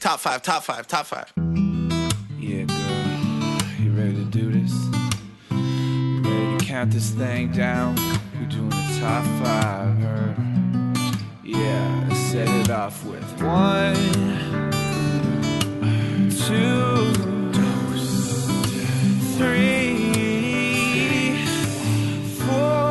Top five, top five, top five. Yeah, girl, you ready to do this? You ready to count this thing down? We're doing the top five, her. Yeah, let's set it off with 1, 2, 3, 4.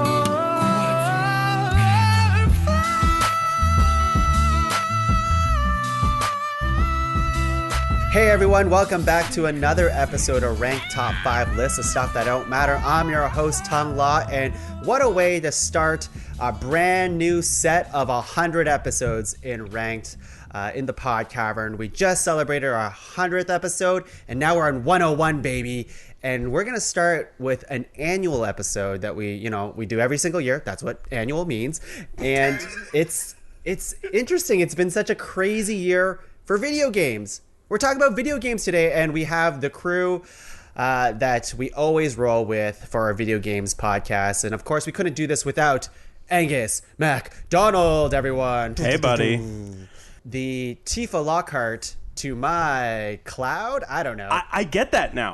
Hey everyone, welcome back to another episode of Ranked Top 5 List of Stuff That Don't Matter. I'm your host, Tuong, and what a way to start a brand new set of 100 episodes in Ranked in the Pod Cavern. We just celebrated our 100th episode, and now we're on 101, baby. And we're going to start with an annual episode that we do every single year. That's what annual means. And it's interesting. It's been such a crazy year for video games. We're talking about video games today, and we have the crew that we always roll with for our video games podcast. And of course, we couldn't do this without Angus, MacDonald, everyone. Hey, buddy. The Tifa Lockhart to my cloud? I don't know. I get that now.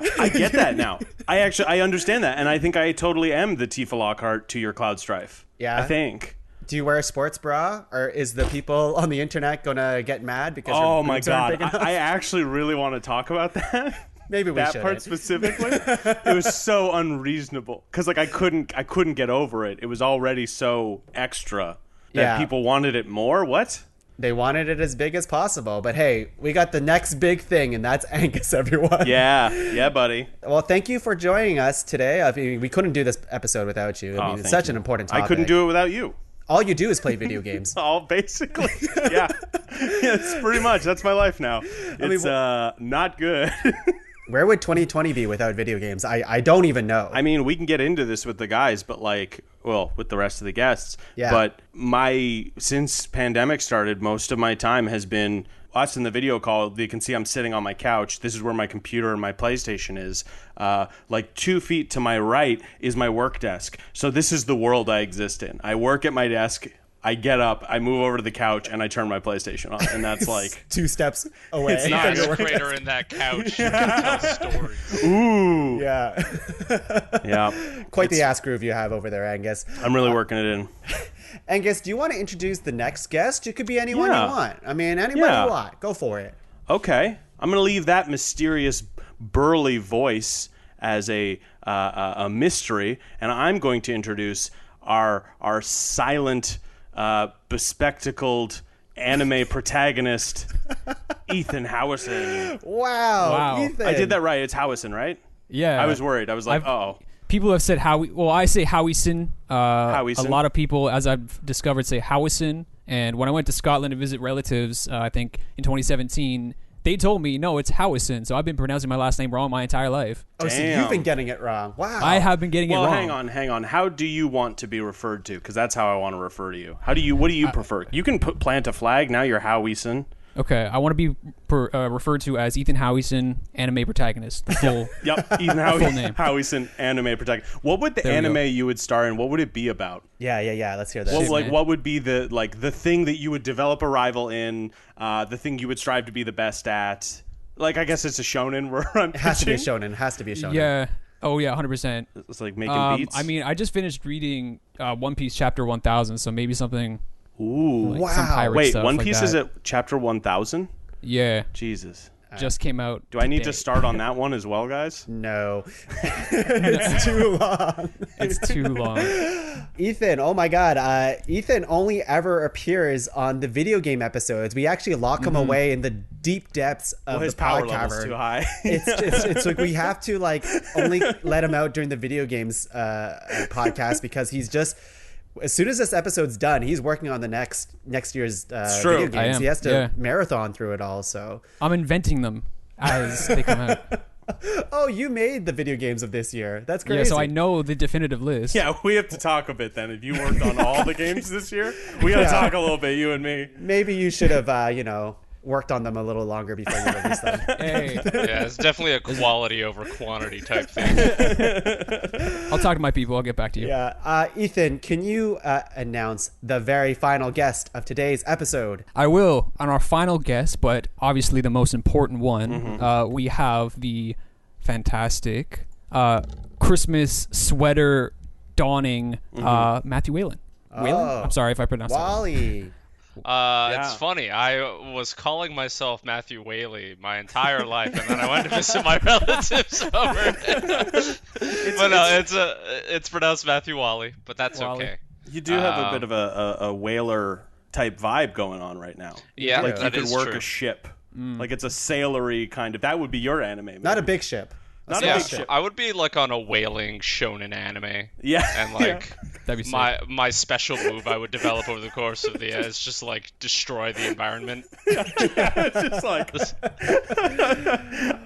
I understand that. And I think I totally am the Tifa Lockhart to your Cloud Strife. Yeah? I think. Do you wear a sports bra, or is the people on the internet gonna get mad because oh your my boobs aren't god, big enough? I actually really want to talk about that. Maybe we that shouldn't. part specifically. It was so unreasonable because I couldn't get over it. It was already so extra that people wanted it more. What? They wanted it as big as possible, but hey, we got the next big thing, and that's Angus, everyone. Yeah, buddy. Well, thank you for joining us today. I mean, we couldn't do this episode without you. I mean, it's such an important topic. I couldn't do it without you. All you do is play video games. Oh, basically. Yeah. It's pretty much. That's my life now. It's not good. Where would 2020 be without video games? I don't even know. I mean, we can get into this with the guys, but with the rest of the guests. Yeah. But since pandemic started, most of my time has been us in the video call. You can see I'm sitting on my couch. This is where my computer and my PlayStation is. 2 feet to my right is my work desk. So this is the world I exist in. I work at my desk. I get up, I move over to the couch, and I turn my PlayStation on, and that's like 2 steps away. It's not a crater in that couch. You can tell stories. Ooh. Yeah. Yeah. Quite the ass groove you have over there, Angus. I'm really working it in. Angus, do you want to introduce the next guest? It could be anyone you want. I mean, anyone you want. Go for it. Okay. I'm going to leave that mysterious, burly voice as a mystery, and I'm going to introduce our silent, bespectacled anime protagonist, Ethan Howieson. Wow. Ethan. I did that right. It's Howieson, right? Yeah. I was worried. I was like, People have said Howie. Well, I say Howieson. Howieson. A lot of people, as I've discovered, say Howieson. And when I went to Scotland to visit relatives, I think in 2017, they told me, no, it's Howieson. So I've been pronouncing my last name wrong my entire life. Oh, so you've been getting it wrong. Wow. I have been getting it wrong. Well, hang on. How do you want to be referred to? Because that's how I want to refer to you. What do you prefer? You can plant a flag. Now you're Howieson. Okay, I want to be referred to as Ethan Howieson, anime protagonist. The full, Yep, Ethan full name. Howieson, anime protagonist. What would the anime you would star in? What would it be about? Yeah. Let's hear that. What would be the thing that you would develop a rival in? The thing you would strive to be the best at? I guess it's a shonen where I'm pitching. It has to be a shonen. Yeah. Oh, yeah, 100%. It's like making beats. I mean, I just finished reading One Piece Chapter 1000, so maybe something... Ooh. Like some pirate Wait, stuff One like Piece that. is at chapter 1000? Yeah. Jesus. Just came out. Do I need to start on that one as well, guys? No. It's too long. It's too long. Ethan, oh my God. Ethan only ever appears on the video game episodes. We actually lock him away in the deep depths of his the power pod level's cavern. too high. It's like we have to only let him out during the video games podcast because he's just... As soon as this episode's done, he's working on the next year's video games. He has to marathon through it all. So I'm inventing them as they come out. Oh, you made the video games of this year. That's crazy. Yeah, so I know the definitive list. Yeah, we have to talk a bit then. If you worked on all the games this year, we got to talk a little bit, you and me. Maybe you should have, worked on them a little longer before you released them. Hey, Yeah, it's definitely a quality over quantity type thing. I'll talk to my people. I'll get back to you. Yeah. Ethan, can you announce the very final guest of today's episode? I will. On our final guest, but obviously the most important one, we have the fantastic Christmas sweater donning Matthew Whalen. Whalen? I'm sorry if I pronounced that wrong. Wally. It's funny. I was calling myself Matthew Whalley my entire life, and then I went to visit my relatives over. It's pronounced Matthew Whalley, but that's Whalley. okay. You do have a bit of a whaler type vibe going on right now. Yeah, like you that could is work true. a ship. Like it's a sailery kind of. That would be your anime. Maybe. Not a big ship. Not Yeah, a big ship. I would be like on a whaling shonen anime. Yeah. And like That'd be sick. my special move I would develop over the course of the is just like destroy the environment. It's just like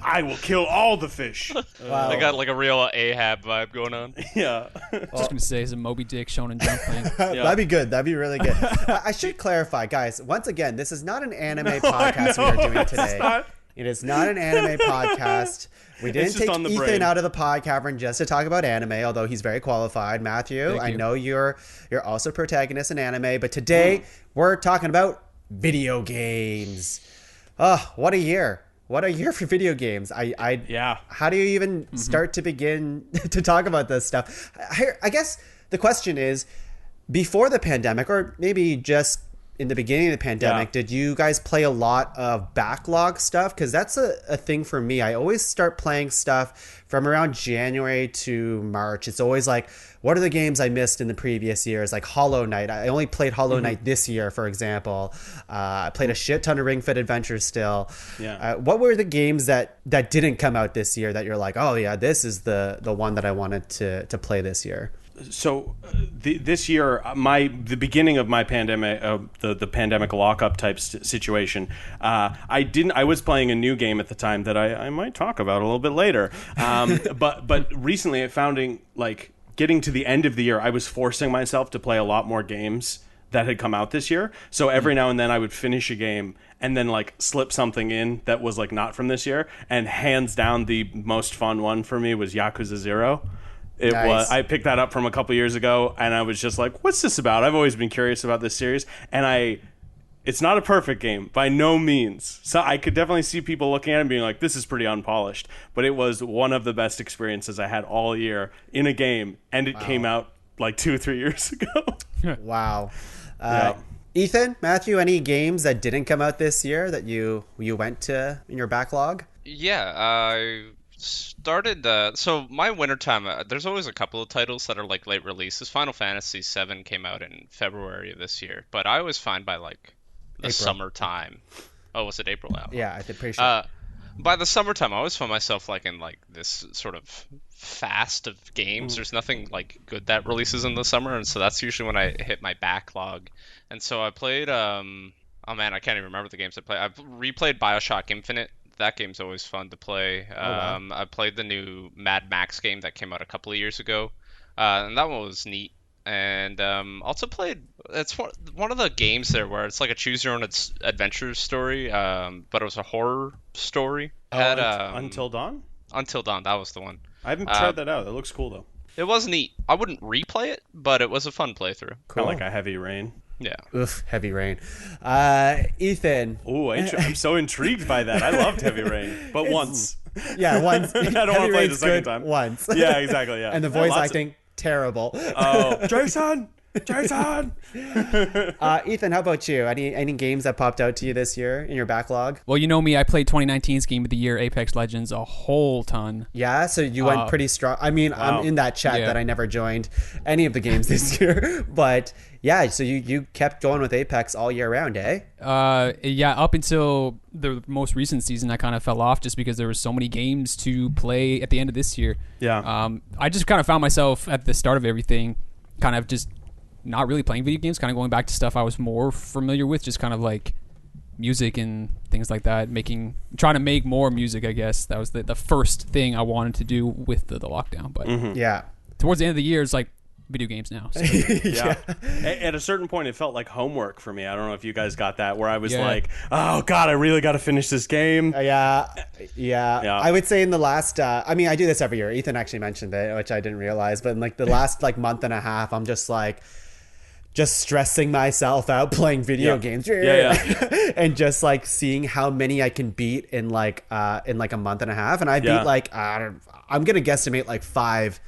I will kill all the fish. Wow. I got like a real Ahab vibe going on. Yeah. Just gonna say, it's a Moby Dick Shonen Jump thing. That'd be good. That'd be really good. I should clarify, guys. Once again, this is not an anime podcast we are doing today. It is not an anime podcast. We didn't just take on the Ethan brain. out of the pod cavern just to talk about anime, although he's very qualified. Matthew, Thank I you. know you're also a protagonist in anime, but today we're talking about video games. Oh, what a year. What a year for video games. Yeah. How do you even start to begin to talk about this stuff? I guess the question is, before the pandemic, or maybe just in the beginning of the pandemic, did you guys play a lot of backlog stuff? Because that's a thing for me. I always start playing stuff from around January to March. It's always like, what are the games I missed in the previous years? Like Hollow Knight. I only played Hollow Knight this year, for example. I played a shit ton of Ring Fit Adventures still. Yeah. What were the games that didn't come out this year that you're like, oh yeah, this is the one that I wanted to play this year? So this year, the beginning of my pandemic, the pandemic lockup type situation, I was playing a new game at the time that I might talk about a little bit later. But recently, getting to the end of the year, I was forcing myself to play a lot more games that had come out this year. So every now and then I would finish a game and then like slip something in that was like not from this year. And hands down, the most fun one for me was Yakuza 0. I picked that up from a couple years ago, and I was just like, what's this about? I've always been curious about this series, and it's not a perfect game by no means. So I could definitely see people looking at it and being like, this is pretty unpolished, but it was one of the best experiences I had all year in a game, and it came out like 2 or 3 years ago. Wow. Ethan, Matthew, any games that didn't come out this year that you went to in your backlog? Yeah, I started so my wintertime, there's always a couple of titles that are like late releases. Final Fantasy VII came out in February of this year, but I was fine by like the summertime. Oh, was it April now? Yeah, I'm pretty sure. By the summertime, I always found myself like in like this sort of fast of games. There's nothing like good that releases in the summer, and so that's usually when I hit my backlog. And so I played oh man, I can't even remember the games I played. I've replayed BioShock Infinite. That game's always fun to play. Wow. I played the new Mad Max game that came out a couple of years ago, and that one was neat. And also played, it's one of the games there where it's like a choose your own adventure story, but it was a horror story. Until Dawn? Until Dawn, that was the one. I haven't tried that out. It looks cool though. It was neat. I wouldn't replay it, but it was a fun playthrough. Kind of like a Heavy Rain. Yeah. Oof, Heavy Rain. Ethan. Oh, I'm so intrigued by that. I loved Heavy Rain, but once. Yeah, once. I don't want to play it the second time. Once. Yeah, exactly. Yeah. And the voice acting, terrible. Oh, Jason! Ethan, how about you? Any games that popped out to you this year in your backlog? Well, you know me. I played 2019's game of the year, Apex Legends, a whole ton. Yeah, so you went pretty strong. I mean, Wow. I'm in that chat that I never joined any of the games this year. But yeah, so you kept going with Apex all year round, eh? Yeah, up until the most recent season, I kind of fell off just because there were so many games to play at the end of this year. Yeah. I just kind of found myself at the start of everything kind of just not really playing video games, kind of going back to stuff I was more familiar with, just kind of like music and things like that, trying to make more music, I guess. That was the first thing I wanted to do with the lockdown. But Yeah. towards the end of the year, it's like video games now. So. Yeah. At a certain point, it felt like homework for me. I don't know if you guys got that, where I was Yeah. like, oh God, I really got to finish this game. Yeah. I would say in the last, I mean, I do this every year. Ethan actually mentioned it, which I didn't realize, but in like the last like month and a half, I'm just stressing myself out playing video games. And just like seeing how many I can beat in like a month and a half. And I beat like, I'm going to guesstimate like five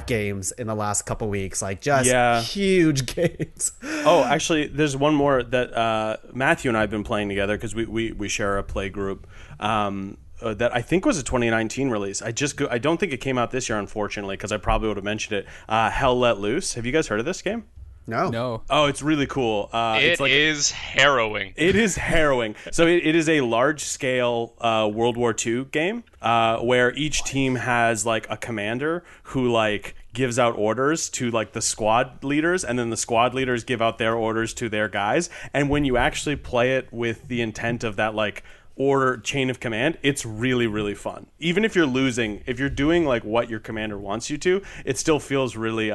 games in the last couple weeks, like just huge games. Oh, actually, there's one more that Matthew and I have been playing together because we share a play group that I think was a 2019 release. I don't think it came out this year, unfortunately, because I probably would have mentioned it. Hell Let Loose. Have you guys heard of this game? No. Oh, it's really cool. It is harrowing. It is harrowing. So it is a large-scale World War II game where each team has like a commander who like gives out orders to like the squad leaders, and then the squad leaders give out their orders to their guys. And when you actually play it with the intent of that like order chain of command, it's really, really fun. Even if you're losing, if you're doing like what your commander wants you to, it still feels really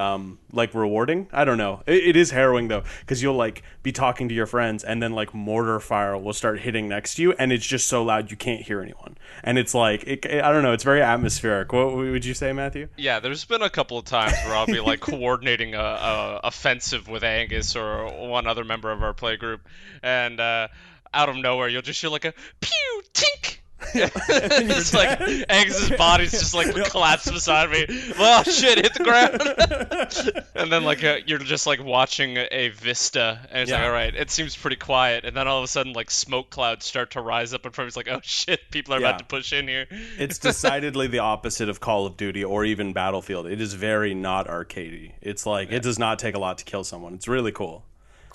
like rewarding. I don't know. It is harrowing though, because you'll like be talking to your friends and then like mortar fire will start hitting next to you, and it's just so loud you can't hear anyone. And it's like I don't know, it's very atmospheric. What would you say, Matthew? Yeah, there's been a couple of times where I'll be like coordinating a offensive with Angus or one other member of our play group, and out of nowhere, you'll just hear like a pew tink. It's like Angus's body's just like collapsed beside me. Oh shit! Hit the ground. And then like you're just like watching a vista, and it's like, all right, it seems pretty quiet. And then all of a sudden, like smoke clouds start to rise up in front of you. It's like, oh shit, people are about to push in here. It's decidedly the opposite of Call of Duty or even Battlefield. It is very not arcadey. It's like it does not take a lot to kill someone. It's really cool.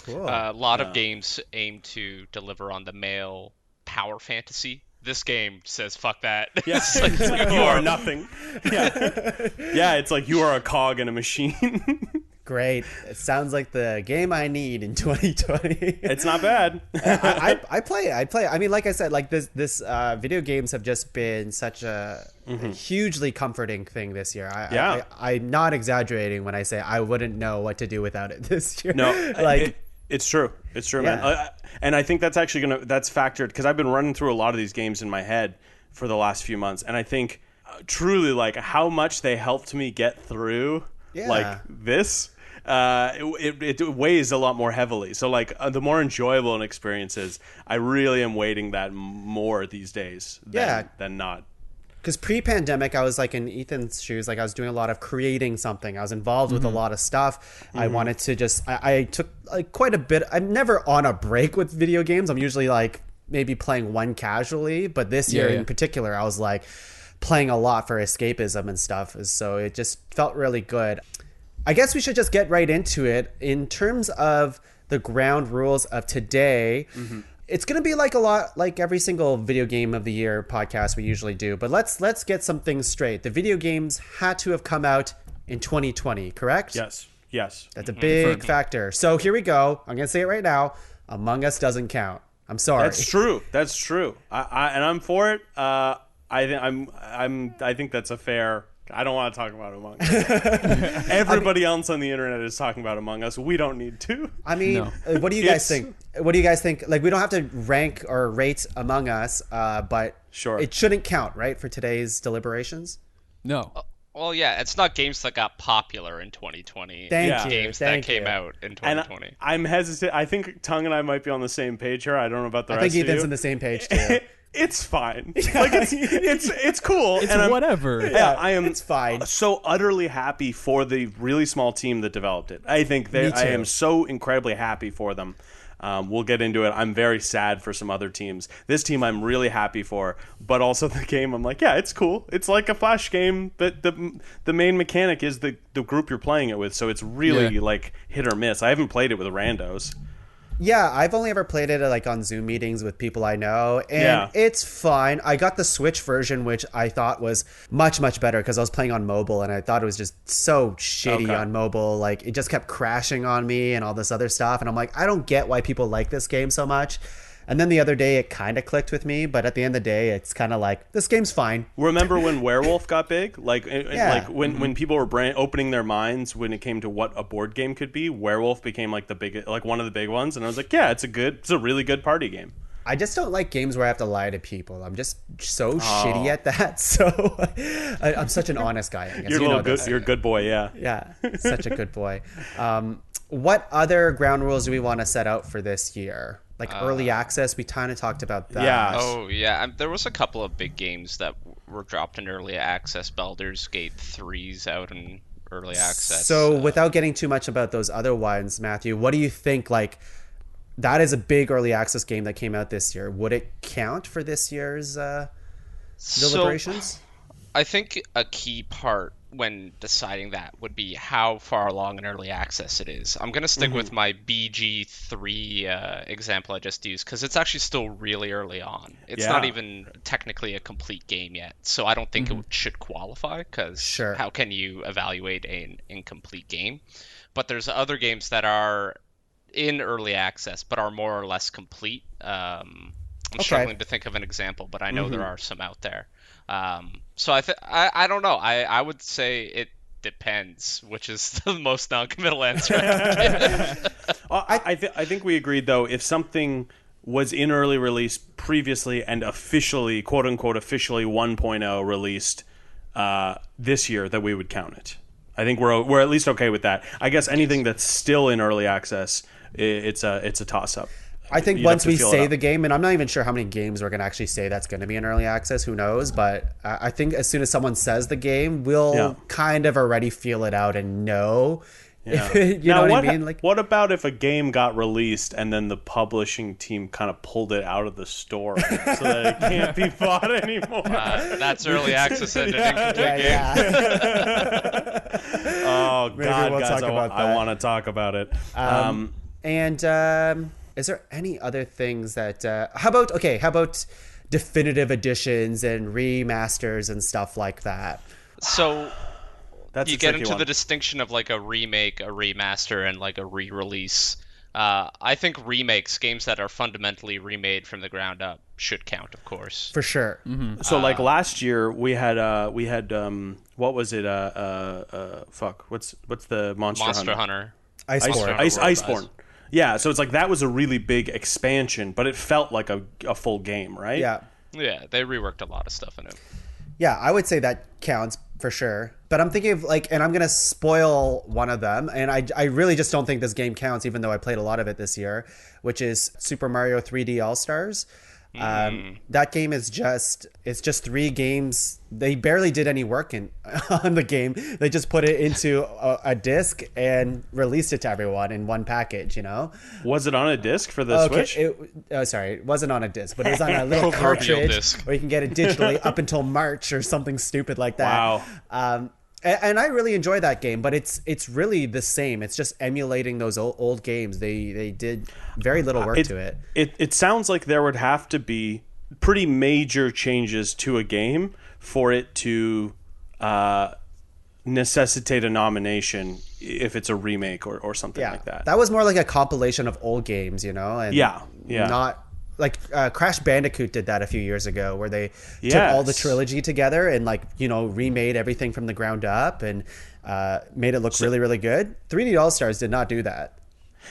Cool. A lot of games aim to deliver on the male power fantasy. This game says fuck that. Yes, It's like, you are nothing. Yeah, it's like you are a cog in a machine. Great. It sounds like the game I need in 2020. It's not bad. I play. I mean, like I said, like this video games have just been such a hugely comforting thing this year. I'm not exaggerating when I say I wouldn't know what to do without it this year. No, like it's true. It's true, man. And I think that's actually that's factored, because I've been running through a lot of these games in my head for the last few months, and I think truly like how much they helped me get through like this. It weighs a lot more heavily. So like the more enjoyable an experience is, I really am weighting that more these days than not. Because pre-pandemic, I was like in Ethan's shoes. Like I was doing a lot of creating something. I was involved with a lot of stuff. I wanted to just, I took like quite a bit. I'm never on a break with video games. I'm usually like maybe playing one casually. But this year in particular, I was like playing a lot for escapism and stuff. So it just felt really good. I guess we should just get right into it. In terms of the ground rules of today, it's going to be like a lot like every single video game of the year podcast we usually do. But let's get some things straight. The video games had to have come out in 2020, correct? Yes. That's a big factor. So here we go. I'm going to say it right now. Among Us doesn't count. I'm sorry. That's true. And I'm for it. I think that's a fair. I don't want to talk about Among Us. Everybody else on the internet is talking about Among Us. We don't need to. I mean, what do you guys think? What do you guys think? Like, we don't have to rank or rate Among Us, but it shouldn't count, right, for today's deliberations? No. Well, yeah, it's not games that got popular in 2020. Games that came out in 2020. And I'm hesitant. I think Tuong and I might be on the same page here. I don't know about the rest of you. I think Ethan's on the same page, too. It's fine. Like it's cool. It's whatever. It's fine. So utterly happy for the really small team that developed it. I think I am so incredibly happy for them. We'll get into it. I'm very sad for some other teams. This team I'm really happy for, but also the game I'm like, yeah, it's cool. It's like a Flash game, but the main mechanic is the group you're playing it with, so it's really like hit or miss. I haven't played it with randos. Yeah, I've only ever played it like on Zoom meetings with people I know, and it's fine. I got the Switch version, which I thought was much, much better because I was playing on mobile, and I thought it was just so shitty on mobile. Like, it just kept crashing on me and all this other stuff, and I'm like, I don't get why people like this game so much. And then the other day it kind of clicked with me, but at the end of the day, it's kind of like, this game's fine. Remember when Werewolf got big? Like when people were opening their minds when it came to what a board game could be, Werewolf became like one of the big ones, and I was like, yeah, it's a really good party game. I just don't like games where I have to lie to people. I'm just so shitty at that. So I'm such an honest guy. I guess. You're a good boy, yeah. Yeah, such a good boy. What other ground rules do we want to set out for this year? Like early access, we kind of talked about that. Yeah. Oh, yeah. There was a couple of big games that were dropped in early access. Baldur's Gate 3's out in early access. So without getting too much about those other ones, Matthew, what do you think, like, that is a big early access game that came out this year. Would it count for this year's deliberations? I think a key part when deciding that would be how far along in early access it is. I'm going to stick with my BG3 example I just used because it's actually still really early on. It's not even technically a complete game yet, so I don't think it should qualify because how can you evaluate an incomplete game? But there's other games that are in early access but are more or less complete. I'm struggling to think of an example, but I know there are some out there. So I don't know. I would say it depends, which is the most non-committal answer I can give. Well, I think we agreed though, if something was in early release previously and officially, quote unquote, officially 1.0 released this year, that we would count it. I think we're at least okay with that. I guess anything that's still in early access, it's a toss up. I think once we say the game, and I'm not even sure how many games we're going to actually say that's going to be in early access, who knows, but I think as soon as someone says the game, we'll kind of already feel it out and know. Yeah. You know what I mean? What about if a game got released and then the publishing team kind of pulled it out of the store so that it can't be bought anymore? That's early access and an incomplete game. Oh, God, guys, I want to talk about it. Is there any other things that how about definitive editions and remasters and stuff like that? So that's you get into the distinction of like a remake, a remaster, and like a re-release. I think remakes, games that are fundamentally remade from the ground up, should count, of course. For sure. Mm-hmm. So like last year we had what was it? What's the Monster Hunter? Iceborne. Yeah, so it's like that was a really big expansion, but it felt like a full game, right? Yeah. Yeah, they reworked a lot of stuff in it. Yeah, I would say that counts for sure. But I'm thinking of and I'm going to spoil one of them, and I really just don't think this game counts, even though I played a lot of it this year, which is Super Mario 3D All-Stars. That game is just 3 games. They barely did any work on the game. They just put it into a disc and released it to everyone in one package, you know? Was it on a disc for the Switch? It wasn't on a disc, but it was on a little cartridge where you can get it digitally up until March or something stupid like that. Wow. And I really enjoy that game, but it's really the same. It's just emulating those old games. They did very little work to it. It sounds like there would have to be pretty major changes to a game for it to necessitate a nomination if it's a remake or something like that. That was more like a compilation of old games, you know? And not like Crash Bandicoot did that a few years ago, where they took all the trilogy together and remade everything from the ground up and made it look really, really good. 3D All-Stars did not do that.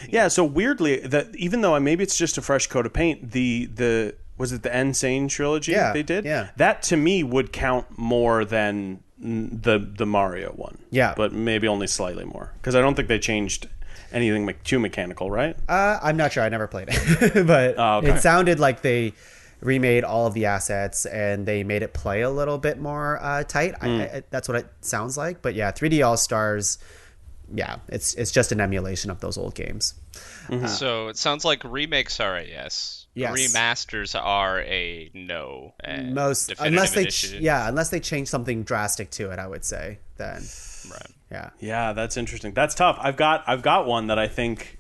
Yeah, so weirdly, that even though maybe it's just a fresh coat of paint, the was it the Insane trilogy they did? Yeah. That to me would count more than the Mario one. Yeah. But maybe only slightly more, because I don't think they changed anything too mechanical, right? I'm not sure. I never played it. But it sounded like they remade all of the assets and they made it play a little bit more tight. That's what it sounds like. But yeah, 3D All-Stars, it's just an emulation of those old games. Mm-hmm. So it sounds like remakes are a yes. Remasters are a no. Most unless they change something drastic to it, I would say then. Right. Yeah, that's interesting. That's tough. I've got one that I think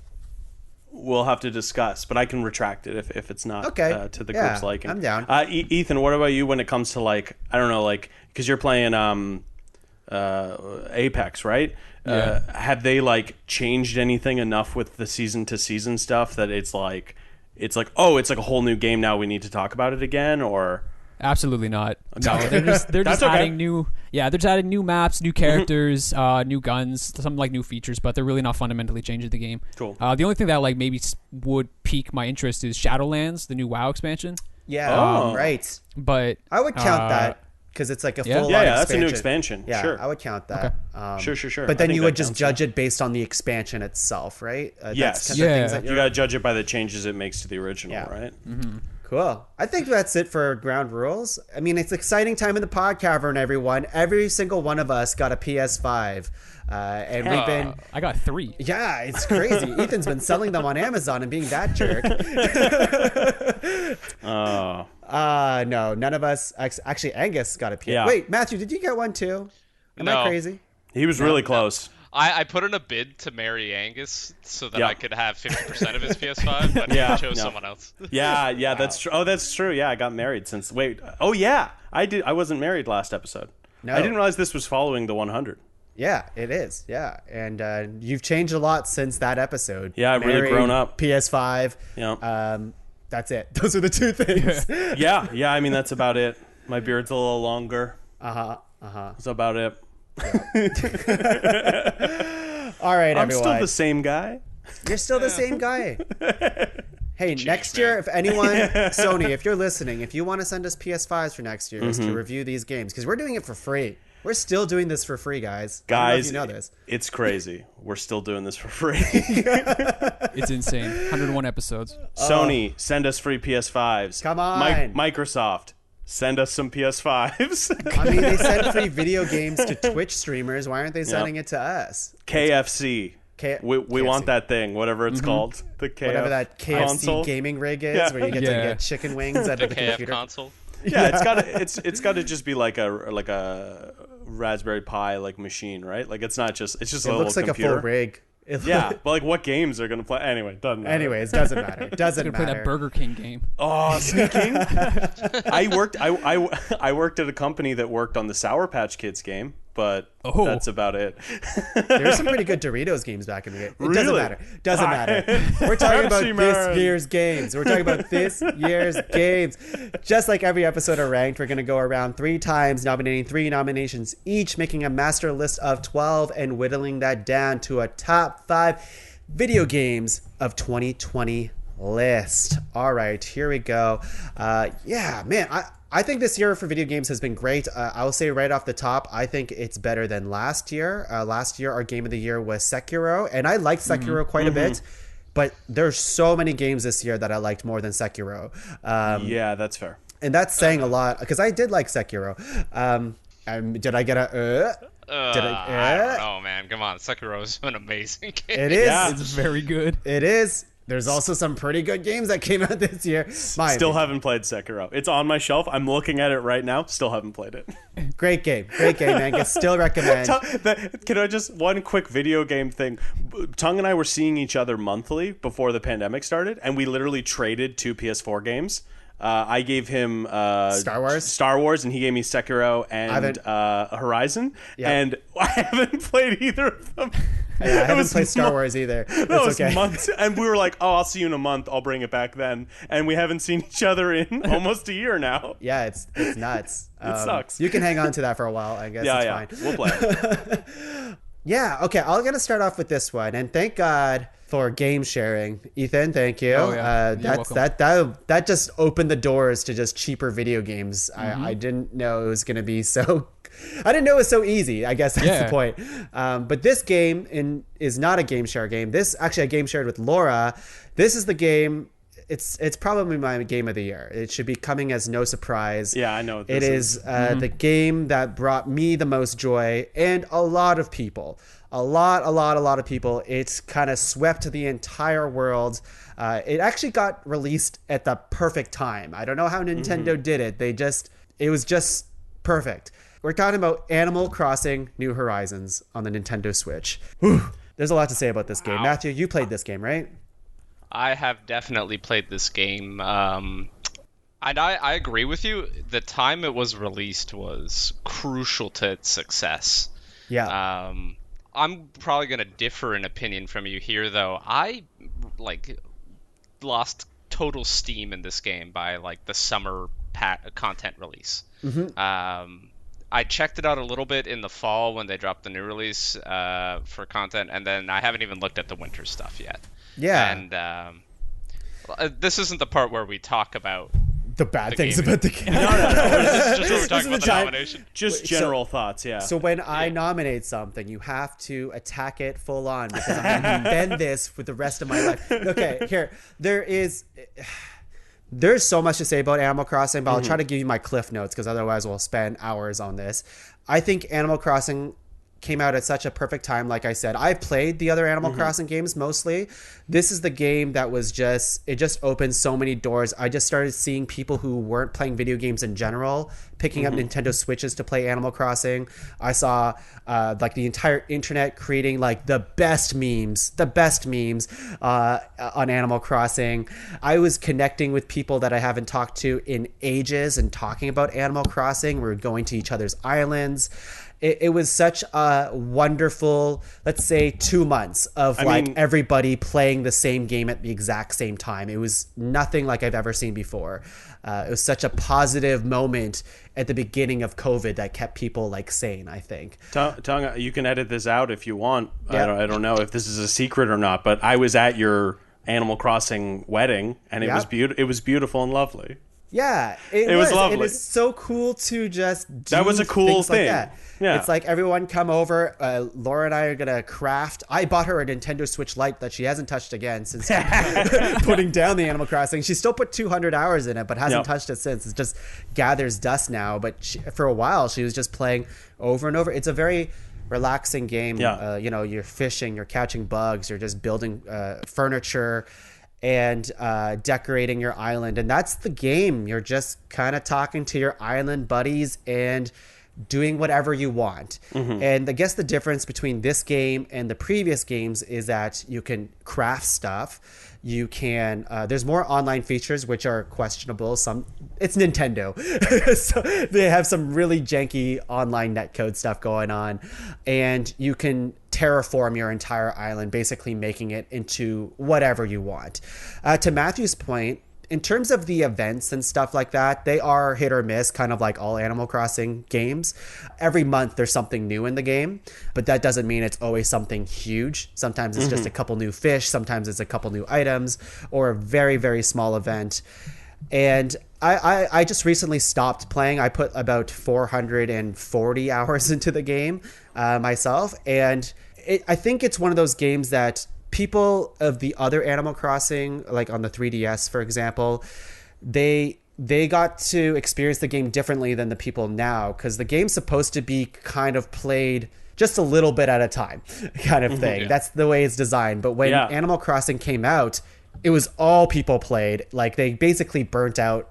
we'll have to discuss, but I can retract it if it's not to the group's liking. I'm down. Ethan, what about you when it comes to because you're playing Apex, right? Have they changed anything enough with the season to season stuff that it's it's like, oh, it's like a whole new game now. We need to talk about it again, or Absolutely not. No, they're just That's adding okay. new. Yeah, they're just adding new maps, new characters, new guns, some like new features, but they're really not fundamentally changing the game. Cool. The only thing that like maybe would pique my interest is Shadowlands, the new WoW expansion. Yeah, Oh. right. But I would count that because it's like a Yeah? full-on yeah, expansion. that's a new expansion. Yeah, Sure. I would count that. Okay. Sure. But I then think you that would just counts, judge it based on the expansion itself, right? Yes. That's kind of Yeah. things that You got to judge it by the changes it makes to the original, Yeah. right? Cool. I think that's it for ground rules. I mean, it's exciting time in the pod cavern, everyone. Every single one of us got a PS5. And we've been... I got 3. Yeah, it's crazy. Ethan's been selling them on Amazon and being that jerk. No, none of us... Actually, Angus got a PS5. Yeah. Wait, Matthew, did you get one too? Am I No. crazy? He was really close. I put in a bid to marry Angus so that Yeah. I could have 50% of his PS5, but Yeah, he chose no. someone else. Yeah, that's true. Oh, that's true. Yeah, I got married since. Wait. Oh, yeah. I did. I wasn't married last episode. No. I didn't realize this was following the 100. Yeah, it is. Yeah, and you've changed a lot since that episode. Yeah, I've really Married, grown up. PS5. Yeah. That's it. Those are the two things. Yeah. I mean, that's about it. My beard's a little longer. That's about it. All right, I'm everyone. still the same guy. You're still the same guy. Hey, next year, if anyone, Sony, if you're listening, if you want to send us PS5s for next year, is to review these games, because we're doing it for free. We're still doing this for free, guys. I don't know if Guys, you know this. it's crazy. We're still doing this for free. It's insane. 101 episodes. Sony, send us free PS5s. Come on. Microsoft, send us some PS5s. I mean, they send free video games to Twitch streamers. Why aren't they sending it to us? KFC. We KFC. want that thing, whatever it's called. The KF Whatever that KFC console. gaming rig is, Yeah. where you get to Yeah. get chicken wings out The of the KF computer. console. Yeah, it's got to just be like a Raspberry Pi like machine, right? Like it's just a It little looks like computer. a full rig. Yeah, but like what games are gonna play? Anyway, doesn't matter. Anyways, doesn't matter. Doesn't Gonna play matter. that Burger King game. Oh, sneaking! I worked at a company that worked on the Sour Patch Kids game, but Oh. that's about it. There's some pretty good Doritos games back in the day. It doesn't Really? matter. Doesn't matter. We're talking about Pepsi this Man. year's games. We're talking about this year's games. Just like every episode of Ranked, we're going to go around 3 times, nominating 3 nominations each, making a master list of 12 and whittling that down to a top 5 video games of 2020 list. All right, here we go. Yeah, man, I think this year for video games has been great. I'll say right off the top, I think it's better than last year. Last year, our game of the year was Sekiro, and I liked Sekiro quite a bit. But there's so many games this year that I liked more than Sekiro. Yeah, that's fair. And that's saying a lot, because I did like Sekiro. Did I get a... Did I don't know, man. Come on, Sekiro is an amazing game. It is. Yeah. It's very good. It is. There's also some pretty good games that came out this year. Still haven't played Sekiro. It's on my shelf. I'm looking at it right now. Still haven't played it. Great game, Angus. Still recommend. Can I just one quick video game thing? Tuong and I were seeing each other monthly before the pandemic started, and we literally traded 2 PS4 games. I gave him Star Wars, and he gave me Sekiro and Horizon. Yeah. And I haven't played either of them. Yeah, I haven't played Star Wars either. That was okay. months, and we were like, "Oh, I'll see you in a month. I'll bring it back then." And we haven't seen each other in almost a year now. Yeah, it's nuts. It sucks. You can hang on to that for a while, I guess. Yeah, It's fine. we'll play it. Yeah, okay. I'm gonna start off with this one, and thank God for game sharing, Ethan. Thank you. Oh, yeah. You're welcome. That just opened the doors to just cheaper video games. I didn't know it was gonna be so. I didn't know it was so easy. I guess that's the point. But this game is not a game share game. This actually a game shared with Laura. This is the game. It's probably my game of the year. It should be coming as no surprise. Yeah, I know what It this is the game that brought me the most joy and a lot of people. A lot of people. It's kind of swept the entire world. It actually got released at the perfect time. I don't know how Nintendo did it. It was just perfect. We're talking about Animal Crossing New Horizons on the Nintendo Switch. Whew. There's a lot to say about this game. Matthew, you played this game, right? I have definitely played this game. And I agree with you. The time it was released was crucial to its success. Yeah. I'm probably going to differ in opinion from you here, though. I lost total steam in this game by like the summer content release. I checked it out a little bit in the fall when they dropped the new release for content, and then I haven't even looked at the winter stuff yet. Yeah. And this isn't the part where we talk about the bad things game. about the game. No. This is just where we're talking about the nomination. Just general thoughts, yeah. So when I nominate something, you have to attack it full on because I'm going to defend this for the rest of my life. Okay, here. There's so much to say about Animal Crossing, but I'll try to give you my cliff notes because otherwise we'll spend hours on this. I think Animal Crossing came out at such a perfect time. Like I said, I've played the other Animal Crossing games mostly. This is the game that was it just opened so many doors. I just started seeing people who weren't playing video games in general picking up Nintendo Switches to play Animal Crossing. I saw like the entire internet creating like the best memes on Animal Crossing. I was connecting with people that I haven't talked to in ages and talking about Animal Crossing. We were going to each other's islands. It was such a wonderful, let's say, 2 months of everybody playing the same game at the exact same time. It was nothing like I've ever seen before. It was such a positive moment at the beginning of COVID that kept people like sane, I think. Tuong, you can edit this out if you want. Yep. I don't know if this is a secret or not, but I was at your Animal Crossing wedding, and it was it was beautiful and lovely. Yeah, it was lovely. It is so cool to just do that was a cool thing. Like that. Yeah. It's like everyone come over. Laura and I are gonna craft. I bought her a Nintendo Switch Lite that she hasn't touched again since putting down the Animal Crossing. She still put 200 hours in it, but hasn't touched it since. It just gathers dust now. But for a while, she was just playing over and over. It's a very relaxing game. Yeah. You're fishing, you're catching bugs, you're just building furniture and decorating your island, and that's the game. You're just kind of talking to your island buddies and doing whatever you want. And I guess the difference between this game and the previous games is that you can craft stuff. You can there's more online features which are questionable. It's Nintendo. So they have some really janky online netcode stuff going on, and you can terraform your entire island, basically making it into whatever you want. To Matthew's point, in terms of the events and stuff like that, they are hit or miss, kind of like all Animal Crossing games. Every month there's something new in the game, but that doesn't mean it's always something huge. Sometimes it's just a couple new fish, sometimes it's a couple new items, or a very, very small event. And I just recently stopped playing. I put about 440 hours into the game myself, and I think it's one of those games that people of the other Animal Crossing, like on the 3DS, for example, they got to experience the game differently than the people now, because the game's supposed to be kind of played just a little bit at a time kind of thing. That's the way it's designed. But when Animal Crossing came out, it was all people played. Like, they basically burnt out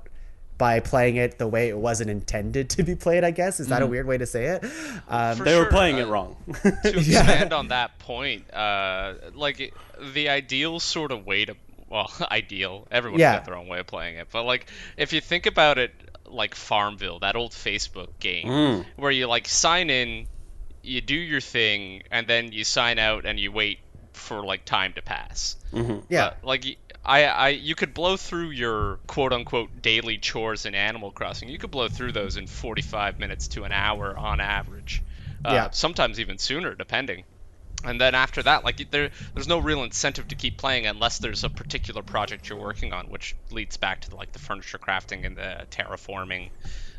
by playing it the way it wasn't intended to be played, I guess. Is that a weird way to say it? They were playing it wrong. To expand on that point, like, the ideal sort of way to... Well, ideal. Everyone's got their own way of playing it. But, like, if you think about it like Farmville, that old Facebook game, where you, like, sign in, you do your thing, and then you sign out and you wait for, like, time to pass. Yeah. But, like... you could blow through your quote-unquote daily chores in Animal Crossing. You could blow through those in 45 minutes to an hour on average. Sometimes even sooner, depending. And then after that, like, there's no real incentive to keep playing unless there's a particular project you're working on, which leads back to, like, the furniture crafting and the terraforming.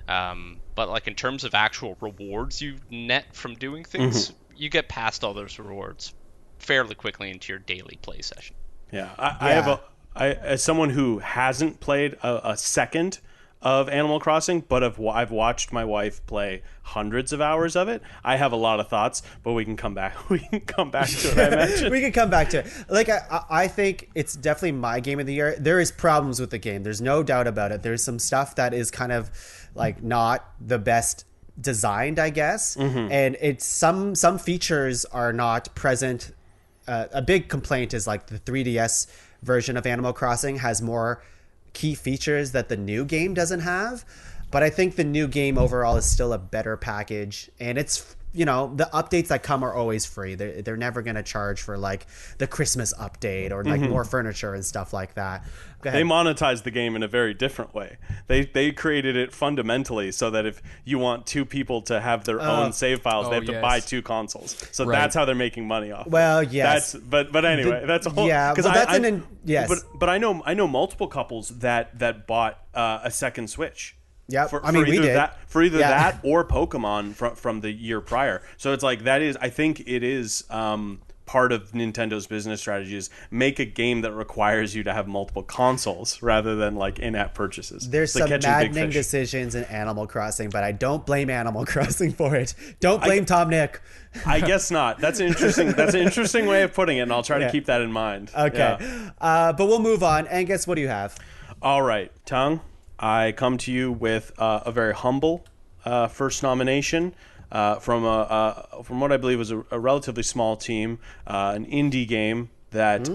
But, like, in terms of actual rewards you net from doing things, you get past all those rewards fairly quickly into your daily play session. Yeah, I have as someone who hasn't played a second of Animal Crossing, but I've watched my wife play hundreds of hours of it, I have a lot of thoughts, but we can come back. We can come back to it, I imagine. We can come back to it. Like, I think it's definitely my game of the year. There is problems with the game. There's no doubt about it. There's some stuff that is kind of, like, not the best designed, I guess. And it's some features are not present. A big complaint is, like, the 3DS version of Animal Crossing has more key features that the new game doesn't have. But I think the new game overall is still a better package, and it's, you know, the updates that come are always free. They're never going to charge for like the Christmas update or like more furniture and stuff like that. Go ahead. They monetized the game in a very different way. They created it fundamentally so that if you want two people to have their own save files, they have to buy two consoles. So that's how they're making money off. Well, yes. But anyway, that's a whole. Yeah, because yes. But I know multiple couples that bought a second Switch. Yeah, we did. That or Pokemon from the year prior. So it's like I think it is part of Nintendo's business strategy is make a game that requires you to have multiple consoles rather than like in-app purchases. There's like some maddening decisions in Animal Crossing, but I don't blame Animal Crossing for it. Don't blame Tom Nook. I guess not. That's an interesting way of putting it, and I'll try to keep that in mind. Okay, yeah. But we'll move on. Angus, what do you have? All right, Tuong, I come to you with a very humble first nomination from what I believe was a relatively small team, an indie game that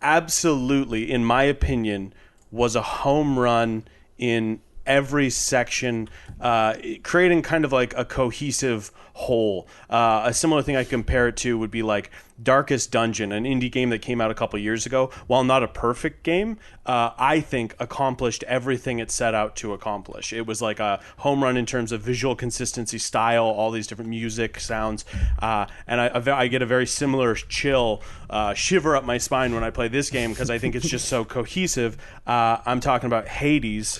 absolutely, in my opinion, was a home run in every section, creating kind of like a cohesive whole. A similar thing I compare it to would be like Darkest Dungeon, an indie game that came out a couple years ago. While not a perfect game, I think accomplished everything it set out to accomplish. It was like a home run in terms of visual consistency, style, all these different music sounds, and I get a very similar chill, shiver up my spine when I play this game because I think it's just so cohesive. I'm talking about Hades.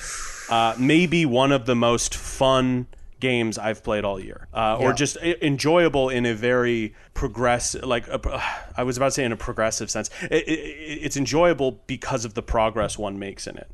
Maybe one of the most fun games I've played all year, or just enjoyable in a very I was about to say in a progressive sense. It's enjoyable because of the progress one makes in it.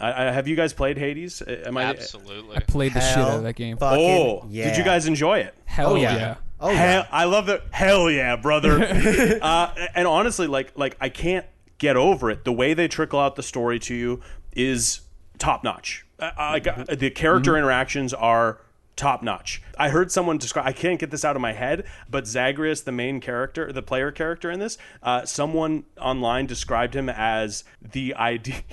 Have you guys played Hades? Absolutely. I played the shit out of that game. Did you guys enjoy it? Hell yeah. Oh yeah. I love it. Hell yeah, brother. And honestly, like I can't get over it. The way they trickle out the story to you is top notch. The character interactions are top notch. I heard someone describe, I can't get this out of my head, but Zagreus, the main character, the player character in this, someone online described him as he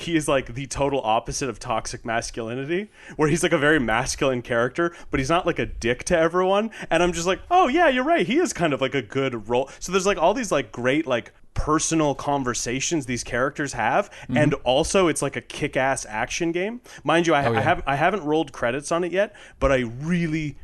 is like the total opposite of toxic masculinity, where he's like a very masculine character, but he's not like a dick to everyone. And I'm just like, oh yeah, you're right. He is kind of like a good role. So there's like all these like great like personal conversations these characters have, and also it's like a kick-ass action game. Mind you, I haven't rolled credits on it yet, but I really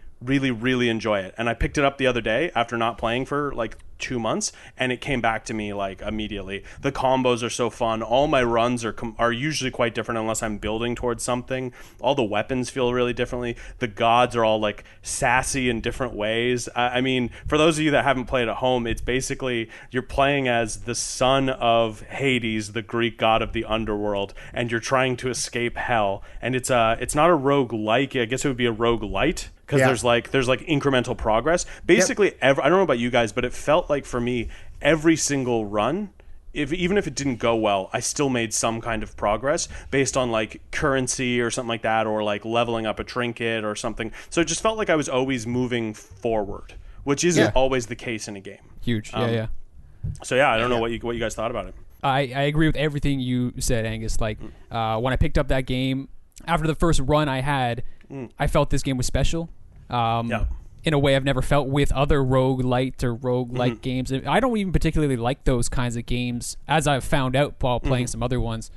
enjoy it. And I picked it up the other day after not playing for like 2 months, and it came back to me like immediately. The combos are so fun. All my runs are usually quite different unless I'm building towards something. All the weapons feel really differently. The gods are all like sassy in different ways. I mean, for those of you that haven't played at home, it's basically you're playing as the son of Hades, the Greek god of the underworld, and you're trying to escape hell. And it's not a roguelike. I guess it would be a roguelite. Because there's like incremental progress. Basically, I don't know about you guys, but it felt like for me, every single run, even if it didn't go well, I still made some kind of progress based on like currency or something like that, or like leveling up a trinket or something. So it just felt like I was always moving forward, which isn't always the case in a game. Huge. So I don't know what you guys thought about it. I agree with everything you said, Angus. Like when I picked up that game, after the first run I had, I felt this game was special. In a way I've never felt with other roguelite or roguelike games. I don't even particularly like those kinds of games, as I've found out while playing some other ones.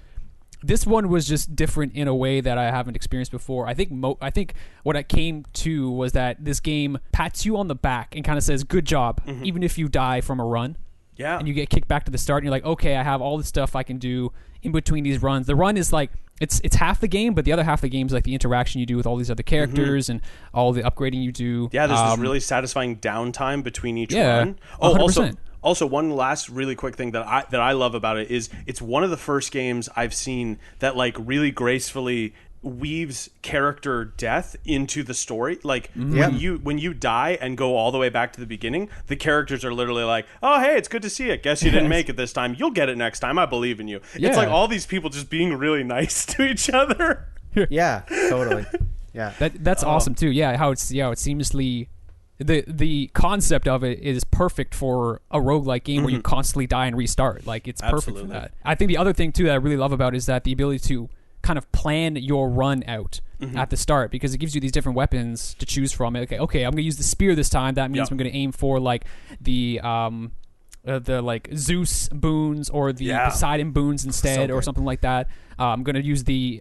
This one was just different in a way that I haven't experienced before. I think what I came to was that this game pats you on the back and kind of says, good job, even if you die from a run. Yeah. And you get kicked back to the start and you're like, okay, I have all this stuff I can do in between these runs. The run is like, it's half the game, but the other half of the game is like the interaction you do with all these other characters and all the upgrading you do. Yeah, there's this really satisfying downtime between each run. 100%. Also, one last really quick thing that I love about it is it's one of the first games I've seen that like really gracefully weaves character death into the story. Like when you die and go all the way back to the beginning, the characters are literally like, oh hey, it's good to see it, guess you didn't make it this time, you'll get it next time, I believe in you. It's like all these people just being really nice to each other. Yeah, totally. Yeah, that's awesome too. How it seamlessly, the concept of it is perfect for a roguelike game where you constantly die and restart. Like it's perfect for that. I think the other thing too that I really love about it is that the ability to kind of plan your run out. at the start, because it gives you these different weapons to choose from. Okay, I'm gonna use the spear this time. That means I'm gonna aim for like the like Zeus boons or the Poseidon boons instead, or something like that. I'm gonna use the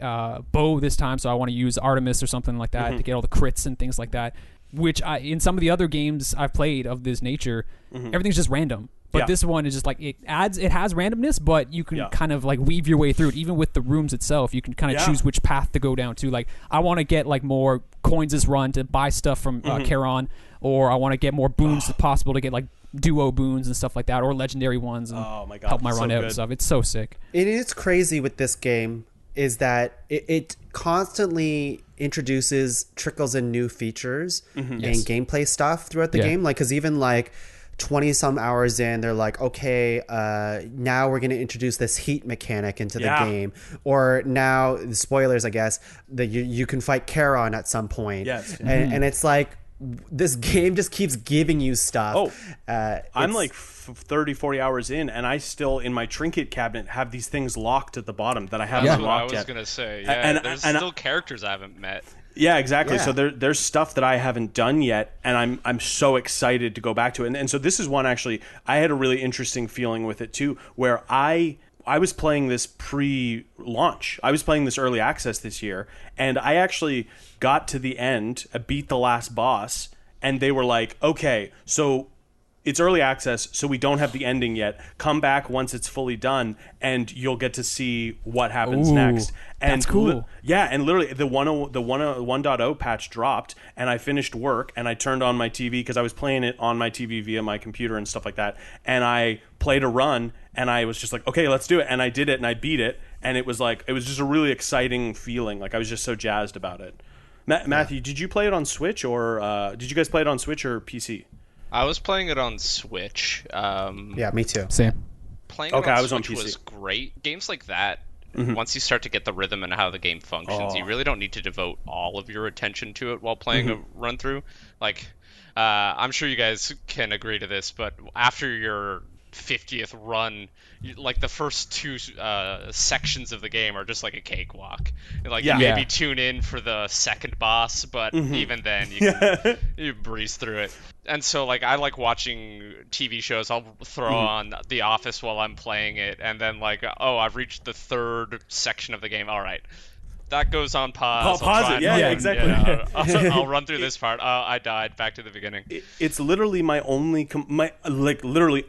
bow this time, so I want to use Artemis or something like that to get all the crits and things like that. Which in some of the other games I've played of this nature, everything's just random. But this one is just like it has randomness, but you can kind of like weave your way through it. Even with the rooms itself, you can kind of choose which path to go down to. Like, I want to get like more coins this run to buy stuff from Charon, or I want to get more boons as possible to get like duo boons and stuff like that, or legendary ones, and help my run out and stuff. It's so sick. It is crazy with this game is that it constantly trickles in new features and gameplay stuff throughout the game. Like, because even like 20 some hours in, they're like, okay, now we're going to introduce this heat mechanic into the game, or now, spoilers I guess, that you can fight Charon at some point. And it's like this game just keeps giving you stuff. I'm like 30 40 hours in, and I still in my trinket cabinet have these things locked at the bottom that I haven't unlocked yet. I was gonna say, there's still characters I haven't met. Yeah, exactly. So there's stuff that I haven't done yet, and I'm so excited to go back to it. And so this is one, actually, I had a really interesting feeling with it too, where I was playing this pre-launch. I was playing this early access this year, and I actually got to the end, I beat the last boss, and they were like, okay, so it's early access, so we don't have the ending yet. Come back once it's fully done, and you'll get to see what happens next. And that's cool. And literally the 1.0 patch dropped, and I finished work, and I turned on my TV, because I was playing it on my TV via my computer and stuff like that, and I played a run, and I was just like, okay, let's do it. And I did it, and I beat it, and it was just a really exciting feeling. Like, I was just so jazzed about it. Matthew, did you play it on Switch, or did you guys play it on Switch or PC? I was playing it on Switch. Yeah, me too. Same. Playing it on Switch was great. Games like that, once you start to get the rhythm and how the game functions, you really don't need to devote all of your attention to it while playing a run through. Like, I'm sure you guys can agree to this, but after your 50th run, like the first two sections of the game are just like a cakewalk. Like, you maybe tune in for the second boss, but even then you breeze through it. And so, like, I like watching TV shows. I'll throw on The Office while I'm playing it, and then like, I've reached the third section of the game. All right, that goes on pause. Pause it. Yeah, exactly. I'll run through this part. I died. Back to the beginning. It's literally my only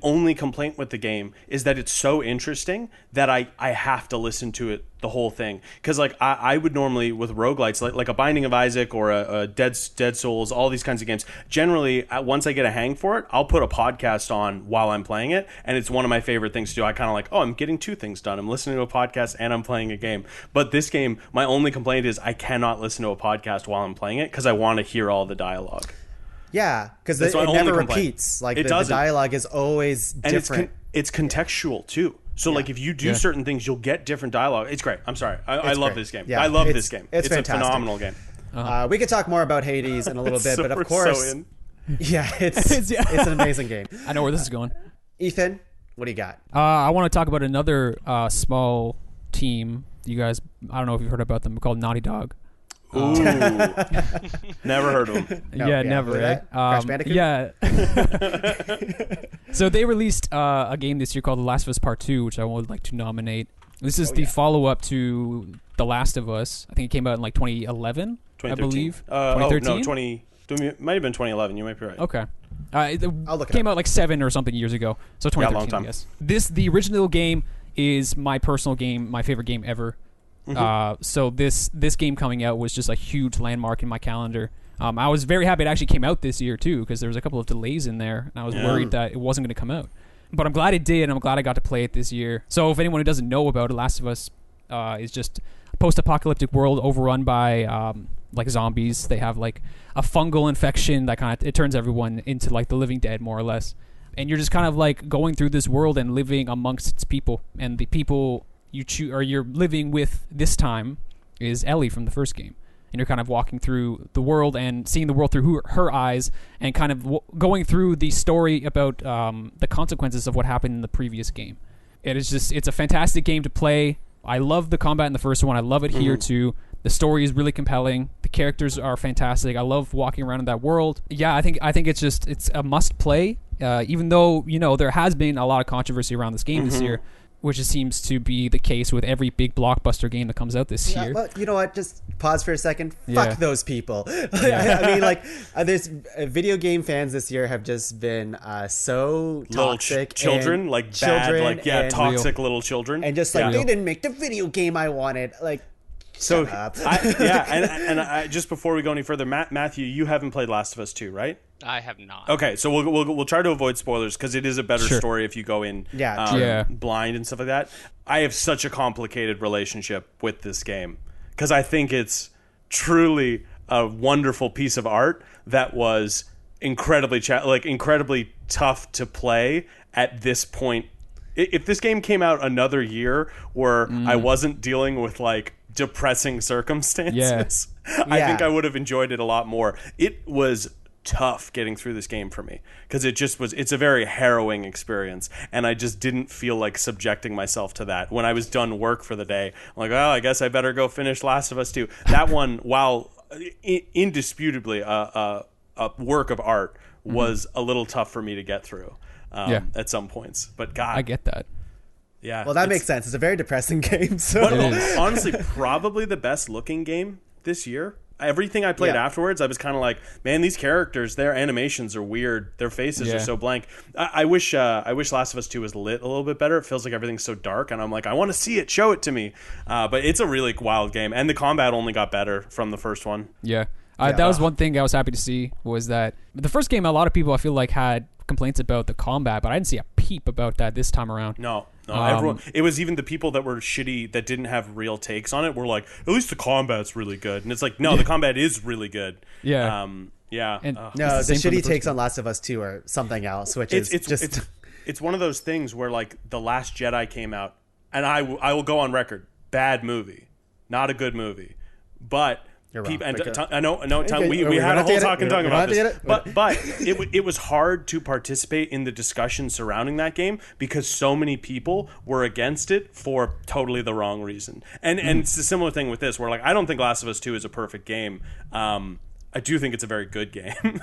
only complaint with the game is that it's so interesting that I have to listen to it the whole thing, because like I would normally with roguelites like a Binding of Isaac or a Dead Souls, all these kinds of games, generally once I get a hang for it, I'll put a podcast on while I'm playing it, and it's one of my favorite things to do. I kind of like, I'm getting two things done. I'm listening to a podcast and I'm playing a game. But this game, my only complaint is I cannot listen to a podcast while I'm playing it, because I want to hear all the dialogue. Yeah, because it never repeats. Like, the dialogue is always different. It's contextual too. So like, if you do certain things, you'll get different dialogue. It's great. I'm sorry. I love this game. Yeah, I love this game. It's a phenomenal game. We could talk more about Hades in a little bit, but of course, it's an amazing game. I know where this is going. Ethan, what do you got? I want to talk about another small team. You guys, I don't know if you've heard about them, called Naughty Dog. Ooh. Never heard of them. No, never. Crash Bandicoot? Yeah. So they released a game this year called The Last of Us Part 2, which I would like to nominate. This is the follow-up to The Last of Us. I think it came out in like 2011, I believe. 2013? It might have been 2011. You might be right. Okay. I'll look it came out like 7 or something years ago. So 2013, long time. I guess. The original game is my personal game, my favorite game ever. So this game coming out was just a huge landmark in my calendar. I was very happy it actually came out this year too, because there was a couple of delays in there, and I was worried that it wasn't going to come out. But I'm glad it did, and I'm glad I got to play it this year. So if anyone who doesn't know about it, Last of Us is just a post-apocalyptic world overrun by like zombies. They have like a fungal infection that it turns everyone into like the living dead, more or less. And you're just kind of like going through this world and living amongst its people, and the people you're living with this time is Ellie from the first game, and you're kind of walking through the world and seeing the world through her eyes, and kind of going through the story about the consequences of what happened in the previous game. It's a fantastic game to play. I love the combat in the first one. I love it here too. The story is really compelling. The characters are fantastic. I love walking around in that world. Yeah, I think it's a must play. Even though there has been a lot of controversy around this game this year, which it seems to be the case with every big blockbuster game that comes out this year. Well, you know what? Just pause for a second. Yeah. Fuck those people. I mean, like, there's video game fans this year have just been so toxic. Children, and like children bad, like and toxic little children, and just like they didn't make the video game I wanted. Like, so shut up. I just before we go any further, Matthew, you haven't played Last of Us 2, right? I have not. Okay, so we'll try to avoid spoilers because it is a better Sure. story if you go in blind and stuff like that. I have such a complicated relationship with this game because I think it's truly a wonderful piece of art that was incredibly tough to play at this point. If this game came out another year where I wasn't dealing with like depressing circumstances, I think I would have enjoyed it a lot more. It was tough getting through this game for me because it's a very harrowing experience, and I just didn't feel like subjecting myself to that. When I was done work for the day, I'm like, I guess I better go finish Last of Us 2. That one, while indisputably a work of art, was a little tough for me to get through at some points. But God, I get that. Yeah, Well, that makes sense. It's a very depressing game. So but honestly, probably the best looking game this year. Everything I played afterwards, I was kind of like, man, these characters, their animations are weird. Their faces are so blank. I wish Last of Us 2 was lit a little bit better. It feels like everything's so dark, and I'm like, I want to see it. Show it to me. But it's a really wild game, and the combat only got better from the first one. Yeah. That was one thing I was happy to see, was that the first game, a lot of people I feel like had complaints about the combat, but I didn't see a peep about that this time around. No, everyone. It was even the people that were shitty, that didn't have real takes on it, were like, at least the combat's really good. And it's like, no, the combat is really good. Yeah. no, the shitty takes on Last of Us 2 are something else, which is just... It's one of those things where, like, The Last Jedi came out, and I will go on record, bad movie, not a good movie, but... I know. We had a whole talk and tongue about this, but it was hard to participate in the discussion surrounding that game because so many people were against it for totally the wrong reason. And it's a similar thing with this, where like I don't think Last of Us 2 is a perfect game. I do think it's a very good game.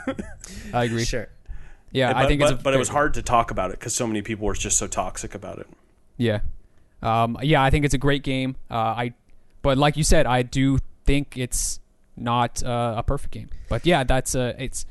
I agree. Sure. Yeah, I think but it was hard to talk about it because so many people were just so toxic about it. Yeah. I think it's a great game. But like you said, I do think it's not a perfect game. But yeah, that's there's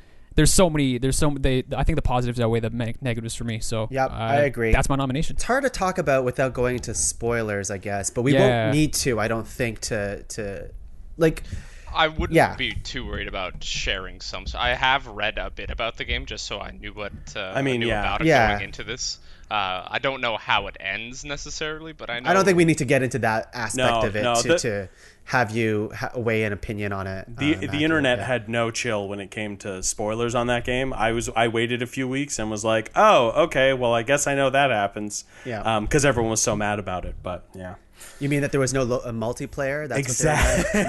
so many I think the positives outweigh the negatives for me. So yep, I agree. That's my nomination. It's hard to talk about without going into spoilers, I guess, but we won't need to, I don't think, to like. I wouldn't be too worried about sharing some. I have read a bit about the game just so I knew what about it going into this. I don't know how it ends necessarily, but I know. I don't think we need to get into that aspect of it to have you weigh an opinion on it. The internet had no chill when it came to spoilers on that game. I waited a few weeks and was like, oh, okay, well, I guess I know that happens. Yeah. Because everyone was so mad about it, but yeah. You mean that there was no multiplayer? That's exactly.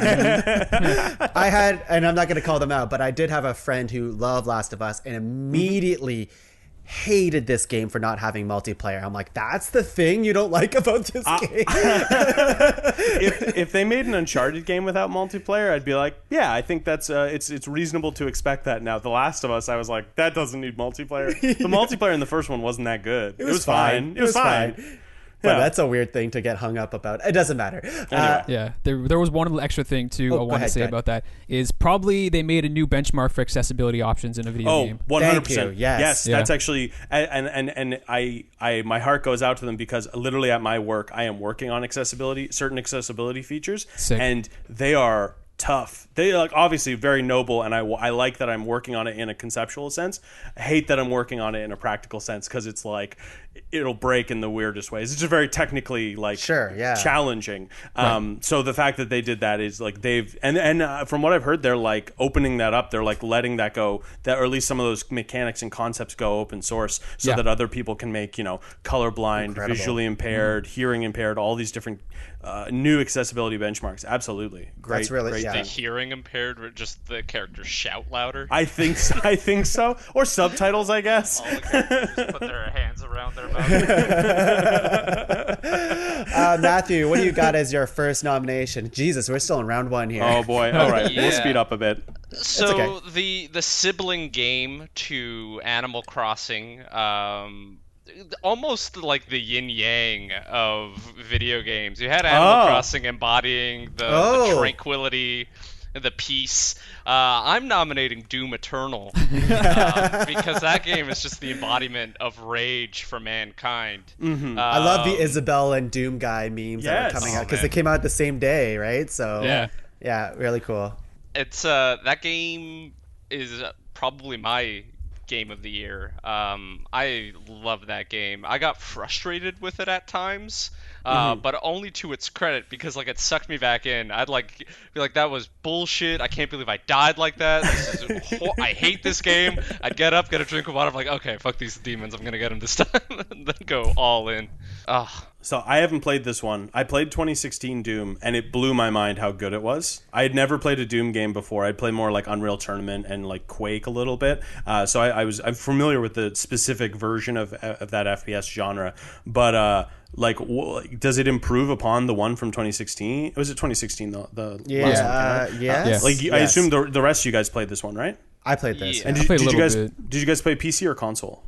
I had, and I'm not going to call them out, but I did have a friend who loved Last of Us and immediately hated this game for not having multiplayer. I'm like, that's the thing you don't like about this game? If they made an Uncharted game without multiplayer, I'd be like, yeah, I think that's it's reasonable to expect that now. The Last of Us, I was like, that doesn't need multiplayer. The multiplayer in the first one wasn't that good. It was fine. It was fine. But that's a weird thing to get hung up about. It doesn't matter. Anyway. There was one extra thing too I want to say about that is probably they made a new benchmark for accessibility options in a video game. 100%. Yes, that's actually and I my heart goes out to them because literally at my work I am working on certain accessibility features. Sick. And they are tough. They like obviously very noble, and I like that I'm working on it in a conceptual sense. I hate that I'm working on it in a practical sense because it's like it'll break in the weirdest ways. It's just very technically challenging. Right. So the fact that they did that is like they've and from what I've heard, they're like opening that up. They're like letting that go, that or at least some of those mechanics and concepts go open source, so that other people can make colorblind, visually impaired, hearing impaired, all these different new accessibility benchmarks. Absolutely, great. That's really great the thing. Hearing impaired, where just the characters shout louder. I think so, or subtitles, I guess. All the characters put their hands around their mouth. Matthew, what do you got as your first nomination? Jesus, we're still in round 1 here. Oh boy! All right, Yeah. we'll speed up a bit. So okay. the sibling game to Animal Crossing, almost like the yin yang of video games. You had Animal Crossing embodying the tranquility, the peace. I'm nominating Doom Eternal because that game is just the embodiment of rage for mankind. I love the Isabelle and Doom guy memes that are coming out because they came out the same day, right? So yeah, really cool. It's that game is probably my game of the year. I love that game. I got frustrated with it at times, but only to its credit because like it sucked me back in. I'd like be like, that was bullshit. I can't believe I died like that. This is I hate this game. I'd get up, get a drink of water. I'm like, okay, fuck these demons. I'm gonna get them this time, and then go all in. So I haven't played this one. I played 2016 Doom, and it blew my mind how good it was. I had never played a Doom game before. I'd played more like Unreal Tournament and like Quake a little bit. So I'm familiar with the specific version of that FPS genre. But does it improve upon the one from 2016? Was it 2016? The last one? Yes. I assume the rest of you guys played this one, right? I played this. Yeah. And I played a did little you bit. guys play PC or console?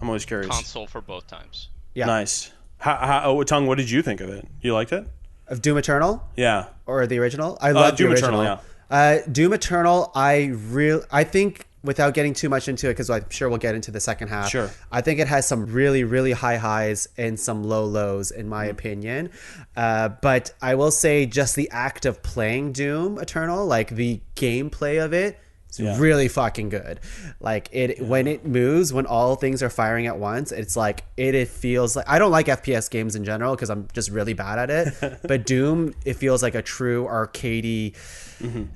I'm always curious. Console for both times. Yeah. Nice. Tuong, what did you think of it? You liked it? Of Doom Eternal? Yeah. Or the original? I love Doom the original. Eternal, Doom Eternal, I think, without getting too much into it, because I'm sure we'll get into the second half. Sure. I think it has some really, really high highs and some low lows, in my opinion. But I will say just the act of playing Doom Eternal, like the gameplay of it, it's really fucking good. Like when it moves, when all things are firing at once, it's like it feels like, I don't like FPS games in general because I'm just really bad at it. But Doom, it feels like a true arcadey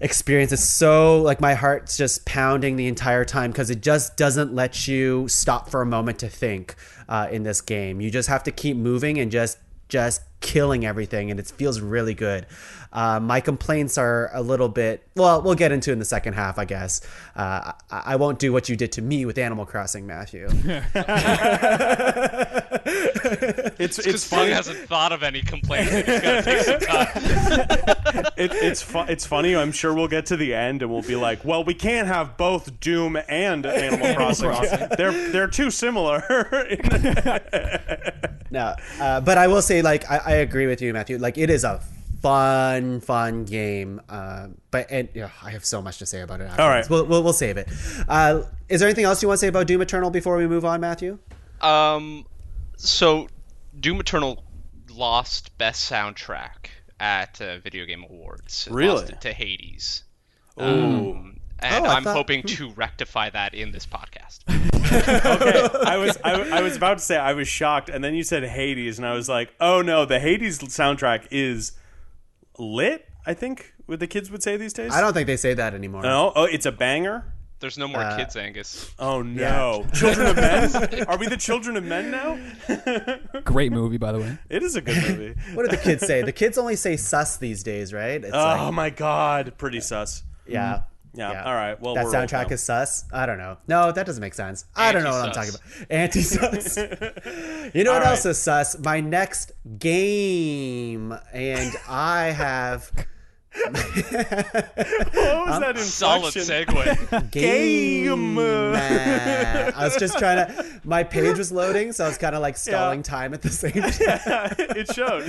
experience. It's so like my heart's just pounding the entire time because it just doesn't let you stop for a moment to think in this game. You just have to keep moving and just killing everything, and it feels really good. My complaints are a little bit, well, we'll get into in the second half, I guess. I won't do what you did to me with Animal Crossing, Matthew. It's funny. Hasn't thought of any complaints. He's gonna take some time. It's funny. I'm sure we'll get to the end and we'll be like, well, we can't have both Doom and Animal Crossing. They're too similar. No, but I will say, like, I agree with you, Matthew. Like, it is a fun game. I have so much to say about it afterwards. All right. We'll save it. Is there anything else you want to say about Doom Eternal before we move on, Matthew? So Doom Eternal lost Best Soundtrack at Video Game Awards. It Really? lost it to Hades. Ooh. I'm hoping to rectify that in this podcast. Okay, I was about to say I was shocked, and then you said Hades, and I was like, oh no, the Hades soundtrack is lit, I think what the kids would say these days. I don't think they say that anymore. No? Oh, it's a banger? There's no more kids, Angus. Oh no. Yeah. Children of Men? Are we the children of men now? Great movie, by the way. It is a good movie. What do the kids say? The kids only say sus these days, right? It's my god, pretty sus. Yeah. Yeah. All right. Well, that soundtrack is sus. I don't know. No, that doesn't make sense. I don't know what I'm talking about. Anti-sus. You know what else is sus? My next game, and I have. What was that inflection? Solid segue. Game. I was just trying to. My page was loading, so I was kind of like stalling time at the same time. Yeah, it showed.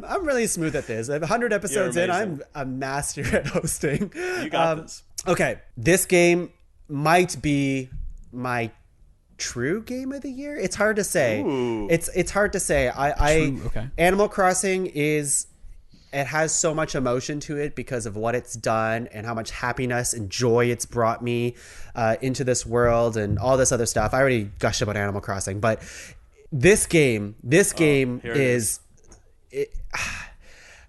I'm really smooth at this. 100 episodes in, I'm a master at hosting. You got this. Okay, this game might be my true game of the year. It's hard to say. Ooh. It's hard to say. Okay. Animal Crossing is. It has so much emotion to it because of what it's done and how much happiness and joy it's brought me into this world and all this other stuff. I already gushed about Animal Crossing, but this game is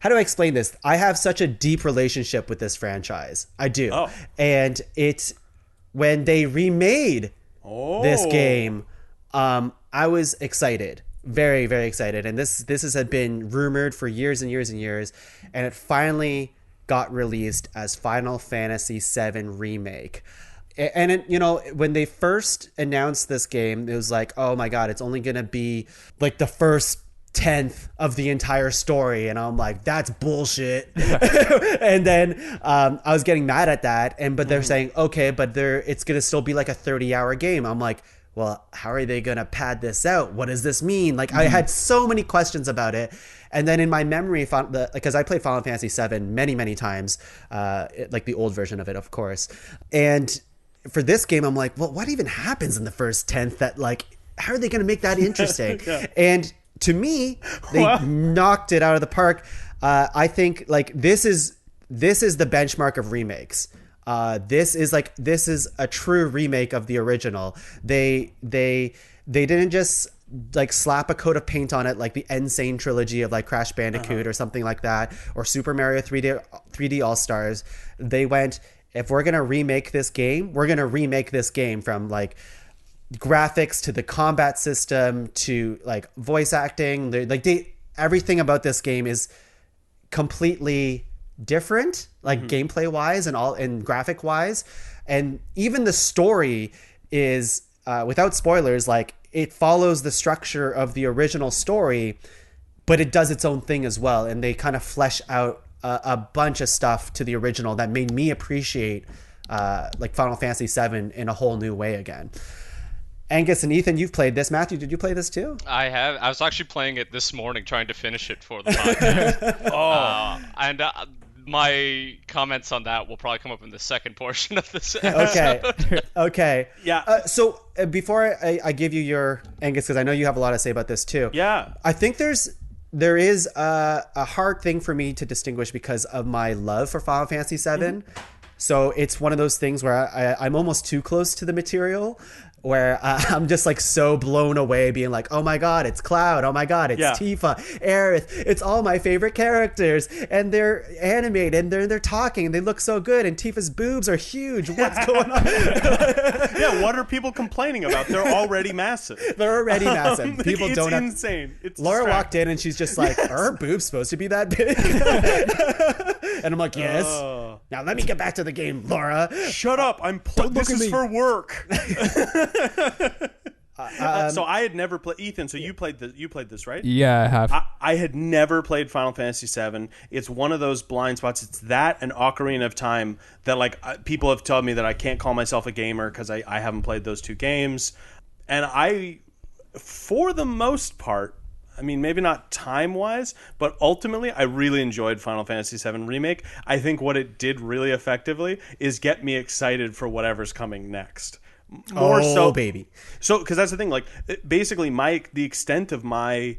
how do I explain this? I have such a deep relationship with this franchise. I do. Oh. And when they remade this game, I was excited. Very, very excited. And this had been rumored for years and years and years. And it finally got released as Final Fantasy VII Remake. And when they first announced this game, it was like, oh my God, it's only going to be like the first tenth of the entire story, and I'm like, that's bullshit. And then I was getting mad at that, but they're saying, okay, but it's gonna still be like a 30-hour game. I'm like, well, how are they gonna pad this out? What does this mean? Like, I had so many questions about it. And then in my memory, because I played Final Fantasy VII many times, like the old version of it, of course. And for this game, I'm like, well, what even happens in the first 10th that, like, how are they going to make that interesting? And to me, they knocked it out of the park. I think, like, this is the benchmark of remakes. This is a true remake of the original. They didn't just like slap a coat of paint on it like the Insane trilogy of like Crash Bandicoot or something like that, or Super Mario 3D All-Stars. They went, if we're going to remake this game, we're going to remake this game from like graphics to the combat system to like voice acting. Everything about this game is completely different, like gameplay wise and graphic wise. And even the story is, without spoilers, like, it follows the structure of the original story, but it does its own thing as well. And they kind of flesh out a bunch of stuff to the original that made me appreciate like Final Fantasy VII in a whole new way again. Angus and Ethan, you've played this. Matthew, did you play this too? I have. I was actually playing it this morning, trying to finish it for the podcast. My comments on that will probably come up in the second portion of this episode. Okay. Yeah. So before I give you your, Angus, because I know you have a lot to say about this too. Yeah. I think there is a hard thing for me to distinguish because of my love for Final Fantasy VII. So it's one of those things where I'm almost too close to the material, where I'm just like so blown away, being like, oh my god, it's Cloud, oh my god, it's Tifa, Aerith, it's all my favorite characters, and they're animated, and they're talking, and they look so good, and Tifa's boobs are huge. What's going on? Yeah, what are people complaining about? They're already massive. They're already massive. People it's don't insane. It's Laura walked in and she's just like, are her boobs supposed to be that big? And I'm like, yes. Now let me get back to the game, Laura. Shut up. This is for work. So I had never played. Ethan, so you played this, right? Yeah, I have. I had never played Final Fantasy VII. It's one of those blind spots. It's that and Ocarina of Time that, like, people have told me that I can't call myself a gamer because I haven't played those two games. And I, for the most part, I mean, maybe not time-wise, but ultimately, I really enjoyed Final Fantasy VII Remake. I think what it did really effectively is get me excited for whatever's coming next. More so, baby. So, because that's the thing, like, basically, the extent of my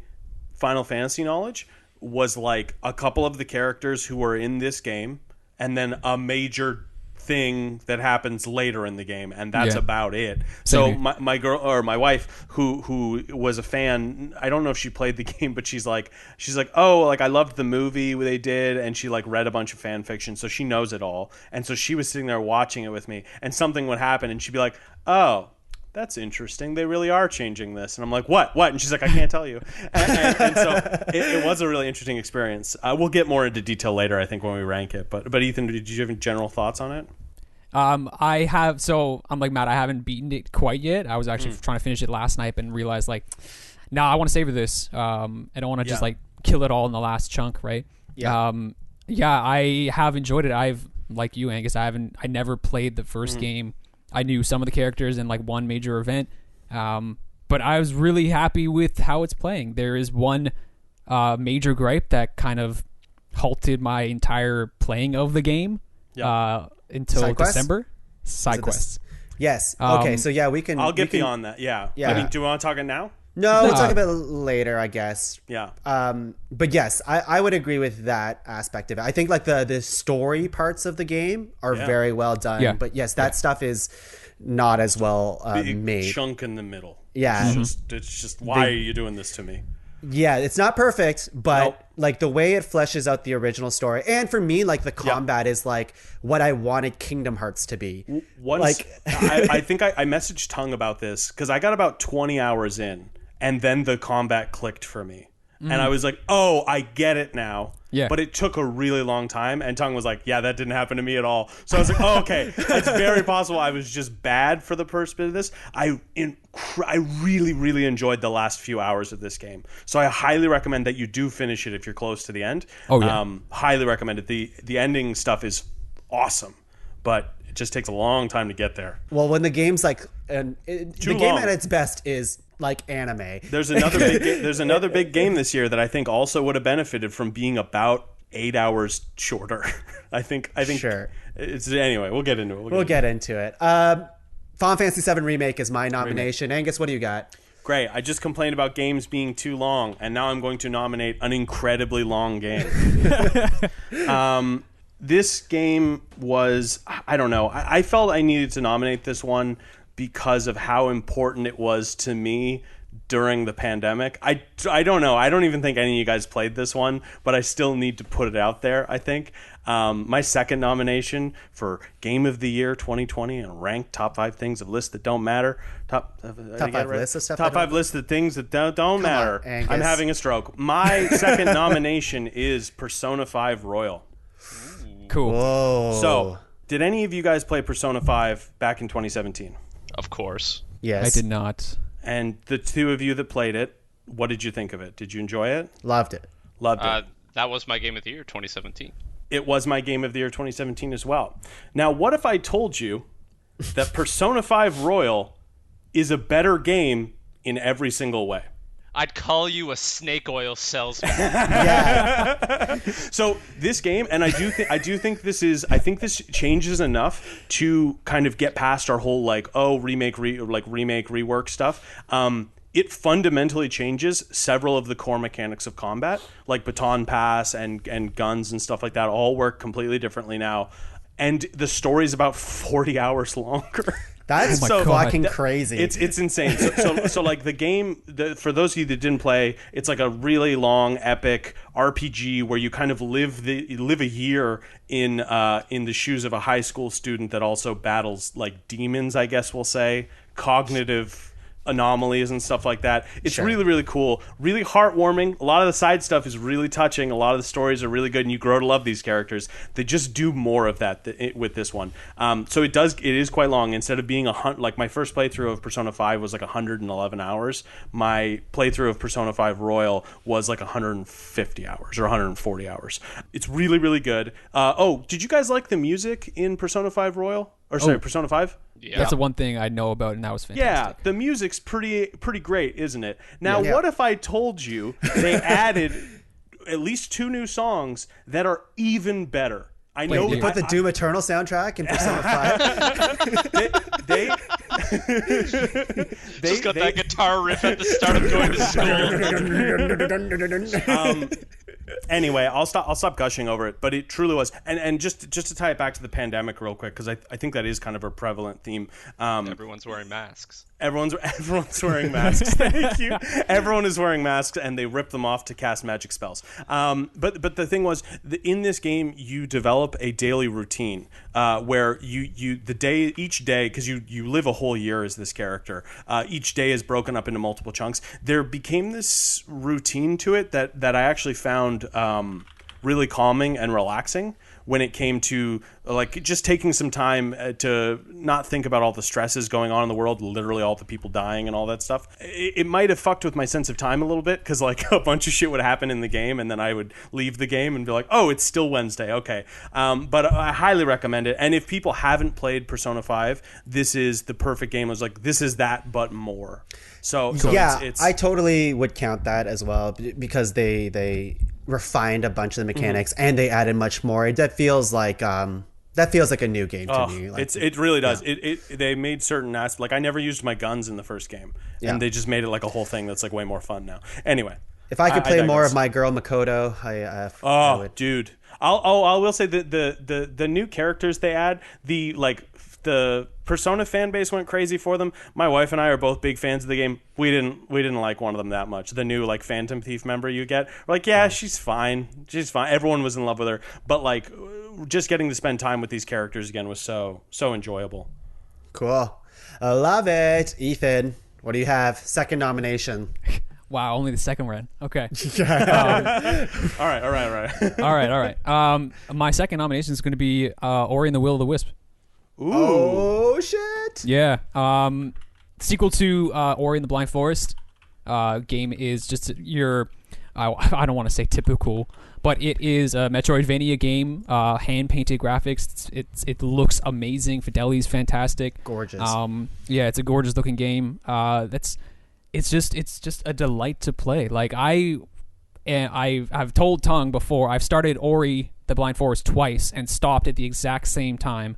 Final Fantasy knowledge was like a couple of the characters who were in this game, and then a major thing that happens later in the game, and that's about it. So my girl, or my wife, who was a fan, I don't know if she played the game, but she's like, oh, like, I loved the movie they did, and she like read a bunch of fan fiction, so she knows it all. And so she was sitting there watching it with me, and something would happen, and she'd be like, oh, that's interesting. They really are changing this. And I'm like, what? And she's like, I can't tell you. And so it was a really interesting experience. We'll get more into detail later, I think, when we rank it. But Ethan, did you have any general thoughts on it? I have. So I'm like Matt, I haven't beaten it quite yet. I was actually trying to finish it last night and realized, like, I want to savor this. I don't want to just like kill it all in the last chunk, right? Yeah. I have enjoyed it. I've, like you, Angus, I never played the first game. I knew some of the characters in like one major event, but I was really happy with how it's playing. There is one major gripe that kind of halted my entire playing of the game until December. Side quests. Yes. Okay. So yeah, we can. I'll get beyond that. Yeah. I mean, do you want to talk it now? No, we'll talk about it later, I guess. Yeah. But yes, I would agree with that aspect of it. I think like the story parts of the game are very well done. Yeah. But yes, that stuff is not as well made. Chunk in the middle. Yeah. It's just why are you doing this to me? Yeah, it's not perfect, but like the way it fleshes out the original story, and for me, like the combat is like what I wanted Kingdom Hearts to be. I think I messaged Tuong about this because I got about 20 hours in, and then the combat clicked for me. and I was like, oh, I get it now. Yeah. But it took a really long time, and Tuong was like, yeah, that didn't happen to me at all. So I was like, oh, okay. It's very possible I was just bad for the first bit of this. I really, really enjoyed the last few hours of this game. So I highly recommend that you do finish it if you're close to the end. Oh, yeah. Highly recommend it. The ending stuff is awesome, but it just takes a long time to get there. Well, when the game's like, the game long. at its best is like anime. There's another big game this year that I think also would have benefited from being about 8 hours shorter. I think Sure. It's anyway. We'll get into it. We'll get into it. Final Fantasy VII Remake is my nomination. Angus, what do you got? Great. I just complained about games being too long, and now I'm going to nominate an incredibly long game. This game was, I don't know. I felt I needed to nominate this one because of how important it was to me during the pandemic. I don't know. I don't even think any of you guys played this one, but I still need to put it out there, I think. My second nomination for Game of the Year 2020 and ranked top 5 things of lists that don't matter. Top 5 lists of stuff Top that 5 lists of things that don't matter. on, Angus. I'm having a stroke. My second nomination is Persona 5 Royal. Cool. Whoa. So, did any of you guys play Persona 5 back in 2017? Of course. Yes. I did not. And the two of you that played it, what did you think of it? Did you enjoy it? Loved it. Loved it. That was my game of the year 2017. It was my game of the year 2017 as well. Now, what if I told you that Persona 5 Royal is a better game in every single way? I'd call you a snake oil salesman. Yeah. So this game, and I do think this changes enough to kind of get past our whole remake rework stuff. It fundamentally changes several of the core mechanics of combat, like baton pass and guns and stuff like that. All work completely differently now, and the story is about 40 hours longer. That's Oh my God. fucking crazy. It's insane. So like the game, for those of you that didn't play, it's like a really long, epic RPG where you kind of live a year in the shoes of a high school student that also battles like demons, I guess we'll say, cognitive anomalies and stuff like that. It's Sure. really, really cool, really heartwarming. A lot of the side stuff is really touching. A lot of the stories are really good, and you grow to love these characters. They just do more of that with this one. So it is quite long. Instead of being like my first playthrough of Persona 5 was like 111 hours, my playthrough of Persona 5 Royal was like 150 hours or 140 hours. It's really, really good. Did you guys like the music in Persona 5 Royal? Persona 5? Yeah. That's the one thing I know about, and that was Yeah, fantastic. the music's pretty great, isn't it? Now, Yeah. what if I told you they added at least 2 new songs that are even better? I know dude. Put the Doom Eternal soundtrack in Persona 5. Just got that guitar riff at the start of going to school. Anyway, I'll stop gushing over it, but it truly was. And just to tie it back to the pandemic real quick, because I think that is kind of a prevalent theme. Everyone's wearing masks. Everyone's wearing masks. Thank you. Everyone is wearing masks, and they rip them off to cast magic spells. But the thing was, in this game, you develop a daily routine where each day, because you live a whole year as this character. Each day is broken up into multiple chunks. There became this routine to it that I actually found really calming and relaxing when it came to like just taking some time to not think about all the stresses going on in the world, literally all the people dying and all that stuff. It might have fucked with my sense of time a little bit because like a bunch of shit would happen in the game and then I would leave the game and be like, oh, it's still Wednesday. Okay. But I highly recommend it. And if people haven't played Persona 5, this is the perfect game. It was like, this is that, but more. So yeah, it's I totally would count that as well because they refined a bunch of the mechanics and they added much more. That feels like a new game to me. Like, it really does. Yeah. They made certain aspects. Like I never used my guns in the first game, and they just made it like a whole thing that's like way more fun now. Anyway, if I could play more of my girl Makoto, I would. Dude, I will say that the new characters they add, the Persona fan base went crazy for them. My wife and I are both big fans of the game. We didn't like one of them that much. The new like Phantom Thief member you get, we're like, yeah, she's fine. Everyone was in love with her, but like just getting to spend time with these characters again was so enjoyable. Cool. I love it. Ethan, what do you have? Second nomination. Wow, only the second round. Okay. All right. All right. My second nomination is going to be Ori and the Will of the Wisp. Ooh. Oh shit! Yeah. Sequel to Ori and the Blind Forest. Game is just your, I don't want to say typical, but it is a Metroidvania game. Hand painted graphics. It looks amazing. Fidelity's fantastic. Gorgeous. Yeah, it's a gorgeous looking game. It's just a delight to play. Like I've told Tuong before, I've started Ori the Blind Forest twice and stopped at the exact same time.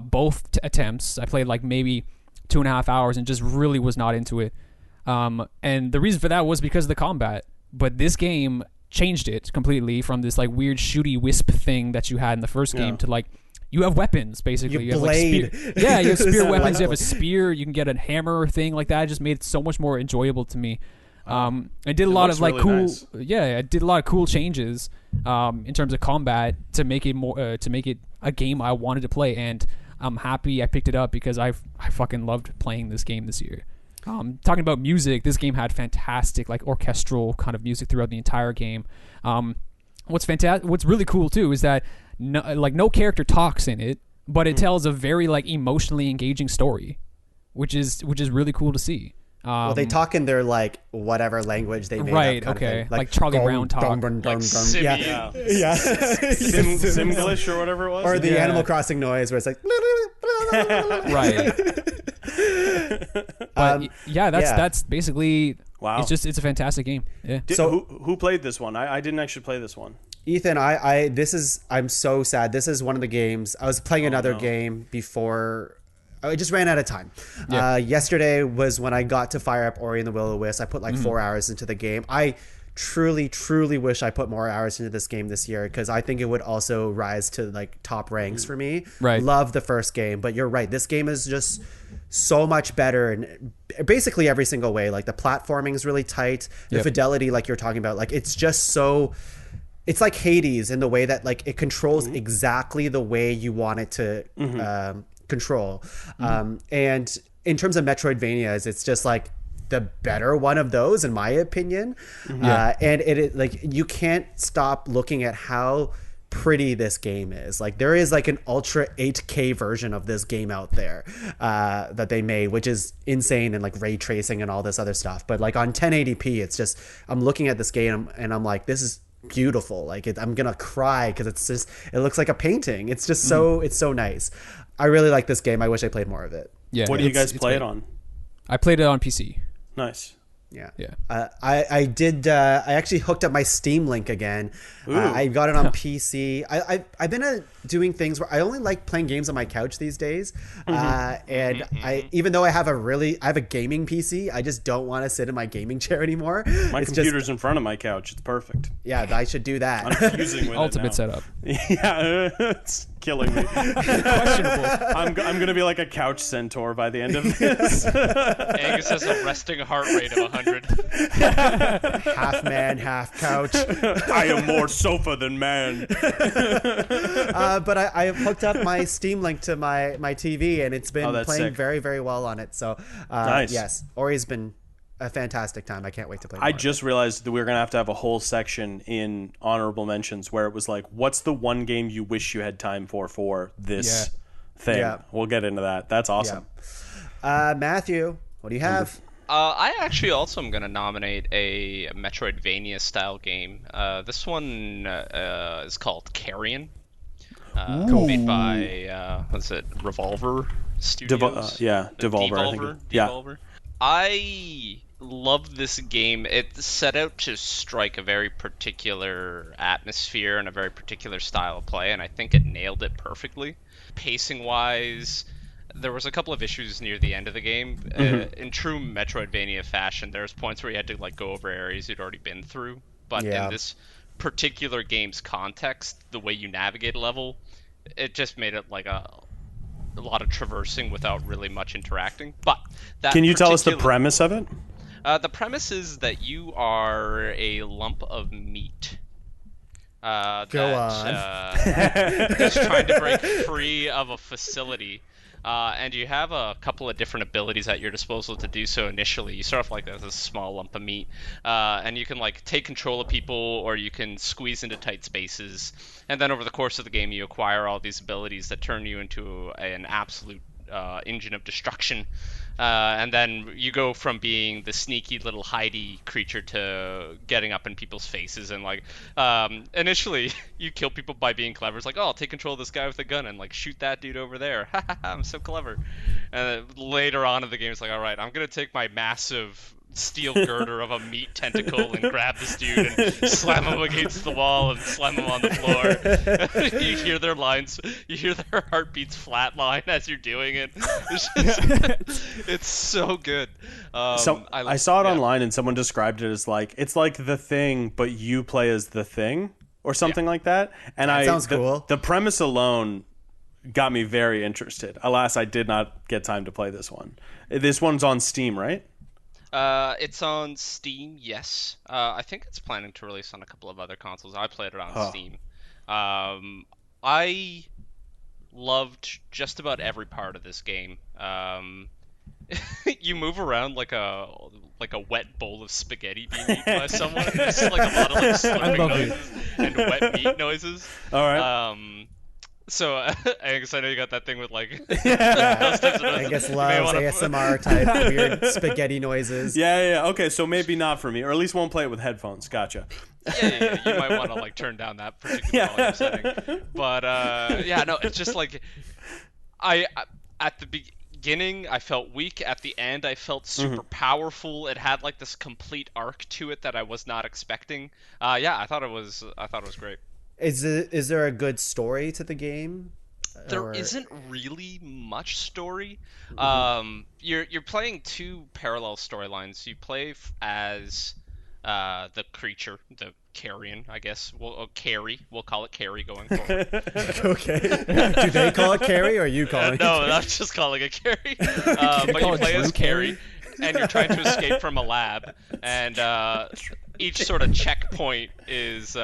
Both attempts, I played like maybe 2.5 hours and just really was not into it. And the reason for that was because of the combat. But this game changed it completely from this like weird shooty wisp thing that you had in the first game to like you have weapons basically. You have blade. like spear. Yeah, you have spear weapons. You have a spear. You can get a hammer thing like that. It just made it so much more enjoyable to me. I did a lot of like really cool. nice. Yeah, I did a lot of cool changes in terms of combat to make it more to make it a game I wanted to play, and I'm happy I picked it up because I fucking loved playing this game this year. Talking about music, this game had fantastic like orchestral kind of music throughout the entire game. What's really cool too is that no character talks in it, but it tells a very like emotionally engaging story, which is really cool to see. Well, they talk in their like whatever language they made right, up. Okay, Like Charlie Brown talk. Like simian. Yeah. Simglish or whatever it was. Or the Animal Crossing noise where it's like. Right. But that's basically. Wow. It's a fantastic game. Yeah. So who played this one? I didn't actually play this one. Ethan, I'm so sad. This is one of the games. I was playing another game before. I just ran out of time. Yeah. Yesterday was when I got to fire up Ori and the Will of the Wisp. I put like 4 hours into the game. I truly, truly wish I put more hours into this game this year because I think it would also rise to like top ranks for me. Right. Love the first game, but you're right. This game is just so much better in basically every single way. Like the platforming is really tight. The fidelity, like you're talking about, like it's just so. It's like Hades in the way that like it controls exactly the way you want it to control. And in terms of Metroidvanias, it's just like the better one of those in my opinion. And it like you can't stop looking at how pretty this game is. Like there is like an ultra 8K version of this game out there that they made, which is insane, and like ray tracing and all this other stuff. But like on 1080p, it's just I'm looking at this game and I'm like, this is beautiful. Like I'm gonna cry because it looks like a painting. It's just it's so nice. I really like this game. I wish I played more of it. Yeah. What do you guys play it on? I played it on PC. Nice. Yeah. I did. I actually hooked up my Steam Link again. I got it on PC. I've been doing things where I only like playing games on my couch these days. And even though I have a gaming PC, I just don't want to sit in my gaming chair anymore. My computer's in front of my couch. It's perfect. Yeah, I should do that. I'm fusing with Ultimate it setup. Yeah, it's killing me. Questionable. I'm gonna be like a couch centaur by the end of this. Angus has a resting heart rate of 100. Half man, half couch. I am more sofa than man. But I hooked up my Steam Link to my TV, and it's been playing sick. very, very well on it. So, Nice. Yes, Ori's been a fantastic time. I can't wait to play more. I just realized that we were going to have a whole section in honorable mentions where it was like, what's the one game you wish you had time for this thing? Yeah. We'll get into that. That's awesome. Matthew, what do you have? I actually also am going to nominate a Metroidvania style game. This one is called Carrion. Made by what's it? Revolver Studios. Devolver. Devolver. I love this game. It set out to strike a very particular atmosphere and a very particular style of play, and I think it nailed it perfectly. Pacing wise, there was a couple of issues near the end of the game. In true Metroidvania fashion, there's points where you had to like go over areas you'd already been through. But in this particular game's context, the way you navigate a level, it just made it like a lot of traversing without really much interacting. But can you tell us the premise of it? The premise is that you are a lump of meat Go is trying to break free of a facility. And you have a couple of different abilities at your disposal to do so initially. You start off like as a small lump of meat, and you can like take control of people, or you can squeeze into tight spaces. And then over the course of the game, you acquire all these abilities that turn you into an absolute engine of destruction. And then you go from being the sneaky little hidey creature to getting up in people's faces and like initially you kill people by being clever. It's like, oh, I'll take control of this guy with a gun and like shoot that dude over there. I'm so clever. And then later on in the game, it's like, all right, I'm gonna take my massive steel girder of a meat tentacle and grab this dude and slam him against the wall and slam him on the floor. You hear their lines, you hear their heartbeats flatline as you're doing it. It's so good. I saw it online and someone described it as like, it's like The Thing, but you play as the Thing or something like that. And That sounds cool. The premise alone got me very interested. Alas, I did not get time to play this one. This one's on Steam, right? It's on Steam, yes. I think it's planning to release on a couple of other consoles. I played it on Steam. I loved just about every part of this game. You move around like a wet bowl of spaghetti being eaten by someone. It's like a lot of like slurping noises and wet meat noises. All right. So, Angus, I know you got that thing with like. Angus loves ASMR type weird spaghetti noises. Yeah. Okay, so maybe not for me, or at least won't play it with headphones. Gotcha. Yeah. You might want to like turn down that particular volume setting. But no, it's just like I at the beginning I felt weak. At the end, I felt super powerful. It had like this complete arc to it that I was not expecting. I thought it was great. Is there a good story to the game? There isn't really much story. You're playing two parallel storylines. You play as the creature, the carrion, I guess. Carrie. We'll call it Carrie going forward. Okay. Do they call it Carrie, or are you calling it No, I'm just calling it Carrie. But you play as Carrie, and you're trying to escape from a lab. And each sort of checkpoint is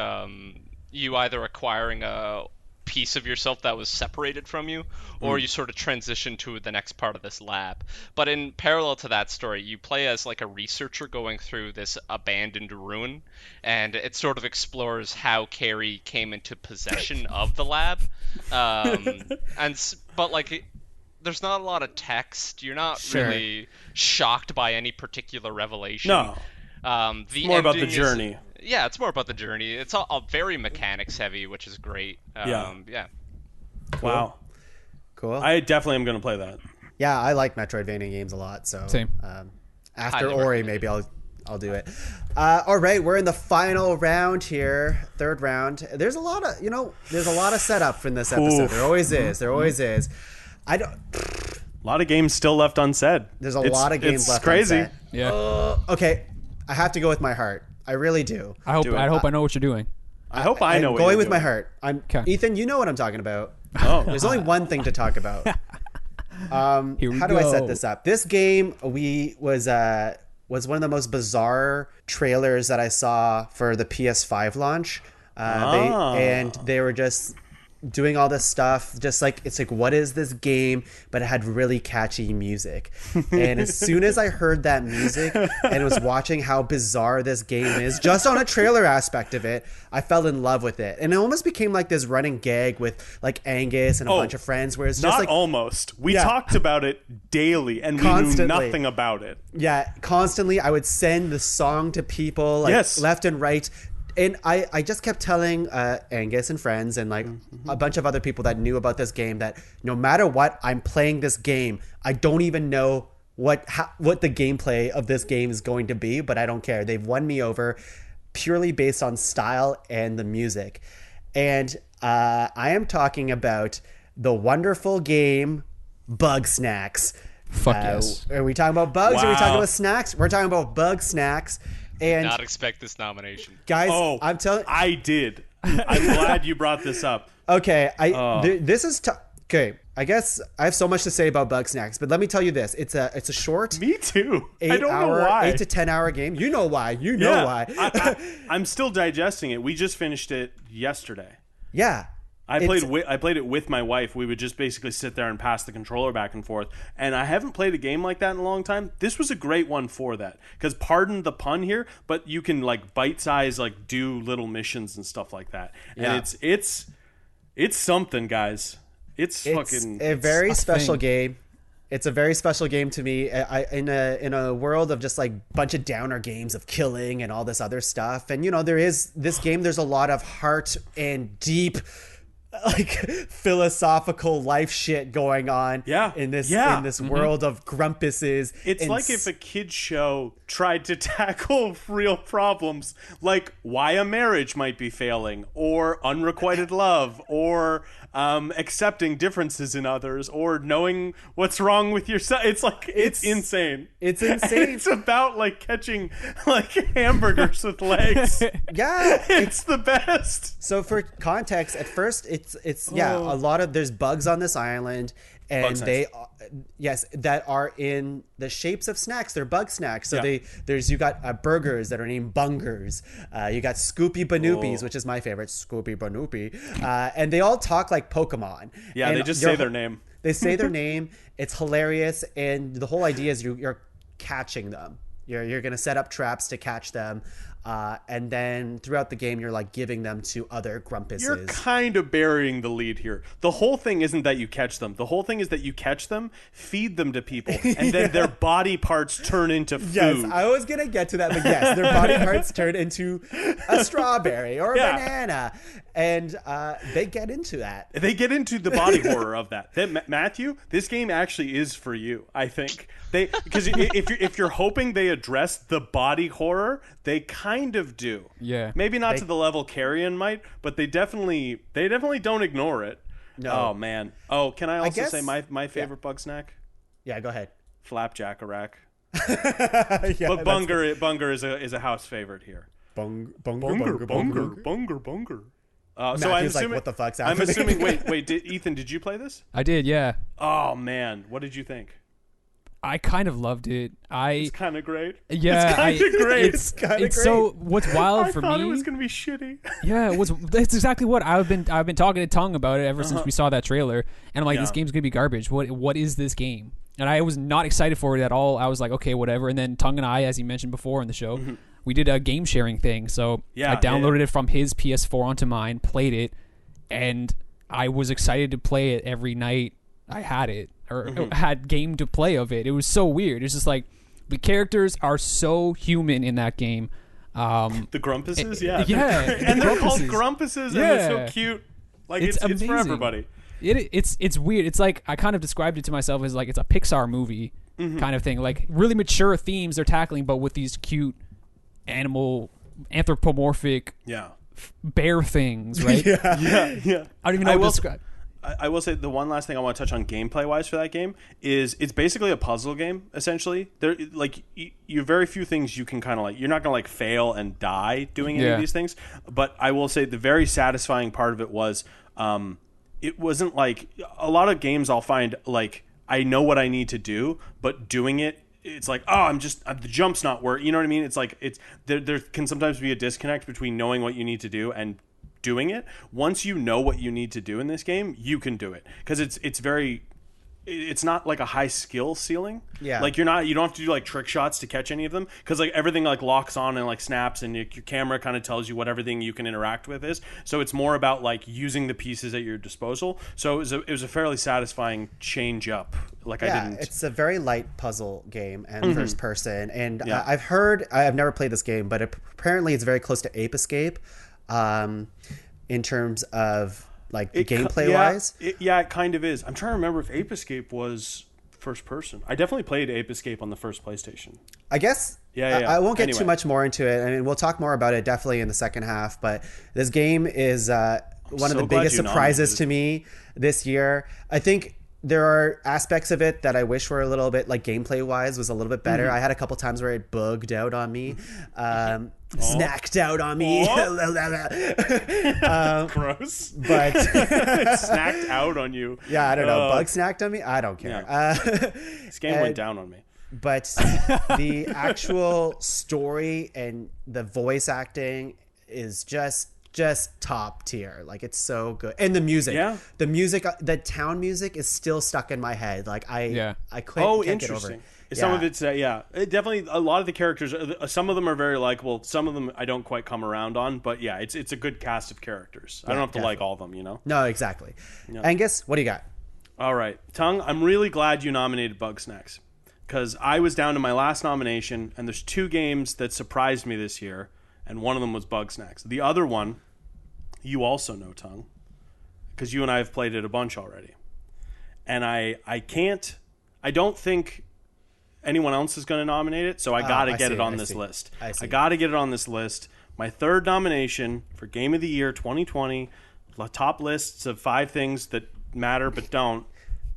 you either acquiring a piece of yourself that was separated from you, or you sort of transition to the next part of this lab. But in parallel to that story, you play as like a researcher going through this abandoned ruin, and it sort of explores how Carrie came into possession of the lab. But like, there's not a lot of text. You're not really shocked by any particular revelation. No. It's more about the journey. Yeah, it's more about the journey. It's all very mechanics heavy, which is great. Yeah. Cool. Wow. Cool. I definitely am going to play that. Yeah, I like Metroidvania games a lot. So same. After Ori, maybe I'll do it. All right, we're in the final round here, third round. There's a lot of setup in this episode. There always is. A lot of games still left unsaid. There's a lot of games left crazy. unsaid. Yeah. Okay, I have to go with my heart. I really do. I hope I know what you're doing. I hope I know what going you're with doing. my heart. Ethan, you know what I'm talking about. Oh. There's only one thing to talk about. How do I set this up? This game was one of the most bizarre trailers that I saw for the PS5 launch. They were just doing all this stuff, just like, it's like, what is this game? But it had really catchy music. And as soon as I heard that music and was watching how bizarre this game is, just on a trailer aspect of it, I fell in love with it. And it almost became like this running gag with like Angus and a bunch of friends, where it's just like, almost. We talked about it daily, and we knew nothing about it. Yeah, constantly. I would send the song to people left and right. And I just kept telling Angus and friends and like a bunch of other people that knew about this game that no matter what, I'm playing this game. I don't even know what the gameplay of this game is going to be, but I don't care. They've won me over purely based on style and the music. And I am talking about the wonderful game Bug Snacks. Fuck yes. Are we talking about bugs? Wow. Are we talking about snacks? We're talking about Bug Snacks. And not expect this nomination, guys. I'm telling. I did. I'm glad you brought this up. Okay, this is okay. I guess I have so much to say about Bug Snacks, but let me tell you this: it's a short. Me too. I don't know 8 why. 8 to 10 hour game. You know why? You know why? I'm still digesting it. We just finished it yesterday. Yeah. I played it with my wife. We would just basically sit there and pass the controller back and forth. And I haven't played a game like that in a long time. This was a great one for that. Because pardon the pun here, but you can like bite size, like do little missions and stuff like that. Yeah. And it's something, guys. It's a very special game. It's a very special game to me. In a world of just like bunch of downer games of killing and all this other stuff. And there is this game. There's a lot of heart and deep, like philosophical life shit going on. In this world of grumpuses. It's like if a kid's show tried to tackle real problems, like why a marriage might be failing, or unrequited love, or accepting differences in others, or knowing what's wrong with yourself. It's like it's insane. It's insane. And it's about like catching like hamburgers with legs. Yeah, it's the best. So for context, at first it's a lot of there's bugs on this island, and they that are in the shapes of snacks. They're bug snacks. So you got burgers that are named bungers. You got Scoopy Banoopies, which is my favorite, Scoopy Banoopy, and they all talk like Pokemon. Yeah, and they just say their name. They say their name. It's hilarious, and the whole idea is you're catching them. You're gonna set up traps to catch them. And then throughout the game, you're like giving them to other grumpuses. You're kind of burying the lead here. The whole thing isn't that you catch them. The whole thing is that you catch them, feed them to people, and then their body parts turn into food. Yes, I was going to get to that, but yes, their body parts turn into a strawberry or a banana. And they get into that. They get into the body horror of that. Matthew, this game actually is for you, I think. Because if you're hoping they address the body horror, they kind of do. Yeah. Maybe not to the level Carrion might, but they definitely don't ignore it. No. Oh man. Oh, can I also say my favorite bug snack? Yeah, go ahead. Flapjack-a-rack. Yeah, but Bunger is a house favorite here. Bunger. So I'm assuming, like, what the fuck's happening? I'm assuming. Wait. Ethan, did you play this? I did, yeah. Oh man, what did you think? I kind of loved it. It's kind of great. Yeah, it's kind of great. It's kind of great. So what's wild for me? I thought it was gonna be shitty. Yeah, that's exactly what I've been talking to Tuong about it ever since we saw that trailer, and I'm like, this game's gonna be garbage. What is this game? And I was not excited for it at all. I was like, okay, whatever. And then Tuong and I, as he mentioned before in the show, we did a game sharing thing. So I downloaded it from his PS4 onto mine, played it, and I was excited to play it every night I had it, or had game to play of it. It was so weird. It's just like the characters are so human in that game. The grumpuses, yeah, and they're called grumpuses, and they're so cute. Like it's for everybody. It's weird. It's like I kind of described it to myself as like it's a Pixar movie kind of thing. Like really mature themes they're tackling, but with these cute animal anthropomorphic bear things, right? Yeah. I don't even know what to describe. I will say the one last thing I want to touch on gameplay wise for that game is it's basically a puzzle game essentially. There like you very few things you can kind of like, you're not gonna like fail and die doing any of these things. But I will say the very satisfying part of it was it wasn't like a lot of games I'll find like I know what I need to do, but doing it, it's like, oh, the jump's not working. You know what I mean? It's like there can sometimes be a disconnect between knowing what you need to do and doing it. Once you know what you need to do in this game, you can do it because it's not like a high skill ceiling. Yeah, like you don't have to do like trick shots to catch any of them because like everything like locks on and like snaps, and your camera kind of tells you what everything you can interact with is. So it's more about like using the pieces at your disposal. So it was a fairly satisfying change up. Like it's a very light puzzle game and first person. And I've never played this game, but apparently it's very close to Ape Escape. In terms of like the gameplay wise, it kind of is. I'm trying to remember if Ape Escape was first person. I definitely played Ape Escape on the first PlayStation. I guess. I won't get too much more into it. I mean, we'll talk more about it definitely in the second half. But this game is one of the biggest surprises to me this year. I think there are aspects of it that I wish were a little bit like gameplay wise was a little bit better. I had a couple times where it bugged out on me. snacked out on me. Gross. But Snacked out on you. yeah, I don't know. Bug snacked on me? I don't care. Yeah. This game went down on me. But the actual story and the voice acting is just top tier. Like, it's so good. And the music. Yeah. The music, the town music is still stuck in my head. Like, I can't get over it. Some of it's it definitely, a lot of the characters, some of them are very likable, some of them I don't quite come around on, but yeah, it's a good cast of characters. I don't have to like all of them, you know. No, exactly. Yeah. Angus, what do you got? All right, Tuong, I'm really glad you nominated Bug Snacks, because I was down to my last nomination, and there's 2 games that surprised me this year, and one of them was Bug Snacks. The other one you also know, Tuong, because you and I have played it a bunch already, and I don't think anyone else is going to nominate it, so I got to get it on this list. I got to get it on this list. My third nomination for Game of the Year 2020, top lists of 5 things that matter but don't,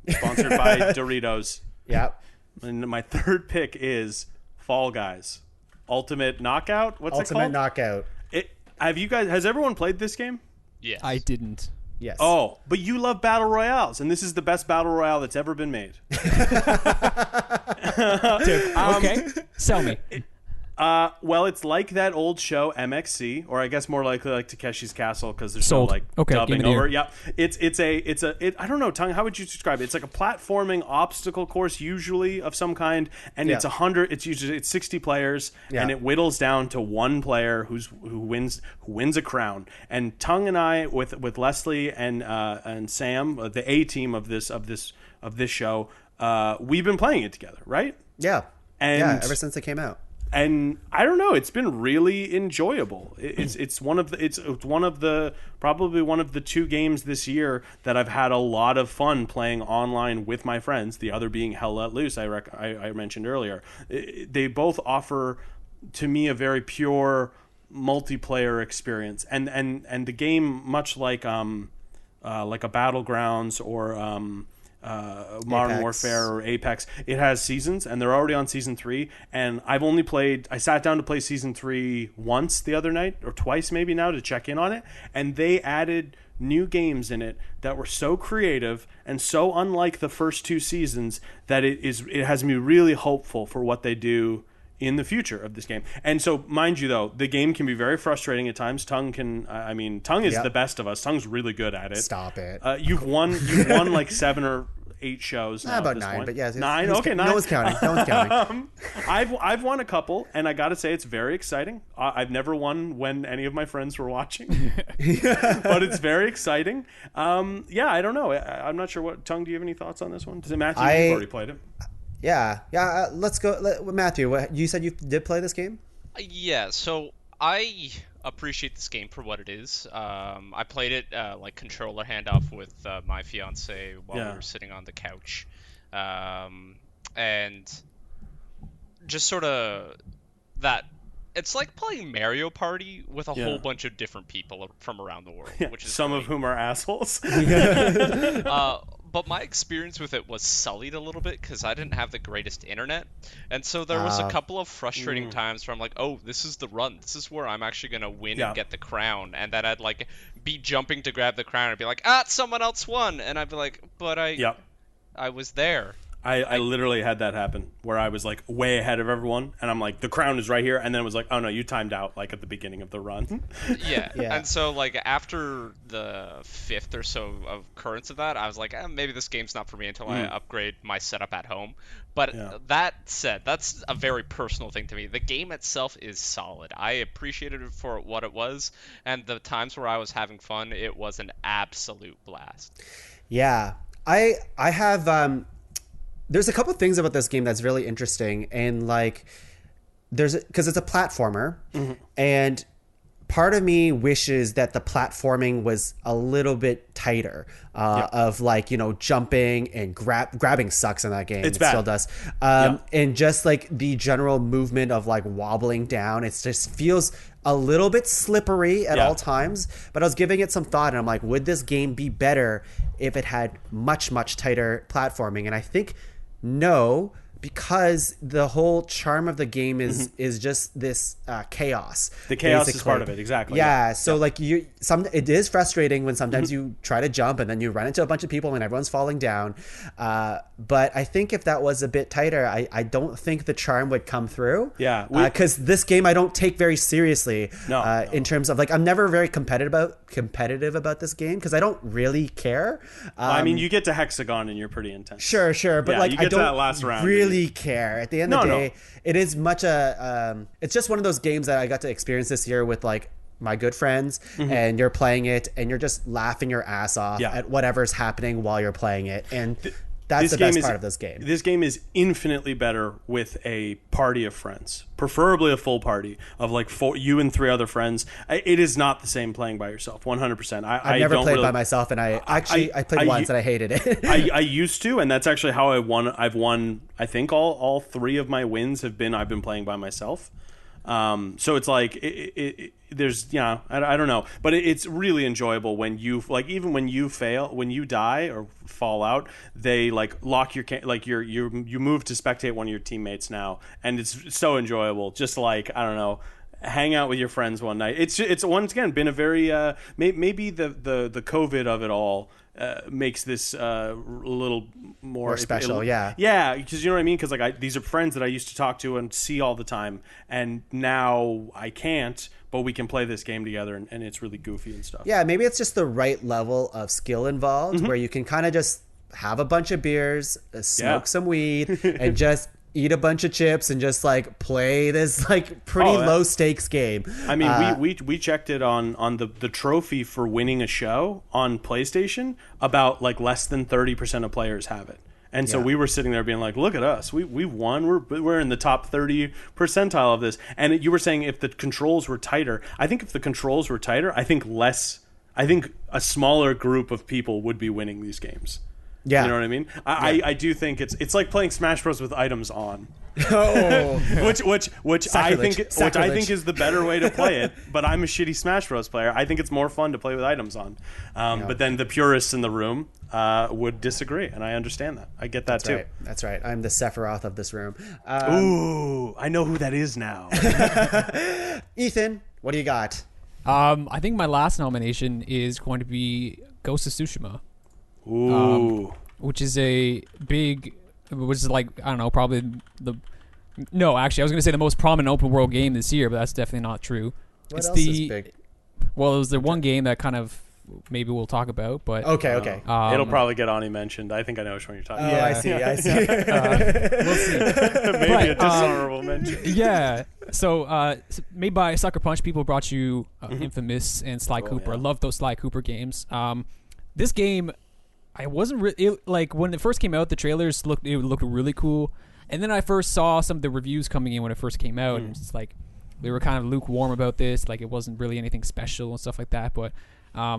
sponsored by Doritos. Yep. And my third pick is Fall Guys. Ultimate Knockout? What's it called? Ultimate Knockout. Has everyone played this game? Yes. I didn't. Yes. Oh, but you love battle royales, and this is the best battle royale that's ever been made. Okay, sell me. Well, it's like that old show MXC, or I guess more likely like Takeshi's Castle, because there's Sold. no like Okay, dubbing Game of the over. Year. Yeah, I don't know, Tuong, how would you describe it? It's like a platforming obstacle course, usually of some kind, and it's 60 players, and it whittles down to one player who wins a crown. And Tuong and I, with Leslie and Sam, the A team of this show, we've been playing it together, right? Yeah. And ever since it came out. And I don't know, it's been really enjoyable. It's one of the probably one of the 2 games this year that I've had a lot of fun playing online with my friends. The other being Hell Let Loose, I mentioned earlier. They both offer to me a very pure multiplayer experience, and the game, much like a Battlegrounds or Modern Warfare or Apex, it has seasons, and they're already on season 3, and I sat down to play season 3 once the other night, or twice maybe now, to check in on it, and they added new games in it that were so creative and so unlike the first 2 seasons that it has me really hopeful for what they do in the future of this game. And so, mind you, though, the game can be very frustrating at times. Tuong is the best of us. Tuong's really good at it. Stop it. You've won like 7 or 8 shows now. About at this 9, point. but yeah. 9? Okay, 9. No one's counting. I've won a couple, and I got to say it's very exciting. I've never won when any of my friends were watching, but it's very exciting. I don't know. I'm not sure what. Tuong, do you have any thoughts on this one? Matthew, you've already played it. Yeah. Let's go. Matthew, you said you did play this game? Yeah, so I appreciate this game for what it is. I played it like controller handoff with my fiance while we were sitting on the couch. And just sort of that. It's like playing Mario Party with a whole bunch of different people from around the world, which is some of whom are assholes. But my experience with it was sullied a little bit because I didn't have the greatest internet. And so there was a couple of frustrating times where I'm like, oh, this is the run. This is where I'm actually going to win and get the crown. And then I'd like be jumping to grab the crown and be like, someone else won. And I'd be like, but I was there. I literally had that happen where I was like way ahead of everyone, and I'm like, the crown is right here, and then it was like, oh no, you timed out like at the beginning of the run. Yeah. And so like after the 5th or so of occurrence of that, I was like, maybe this game's not for me until I upgrade my setup at home. But that said, that's a very personal thing to me. The game itself is solid. I appreciated it for what it was, and the times where I was having fun, it was an absolute blast. Yeah. I have there's a couple things about this game that's really interesting, and like because it's a platformer, and part of me wishes that the platforming was a little bit tighter of like, jumping and grabbing sucks in that game. It's bad. Still does. And just like the general movement of like wobbling down, it just feels a little bit slippery at all times. But I was giving it some thought, and I'm like, would this game be better if it had much, much tighter platforming? And I think no, because the whole charm of the game is just this chaos. The chaos basically. is part of it, exactly. Yeah, so like it is frustrating when sometimes you try to jump and then you run into a bunch of people and everyone's falling down. But I think if that was a bit tighter, I don't think the charm would come through. Yeah, because this game I don't take very seriously. No. In terms of like, I'm never very competitive about this game because I don't really care. I mean, you get to Hexagon and you're pretty intense. Sure, but Yeah, like you get I to don't that last round. really care. At the end of the day, it is much it's just one of those games that I got to experience this year with like my good friends, and you're playing it and you're just laughing your ass off at whatever's happening while you're playing it, and that's the best part of this game. This game is infinitely better with a party of friends, preferably a full party of like you and 3 other friends. It is not the same playing by yourself, 100%. I've never played by myself, and I played once and I hated it. I used to, and that's actually how I won. I've won. I think all 3 of my wins have been I've been playing by myself. So it's like there's I don't know, but it's really enjoyable when you like, even when you fail, when you die or fall out, they like lock your you move to spectate one of your teammates now, and it's so enjoyable. Just like, I don't know, hang out with your friends one night. It's once again been a very maybe the COVID of it all makes this a little more special. Yeah, because you know what I mean, because like these are friends that I used to talk to and see all the time, and now I can't, but we can play this game together, and it's really goofy and stuff. Yeah, maybe it's just the right level of skill involved where you can kind of just have a bunch of beers, smoke some weed, and just eat a bunch of chips and just like play this like pretty low stakes game. I mean, we checked it on the trophy for winning a show on PlayStation. About like less than 30% of players have it. And so we were sitting there being like, look at us, we've won, we're in the top 30 percentile of this. And you were saying if the controls were tighter, I think if the controls were tighter, I think a smaller group of people would be winning these games. Yeah. You know what I mean? I do think it's like playing Smash Bros with items on. Oh, which I think is the better way to play it. But I'm a shitty Smash Bros player. I think it's more fun to play with items on. But then the purists in the room would disagree, and I understand that. I get that too. Right. That's right. I'm the Sephiroth of this room. Ooh, I know who that is now. Ethan, what do you got? I think my last nomination is going to be Ghost of Tsushima. Ooh. Which is like, I don't know, probably actually I was going to say the most prominent open world game this year, but that's definitely not true. What else is big? Well, it was the one game that kind of maybe we'll talk about, but okay. It'll probably get Ani mentioned. I think I know which one you're talking about. I see. We'll see. Maybe a dishonorable mention. Yeah. So made by Sucker Punch, people brought you Infamous and Sly Cooper. Yeah. I love those Sly Cooper games. This game, I wasn't like when it first came out, the trailers looked really cool, and then I first saw some of the reviews coming in when it first came out, and it's like they were kind of lukewarm about this, like it wasn't really anything special and stuff like that. But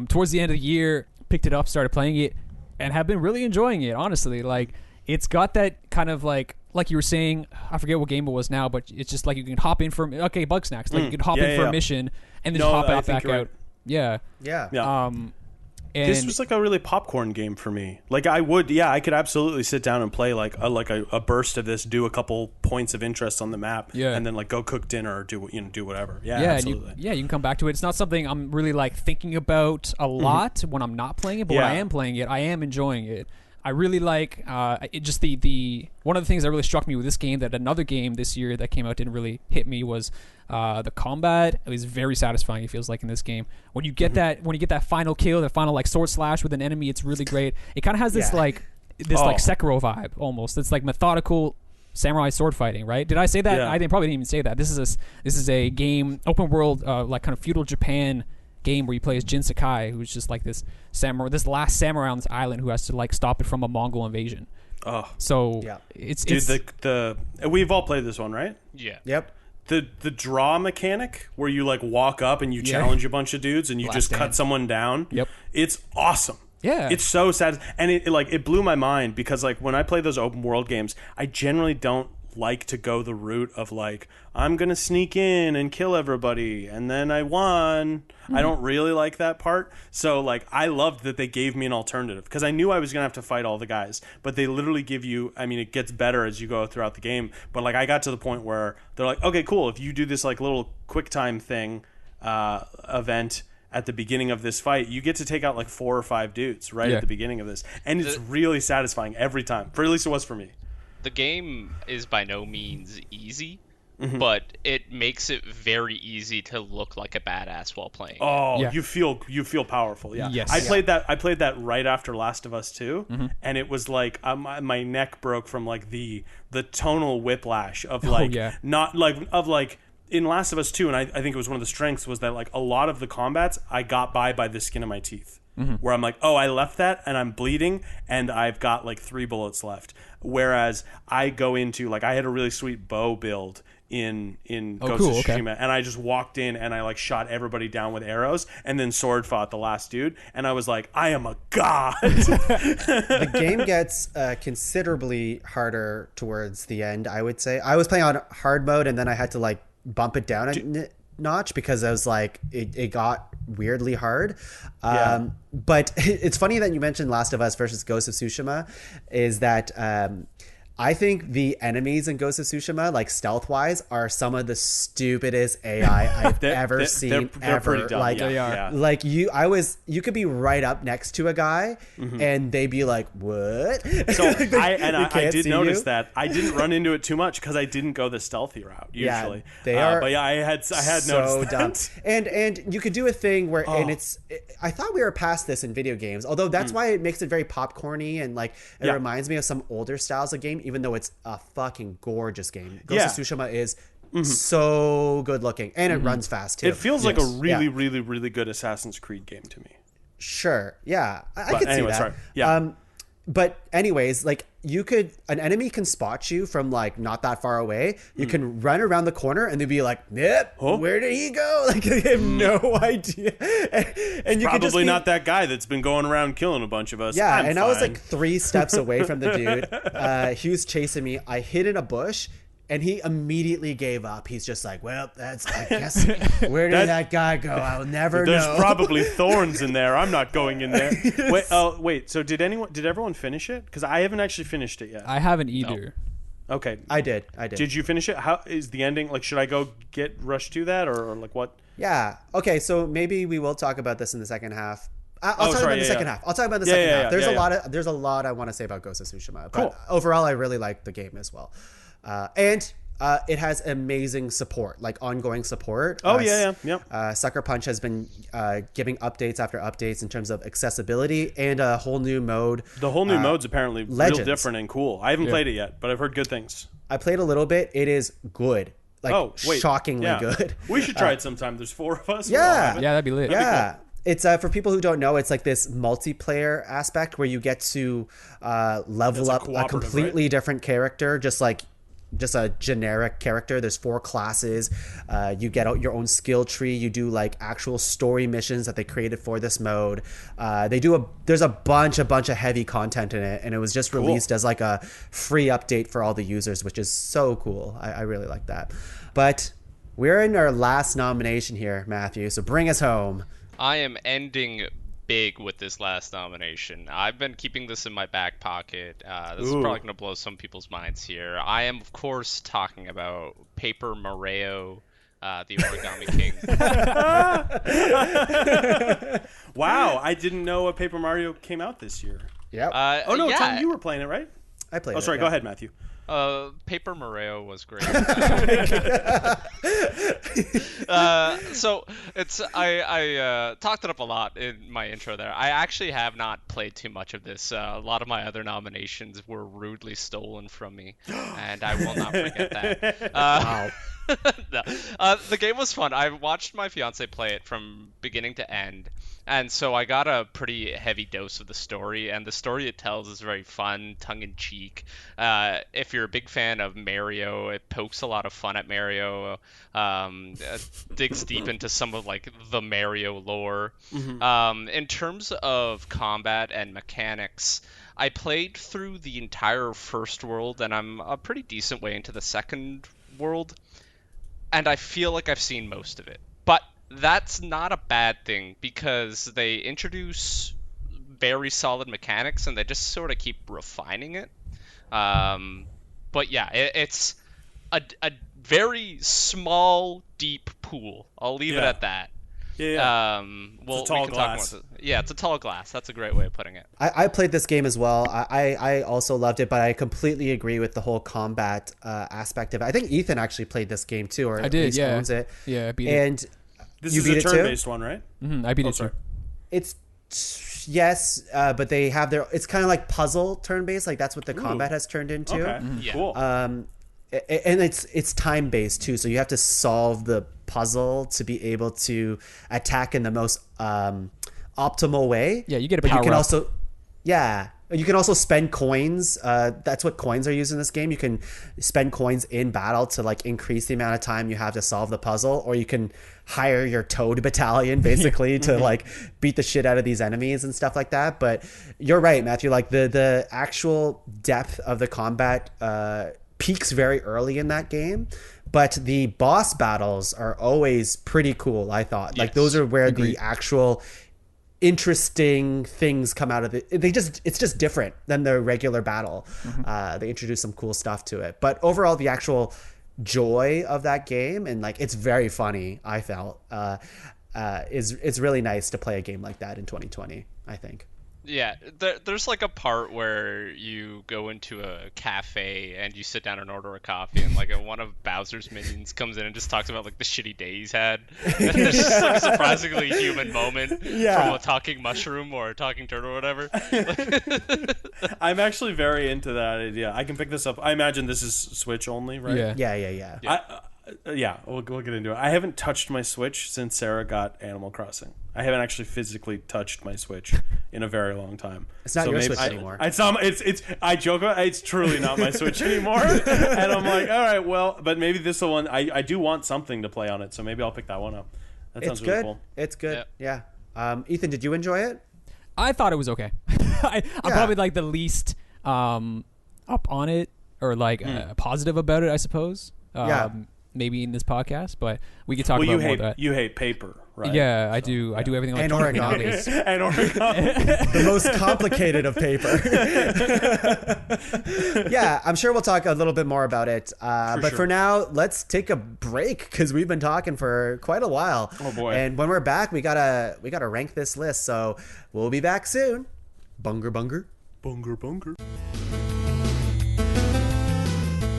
towards the end of the year, picked it up, started playing it, and have been really enjoying it. Honestly, like it's got that kind of like you were saying, I forget what game it was now, but it's just like you can hop in for Bug Snacks, like you can hop in for a mission and then hop out back out. Right. Yeah. And this was like a really popcorn game for me. Like I could absolutely sit down and play like a burst of this, do a couple points of interest on the map, and then like go cook dinner or do whatever. Yeah, absolutely. You can come back to it. It's not something I'm really like thinking about a lot when I'm not playing it, but when I am playing it, I am enjoying it. I really like it. Just the one of the things that really struck me with this game that another game this year that came out didn't really hit me was the combat. It was very satisfying. It feels like in this game when you get that final kill, the final like sword slash with an enemy, it's really great. It kind of has this like Sekiro vibe almost. It's like methodical samurai sword fighting, right? Did I say that? I probably didn't even say that. This is a game, open world, like kind of feudal Japan game where you play as Jin Sakai, who's just like this last samurai on this island who has to like stop it from a Mongol invasion. Oh, so it's we've all played this one, right? Yeah. Yep. The draw mechanic where you like walk up and you challenge a bunch of dudes and you just cut someone down. Yep. It's awesome. Yeah. It's so sad, and it blew my mind because like when I play those open world games, I generally don't like to go the route of like, I'm gonna sneak in and kill everybody and then I won. I don't really like that part. So like I loved that they gave me an alternative, because I knew I was gonna have to fight all the guys, but they literally give you, I mean, it gets better as you go throughout the game, but like I got to the point where they're like, okay, cool, if you do this like little quick time thing event at the beginning of this fight, you get to take out like 4 or 5 dudes at the beginning of this, and it's really satisfying every time. For at least it was for me. The game is by no means easy, but it makes it very easy to look like a badass while playing. Oh, yeah. You feel powerful. Yeah. Yes. I played that right after Last of Us 2, and it was like my neck broke from like the tonal whiplash of like not like of like. In Last of Us 2, and I think it was one of the strengths, was that like a lot of the combats I got by the skin of my teeth. Where I'm like, oh, I left that and I'm bleeding and I've got like 3 bullets left. Whereas I go into like, I had a really sweet bow build in Ghost of Tsushima, and I just walked in and I like shot everybody down with arrows and then sword fought the last dude, and I was like, I am a god. The game gets considerably harder towards the end, I would say. I was playing on hard mode and then I had to like bump it down a notch because I was like, it got weirdly hard. But it's funny that you mentioned Last of Us versus Ghost of Tsushima, is that I think the enemies in Ghost of Tsushima, like stealth-wise, are some of the stupidest AI I've ever seen. They're pretty dumb. Like, they are. Like you could be right up next to a guy, and they'd be like, "What?" So I did notice that. I didn't run into it too much because I didn't go the stealthy route usually. Yeah, they are. But yeah, I had so noticed that. Dumb. And you could do a thing where, and I thought we were past this in video games, although that's why it makes it very popcorny and like it reminds me of some older styles of game, even though it's a fucking gorgeous game. Ghost of Tsushima is so good looking, and it runs fast too. It feels like a really, really, really good Assassin's Creed game to me. Sure, yeah, I could see that. Sorry. Yeah. But anyways, like an enemy can spot you from like not that far away. You can run around the corner and they'd be like, "Yep, where did he go?" Like they have no idea. And you probably could just not that guy that's been going around killing a bunch of us. Yeah, I'm and fine. I was like 3 steps away from the dude. He was chasing me. I hid in a bush. And he immediately gave up. He's just like, well, I guess, where did that guy go? I'll never know. There's probably thorns in there. I'm not going in there. Wait. So did everyone finish it? Because I haven't actually finished it yet. I haven't either. No. Okay. I did. Did you finish it? How is the ending? Like, should I go get rushed to that or like what? Yeah. Okay. So maybe we will talk about this in the second half. I'll talk about the second half. I'll talk about the second half. There's a lot I want to say about Ghost of Tsushima. But overall, I really like the game as well. And it has amazing support, like ongoing support. Sucker Punch has been giving updates after updates in terms of accessibility and a whole new mode. The whole new mode's apparently Legends. real different and cool. I haven't played it yet, but I've heard good things. I played a little bit. It is good. Like shockingly good. We should try it sometime. There's 4 of us. Yeah, that'd be lit. Yeah. It's for people who don't know, it's like this multiplayer aspect where you get to level up a completely different character, just a generic character. There's 4 classes. You get out your own skill tree. You do like actual story missions that they created for this mode. There's a bunch of heavy content in it, and it was just released as like a free update for all the users, which is so cool. I really like that. But we're in our last nomination here, Matthew, so bring us home. I am ending big with this last nomination. I've been keeping this in my back pocket. This is probably going to blow some people's minds here. I am, of course, talking about Paper Mario, the Origami King. Wow, I didn't know a Paper Mario came out this year. Yep. Tom, you were playing it, right? I played it. Oh, sorry, go ahead, Matthew. Paper Mario was great. So it's I talked it up a lot in my intro there. I actually have not played too much of this. A lot of my other nominations were rudely stolen from me, and I will not forget that. Wow. No. The game was fun. I watched my fiance play it from beginning to end, and so I got a pretty heavy dose of the story, and the story it tells is very fun, tongue-in-cheek. If you're a big fan of Mario, it pokes a lot of fun at Mario, digs deep into some of like the Mario lore. In terms of combat and mechanics, I played through the entire first world, and I'm a pretty decent way into the second world, and I feel like I've seen most of it. But that's not a bad thing, because they introduce very solid mechanics, and they just sort of keep refining it. But yeah, it's a very small, deep pool. I'll leave it at that. Yeah. Well, it's a tall we can glass. talk more. Yeah, it's a tall glass. That's a great way of putting it. I played this game as well. I also loved it, but I completely agree with the whole combat aspect of it. I think Ethan actually played this game too, or I did, at least yeah. owns it. Yeah, I beat it. And This you is beat a it too? turn-based one, right? I beat it sorry. too. It's yes, but they have their. It's kind of like puzzle turn-based. Like that's what the combat has turned into. Okay, Yeah. cool. And it's time based too, so you have to solve the puzzle to be able to attack in the most optimal way. Yeah, you get a but power you can up. also you can also spend coins. That's what coins are used in this game. You can spend coins in battle to like increase the amount of time you have to solve the puzzle, or you can hire your toad battalion basically to like beat the shit out of these enemies and stuff like that. But you're right, Matthew, like the actual depth of the combat peaks very early in that game, but the boss battles are always pretty cool. I thought like those are where the actual interesting things come out of it. It's just different than the regular battle. They introduce some cool stuff to it, but overall the actual joy of that game, and like it's very funny, I felt it's really nice to play a game like that in 2020, I think. Yeah, there's like a part where you go into a cafe and you sit down and order a coffee, and like one of Bowser's minions comes in and just talks about like the shitty day he's had. And there's just like a surprisingly human moment from a talking mushroom or a talking turtle or whatever. I'm actually very into that idea. I can pick this up. I imagine this is Switch only, right? Yeah. We'll get into it. I haven't touched my Switch since Sarah got Animal Crossing. I haven't actually physically touched my Switch in a very long time. It's not your Switch anymore. I joke about it's truly not my Switch anymore. And I'm like, all right, well, but maybe this is the one. I do want something to play on it, so maybe I'll pick that one up. That sounds really cool. It's good. Yeah. Ethan, did you enjoy it? I thought it was okay. I'm probably like the least up on it, or like positive about it, I suppose. Maybe in this podcast, but we could talk about more of that. You hate paper, right? Yeah, I do. I do everything and electronic origami. nowadays. And origami. The most complicated of paper. Yeah, I'm sure we'll talk a little bit more about it. But for now, let's take a break because we've been talking for quite a while. Oh boy! And when we're back, we gotta rank this list. So we'll be back soon. Bunger, bunger. Bunger, bunger.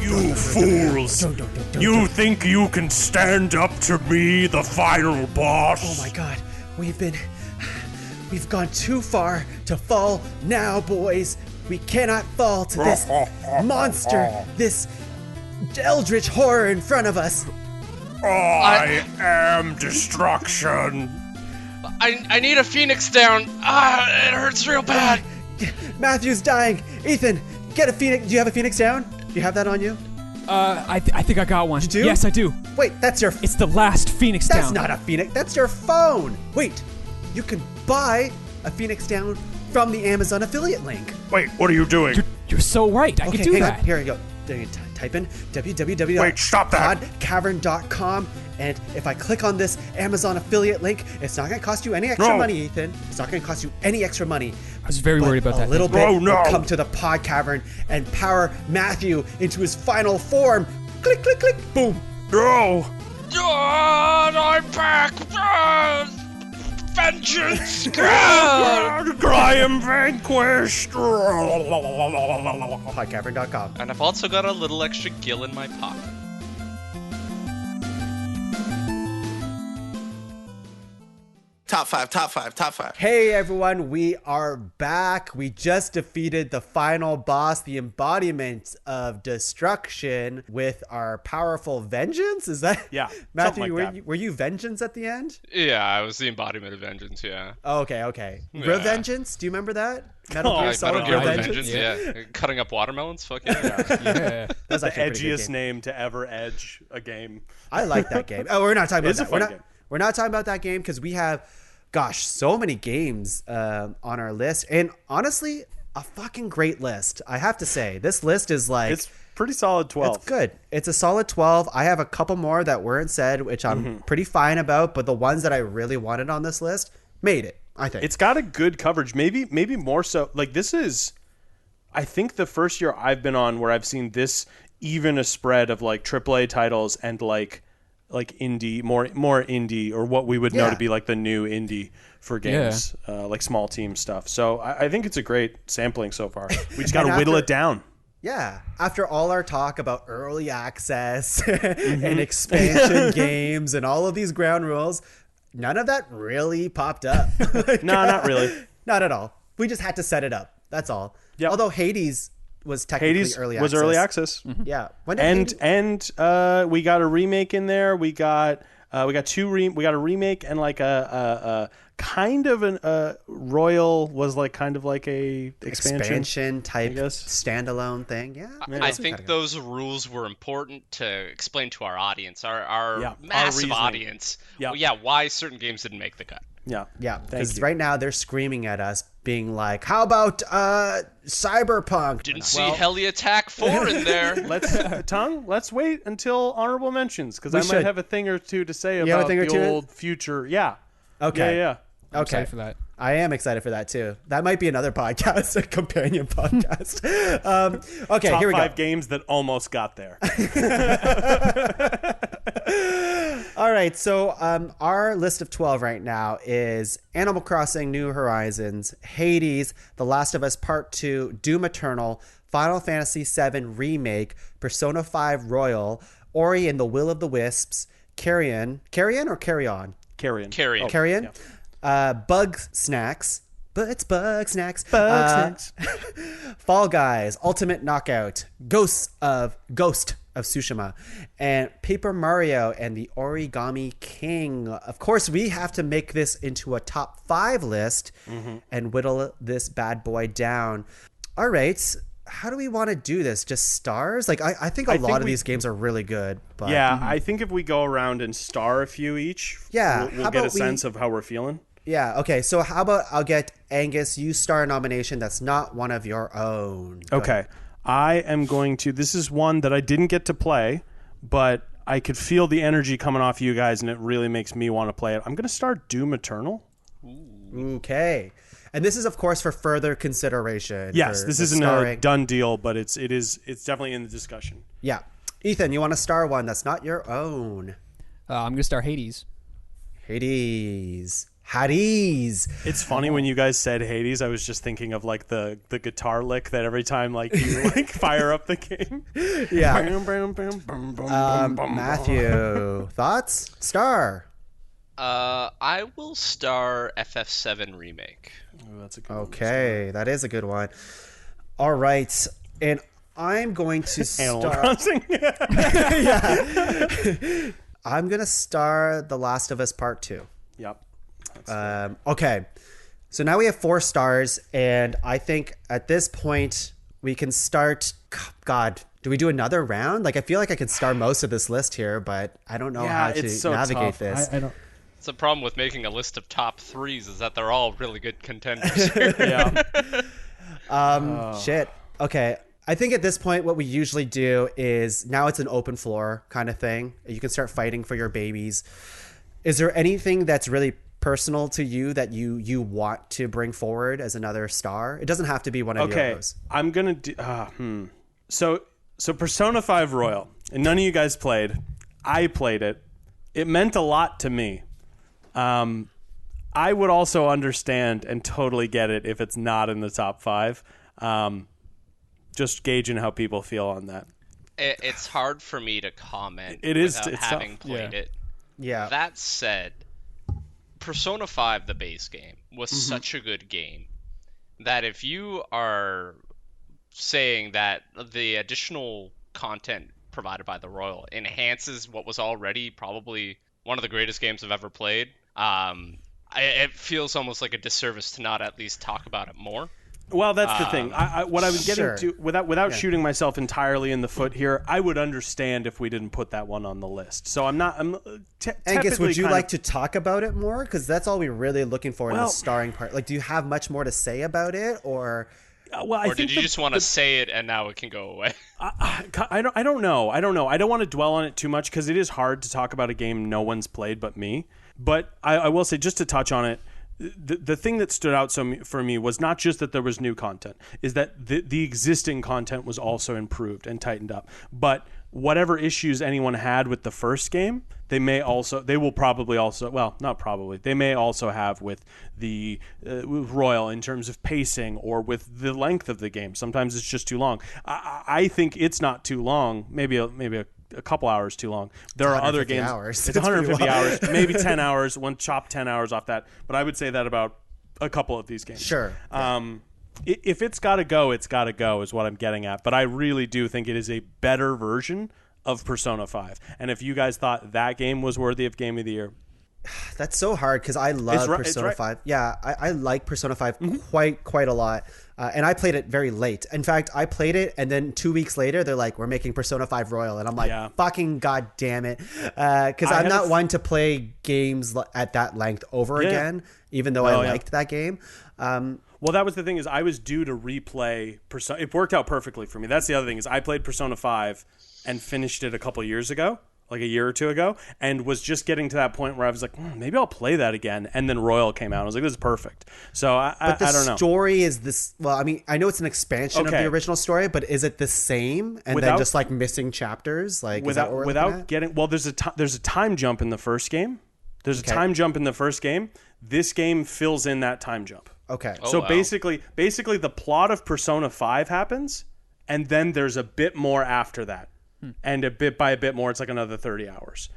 You fools! You think you can stand up to me, the final boss? Oh my god, we've gone too far to fall now, boys. We cannot fall to this monster, this eldritch horror in front of us. I am destruction. I need a phoenix down. It hurts real bad. Matthew's dying. Ethan, get a phoenix. Do you have a phoenix down? Do you have that on you? I think I got one. You do? Yes, I do. Wait, that's your... It's the last Phoenix That's down. not a phoenix. That's your phone. Wait, you can buy a phoenix down from the Amazon affiliate link. Wait, what are you doing? You're so right. I could do hang that. on. Here you go. There you type in www.podcavern.com, and if I click on this Amazon affiliate link, it's not going to cost you any extra money, Ethan. It's not going to cost you any extra money. I was very worried about that. A little bit will come to the Pod Cavern and power Matthew into his final form. Click, click, click, boom. No! I'm back. Vengeance. I am vanquished! Podcavern.com. And I've also got a little extra gill in my pocket. Top five. Hey everyone, we are back. We just defeated the final boss, the embodiment of destruction, with our powerful vengeance. Is that? Yeah, Matthew, something like that. were you vengeance at the end? Yeah, I was the embodiment of vengeance. Yeah. Oh, okay. Yeah. Revengeance? Do you remember that? Metal Gear Metal Solid Gear Revengeance? Vengeance. Yeah. Cutting up watermelons. Fuck yeah. Yeah. That was The actually a pretty good edgiest game. name to ever edge a game. I like that game. Oh, we're not talking about It's a that. fun game. We're not talking about that game because we have, so many games on our list. And honestly, a fucking great list. I have to say, this list is like It's pretty solid 12. It's good. It's a solid 12. I have a couple more that weren't said, which I'm pretty fine about, but the ones that I really wanted on this list made it, I think. It's got a good coverage. Maybe more so. Like, this is, I think, the first year I've been on where I've seen this even a spread of like AAA titles and like indie, more indie, or what we would know to be like the new indie for games, like small team stuff. So I think it's a great sampling so far. We just got to whittle it down. Yeah. After all our talk about early access and expansion games and all of these ground rules, none of that really popped up. No, not really. Not at all. We just had to set it up. That's all. Yep. Although Hades was technically early access. Was early access. Yeah. When did we got a remake in there. We got we got a remake and like a kind of a Royal was like kind of like a expansion type standalone thing. Yeah. I think those rules were important to explain to our audience, our massive audience. Yeah. Why certain games didn't make the cut. Yeah, because right now they're screaming at us, being like, "How about Cyberpunk?" Didn't see Heli Attack 4 in there. Let's wait until honorable mentions, because I might have a thing or two to say about the old future. Yeah. Okay. Yeah. I'm excited for that. I am excited for that too. That might be another podcast, a companion podcast. Okay, Top here we go. 5 games that almost got there. All right, so our list of 12 right now is Animal Crossing: New Horizons, Hades, The Last of Us Part 2, Doom Eternal, Final Fantasy VII Remake, Persona 5 Royal, Ori and the Will of the Wisps, Carrion, Bug Snacks. But it's Bug Snacks. Fall Guys, Ultimate Knockout, Ghost of Tsushima, and Paper Mario and the Origami King. Of course, we have to make this into a top 5 list and whittle this bad boy down. All right. How do we want to do this? Just stars? Like, I think a lot of these games are really good. But I think if we go around and star a few each, we'll get a sense of how we're feeling. Yeah, okay. So how about I'll get Angus, you star a nomination that's not one of your own. Okay. I am going to... This is one that I didn't get to play, but I could feel the energy coming off you guys, and it really makes me want to play it. I'm going to start Doom Eternal. Okay. And this is, of course, for further consideration. Yes, this isn't a done deal, but it's definitely in the discussion. Yeah. Ethan, you want to star one that's not your own? I'm going to star Hades. Hades. It's funny when you guys said Hades, I was just thinking of like the guitar lick that every time like you like fire up the game. Yeah. Matthew, thoughts? Star. I will star FF7 Remake. Oh, that's a good one. Okay, that is a good one. All right, and I'm going to Animal Crossing. Yeah. I'm gonna star The Last of Us Part 2. Yep. Okay, so now we have 4 stars, and I think at this point we can start. God, do we do another round? Like, I feel like I could star most of this list here, but I don't know how to navigate this. I don't. It's the problem with making a list of top 3s is that they're all really good contenders. Yeah. Shit. Okay. I think at this point, what we usually do is now it's an open floor kind of thing. You can start fighting for your babies. Is there anything that's really personal to you that you want to bring forward as another star? It doesn't have to be one of yours. I'm gonna do. So Persona 5 Royal, and none of you guys played. I played it. It meant a lot to me. I would also understand and totally get it if it's not in the top 5. Just gauging how people feel on that. It's hard for me to comment without having tough. played it. Yeah. That said, Persona 5, the base game, was such a good game that if you are saying that the additional content provided by the Royal enhances what was already probably one of the greatest games I've ever played, it feels almost like a disservice to not at least talk about it more. Well, that's the thing. What I was getting to, without shooting myself entirely in the foot here, I would understand if we didn't put that one on the list. So Angus, would you like to talk about it more? Because that's all we're really looking for in the starring part. Like, do you have much more to say about it, or? Well, Or did you just want to say it and now it can go away? I don't know. I don't want to dwell on it too much because it is hard to talk about a game no one's played but me. But I will say, just to touch on it, the thing that stood out for me was not just that there was new content, is that the existing content was also improved and tightened up. But whatever issues anyone had with the first game, they may also have with the with Royal in terms of pacing or with the length of the game. Sometimes it's just too long. I think it's not too long. Maybe a couple hours too long. There are other games. Hours. It's 150 hours, maybe 10 hours. One chop 10 hours off that, but I would say that about a couple of these games. Sure. If it's got to go, it's got to go is what I'm getting at. But I really do think it is a better version of Persona 5. And if you guys thought that game was worthy of Game of the Year, that's so hard because I love Persona 5. Yeah, I like Persona 5 quite a lot. And I played it very late. In fact, I played it, and then 2 weeks later, they're like, we're making Persona 5 Royal. And I'm like, fucking god damn it. Because I'm not one to play games at that length over again, even though I liked that game. Well, that was the thing, is I was due to replay Persona. It worked out perfectly for me. That's the other thing, is I played Persona 5 and finished it a couple years ago, like a year or two ago, and was just getting to that point where I was like, maybe I'll play that again. And then Royal came out. I was like, this is perfect. So I don't know. The story is this. Well, I mean, I know it's an expansion of the original story, but is it the same? And then just like missing chapters, like without getting. Well, there's a time jump in the first game. There's a time jump in the first game. This game fills in that time jump. Okay. So basically, the plot of Persona 5 happens, and then there's a bit more after that. And a bit more, it's like another 30 hours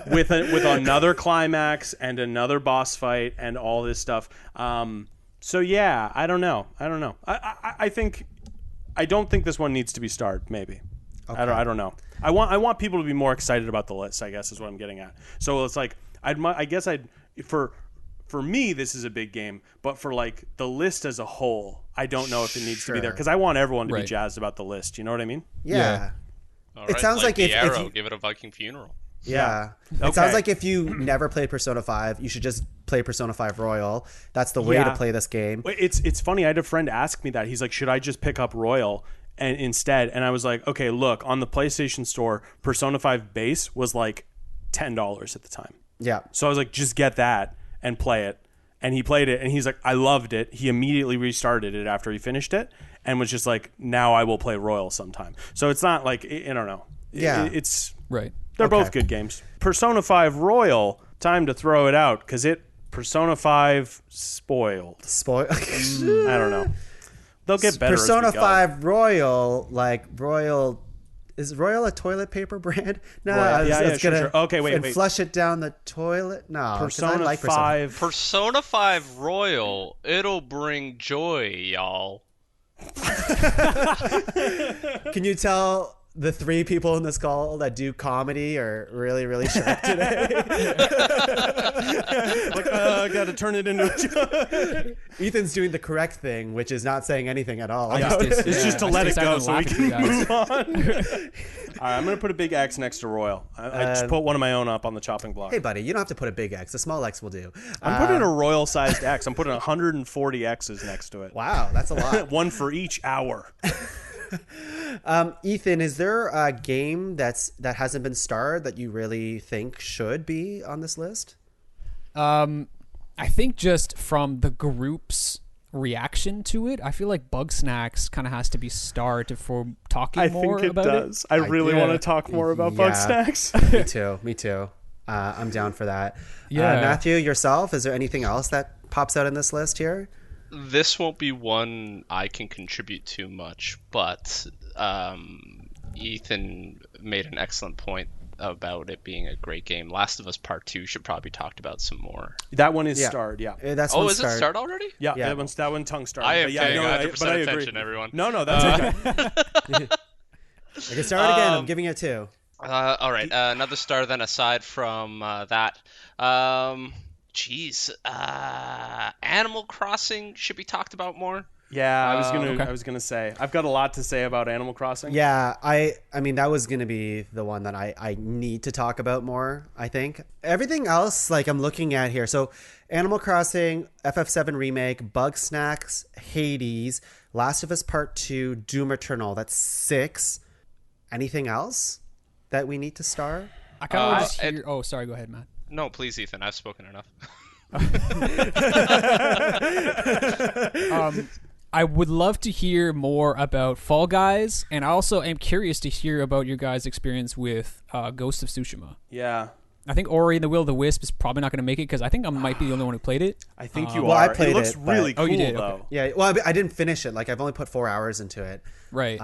with another climax and another boss fight and all this stuff. So yeah, I don't know. I don't think this one needs to be starred. Maybe. Okay. I don't know. I want people to be more excited about the list, I guess is what I'm getting at. So it's like for me, this is a big game, but for like the list as a whole, I don't know if it needs to be there because I want everyone to be jazzed about the list. You know what I mean? Yeah. Right, it sounds like if you give it a Viking funeral. Yeah. It sounds like if you never played Persona 5, you should just play Persona 5 Royal. That's the way to play this game. It's funny. I had a friend ask me that. He's like, should I just pick up Royal instead? And I was like, okay, look, on the PlayStation Store, Persona 5 base was like $10 at the time. Yeah. So I was like, just get that and play it. And he played it, and he's like, I loved it. He immediately restarted it after he finished it and was just like, now I will play Royal sometime. So it's not like, I don't know. Yeah. It's right. They're both good games. Persona 5 Royal, time to throw it out because Persona 5 spoiled. I don't know. They'll get better. Persona 5 Royal, like Royal. Is Royal a toilet paper brand? No, sure. Okay, wait. Flush it down the toilet? No, Persona 5. Persona 5 Royal, it'll bring joy, y'all. Can you tell the three people in this call that do comedy are really, really sharp today? I got to turn it into a joke. Ethan's doing the correct thing, which is not saying anything at all. It's just to let it go so we can move on. All right, I'm going to put a big X next to Royal. I just put one of my own up on the chopping block. Hey, buddy, you don't have to put a big X. A small X will do. I'm putting a Royal-sized X. I'm putting 140 X's next to it. Wow, that's a lot. One for each hour. Ethan, is there a game that hasn't been starred that you really think should be on this list? I think just from the group's reaction to it, I feel like Bug Snacks kind of has to be starred for talking more about it. I think it does. I really want to talk more about Bug Snacks. Me too. I'm down for that. Yeah. Matthew, yourself, is there anything else that pops out in this list here? This won't be one I can contribute to much, but Ethan made an excellent point about it being a great game. Last of Us Part 2 should probably be talked about some more. That one is starred, yeah. That's is it starred already? Yeah, that one tongue starred. I am paying 100% attention, everyone. No, that's okay. I can start again. I'm giving it 2. All right, another star then aside from that. Animal Crossing should be talked about more. Yeah, I was gonna say I've got a lot to say about Animal Crossing. Yeah, I mean that was gonna be the one that I need to talk about more. I think everything else, like I'm looking at here. So Animal Crossing, FF7 remake, Bug Snacks, Hades, Last of Us Part 2, Doom Eternal. That's 6. Anything else that we need to star? I kind of just hear. Oh, sorry. Go ahead, Matt. No, please, Ethan. I've spoken enough. I would love to hear more about Fall Guys, and I also am curious to hear about your guys' experience with Ghost of Tsushima. Yeah. I think Ori and the Will of the Wisp is probably not going to make it because I think I might be the only one who played it. I think you well, are. I played it looks it, really but- cool, Oh, you did? though. Okay. Yeah, well, I didn't finish it. Like, I've only put 4 hours into it. Right.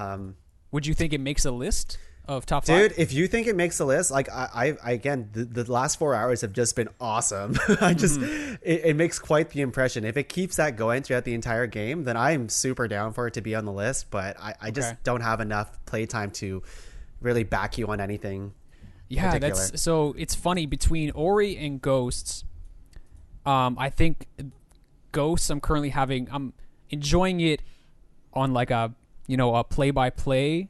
Would you think it makes a list of top 5? Dude, if you think it makes a list, like I again, the last 4 hours have just been awesome. It makes quite the impression. If it keeps that going throughout the entire game, then I'm super down for it to be on the list. But I just don't have enough playtime to really back you on anything. Yeah, particular. that's so. It's funny between Ori and Ghosts. I think Ghosts. I'm enjoying it on like a play-by-play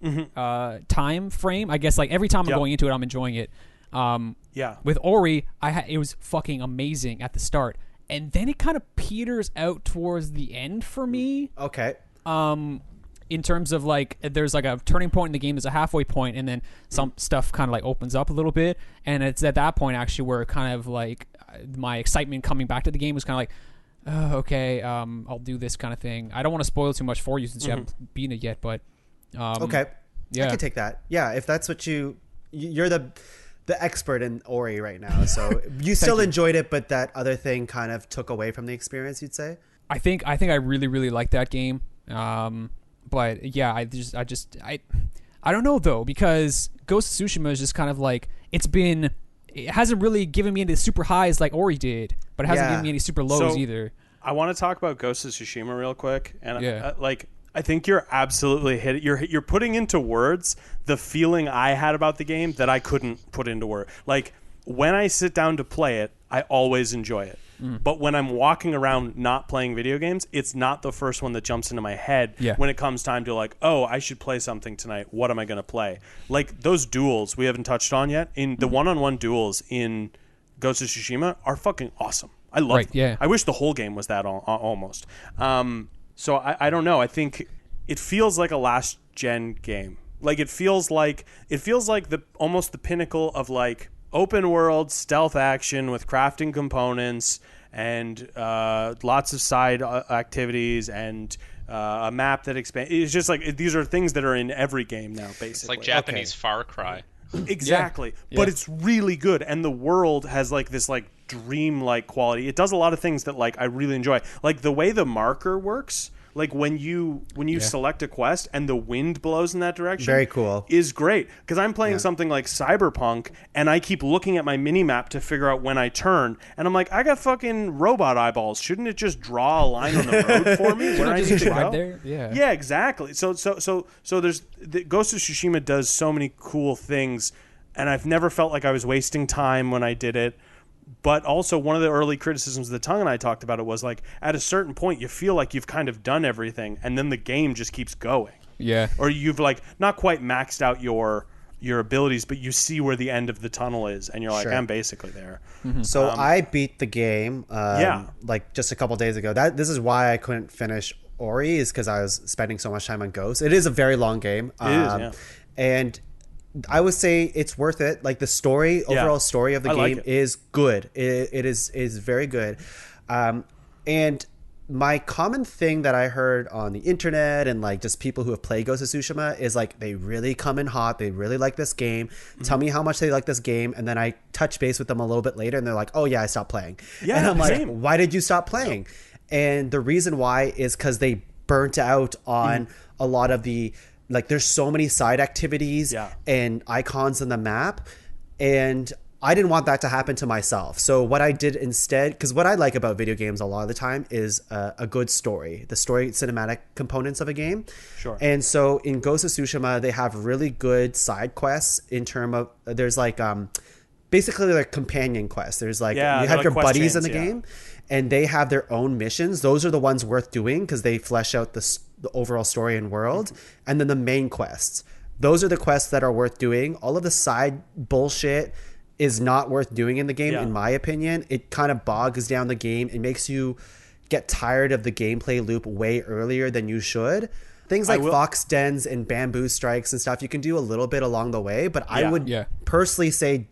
time frame. I guess like every time I'm going into it, I'm enjoying it. Yeah. With Ori, it was fucking amazing at the start, and then it kind of peters out towards the end for me. Okay. In terms of like, there's like a turning point in the game, there's a halfway point, and then some stuff kind of like opens up a little bit, and it's at that point actually where kind of like my excitement coming back to the game was kind of like, oh, okay, I'll do this kind of thing. I don't want to spoil too much for you since you haven't beaten it yet, but Okay. yeah, I can take that. Yeah, if that's what you're the expert in Ori right now, so you still enjoyed it, but that other thing kind of took away from the experience, you'd say? I think I really, really like that game. But yeah, I don't know though, because Ghost of Tsushima is just kind of like, it hasn't really given me any super highs like Ori did, but it hasn't given me any super lows either. I want to talk about Ghost of Tsushima real quick, and Yeah. I think you're absolutely you're putting into words the feeling I had about the game that I couldn't put into words. Like, when I sit down to play it, I always enjoy it. But when I'm walking around not playing video games, it's not the first one that jumps into my head when it comes time to like, oh, I should play something tonight. What am I going to play? Like, those duels we haven't touched on yet. In the one-on-one duels in Ghost of Tsushima are fucking awesome. I love them. Yeah. I wish the whole game was that almost. So I don't know. I think it feels like a last gen game. Like, it feels like almost the pinnacle of like open world stealth action with crafting components and lots of side activities and a map that expands. It's just like, these are things that are in every game now, basically. It's like Japanese Far Cry. Exactly. Yeah. But it's really good, and the world has like this like dream-like quality. It does a lot of things that like I really enjoy. Like the way the marker works, like when you select a quest and the wind blows in that direction. Very cool. Is great, because I'm playing something like Cyberpunk and I keep looking at my mini-map to figure out when I turn, and I'm like, I got fucking robot eyeballs. Shouldn't it just draw a line on the road for me where I need to go? There? Yeah. Yeah, exactly. So there's Ghost of Tsushima does so many cool things, and I've never felt like I was wasting time when I did it. But also, one of the early criticisms that Tuong and I talked about it was like, at a certain point you feel like you've kind of done everything, and then the game just keeps going. Yeah. Or you've like not quite maxed out your abilities, but you see where the end of the tunnel is, and you're like, I'm basically there. So I beat the game like just a couple days ago. This is why I couldn't finish Ori, is because I was spending so much time on Ghost. It is a very long game. It is, yeah. And I would say it's worth it. Like, the overall story of the game is good. It is very good. And my common thing that I heard on the internet and like just people who have played Ghost of Tsushima is like, they really come in hot. They really like this game. Tell me how much they like this game. And then I touch base with them a little bit later and they're like, oh yeah, I stopped playing. Yeah, and I'm like, same. why did you stop playing? And the reason why is because they burnt out on a lot of the, like, there's so many side activities and icons in the map, and I didn't want that to happen to myself. So what I did instead, because what I like about video games a lot of the time is a good story, the story cinematic components of a game. Sure. And so in Ghost of Tsushima, they have really good side quests in terms of, there's like basically like companion quests. There's like, you have like your quest buddies chains, in the game, and they have their own missions. Those are the ones worth doing because they flesh out the overall story and world. And then the main quests, those are the quests that are worth doing. All of the side bullshit is not worth doing in the game, in my opinion. It kind of bogs down the game. It makes you get tired of the gameplay loop way earlier than you should. Things like fox dens and bamboo strikes and stuff, you can do a little bit along the way, but I would personally say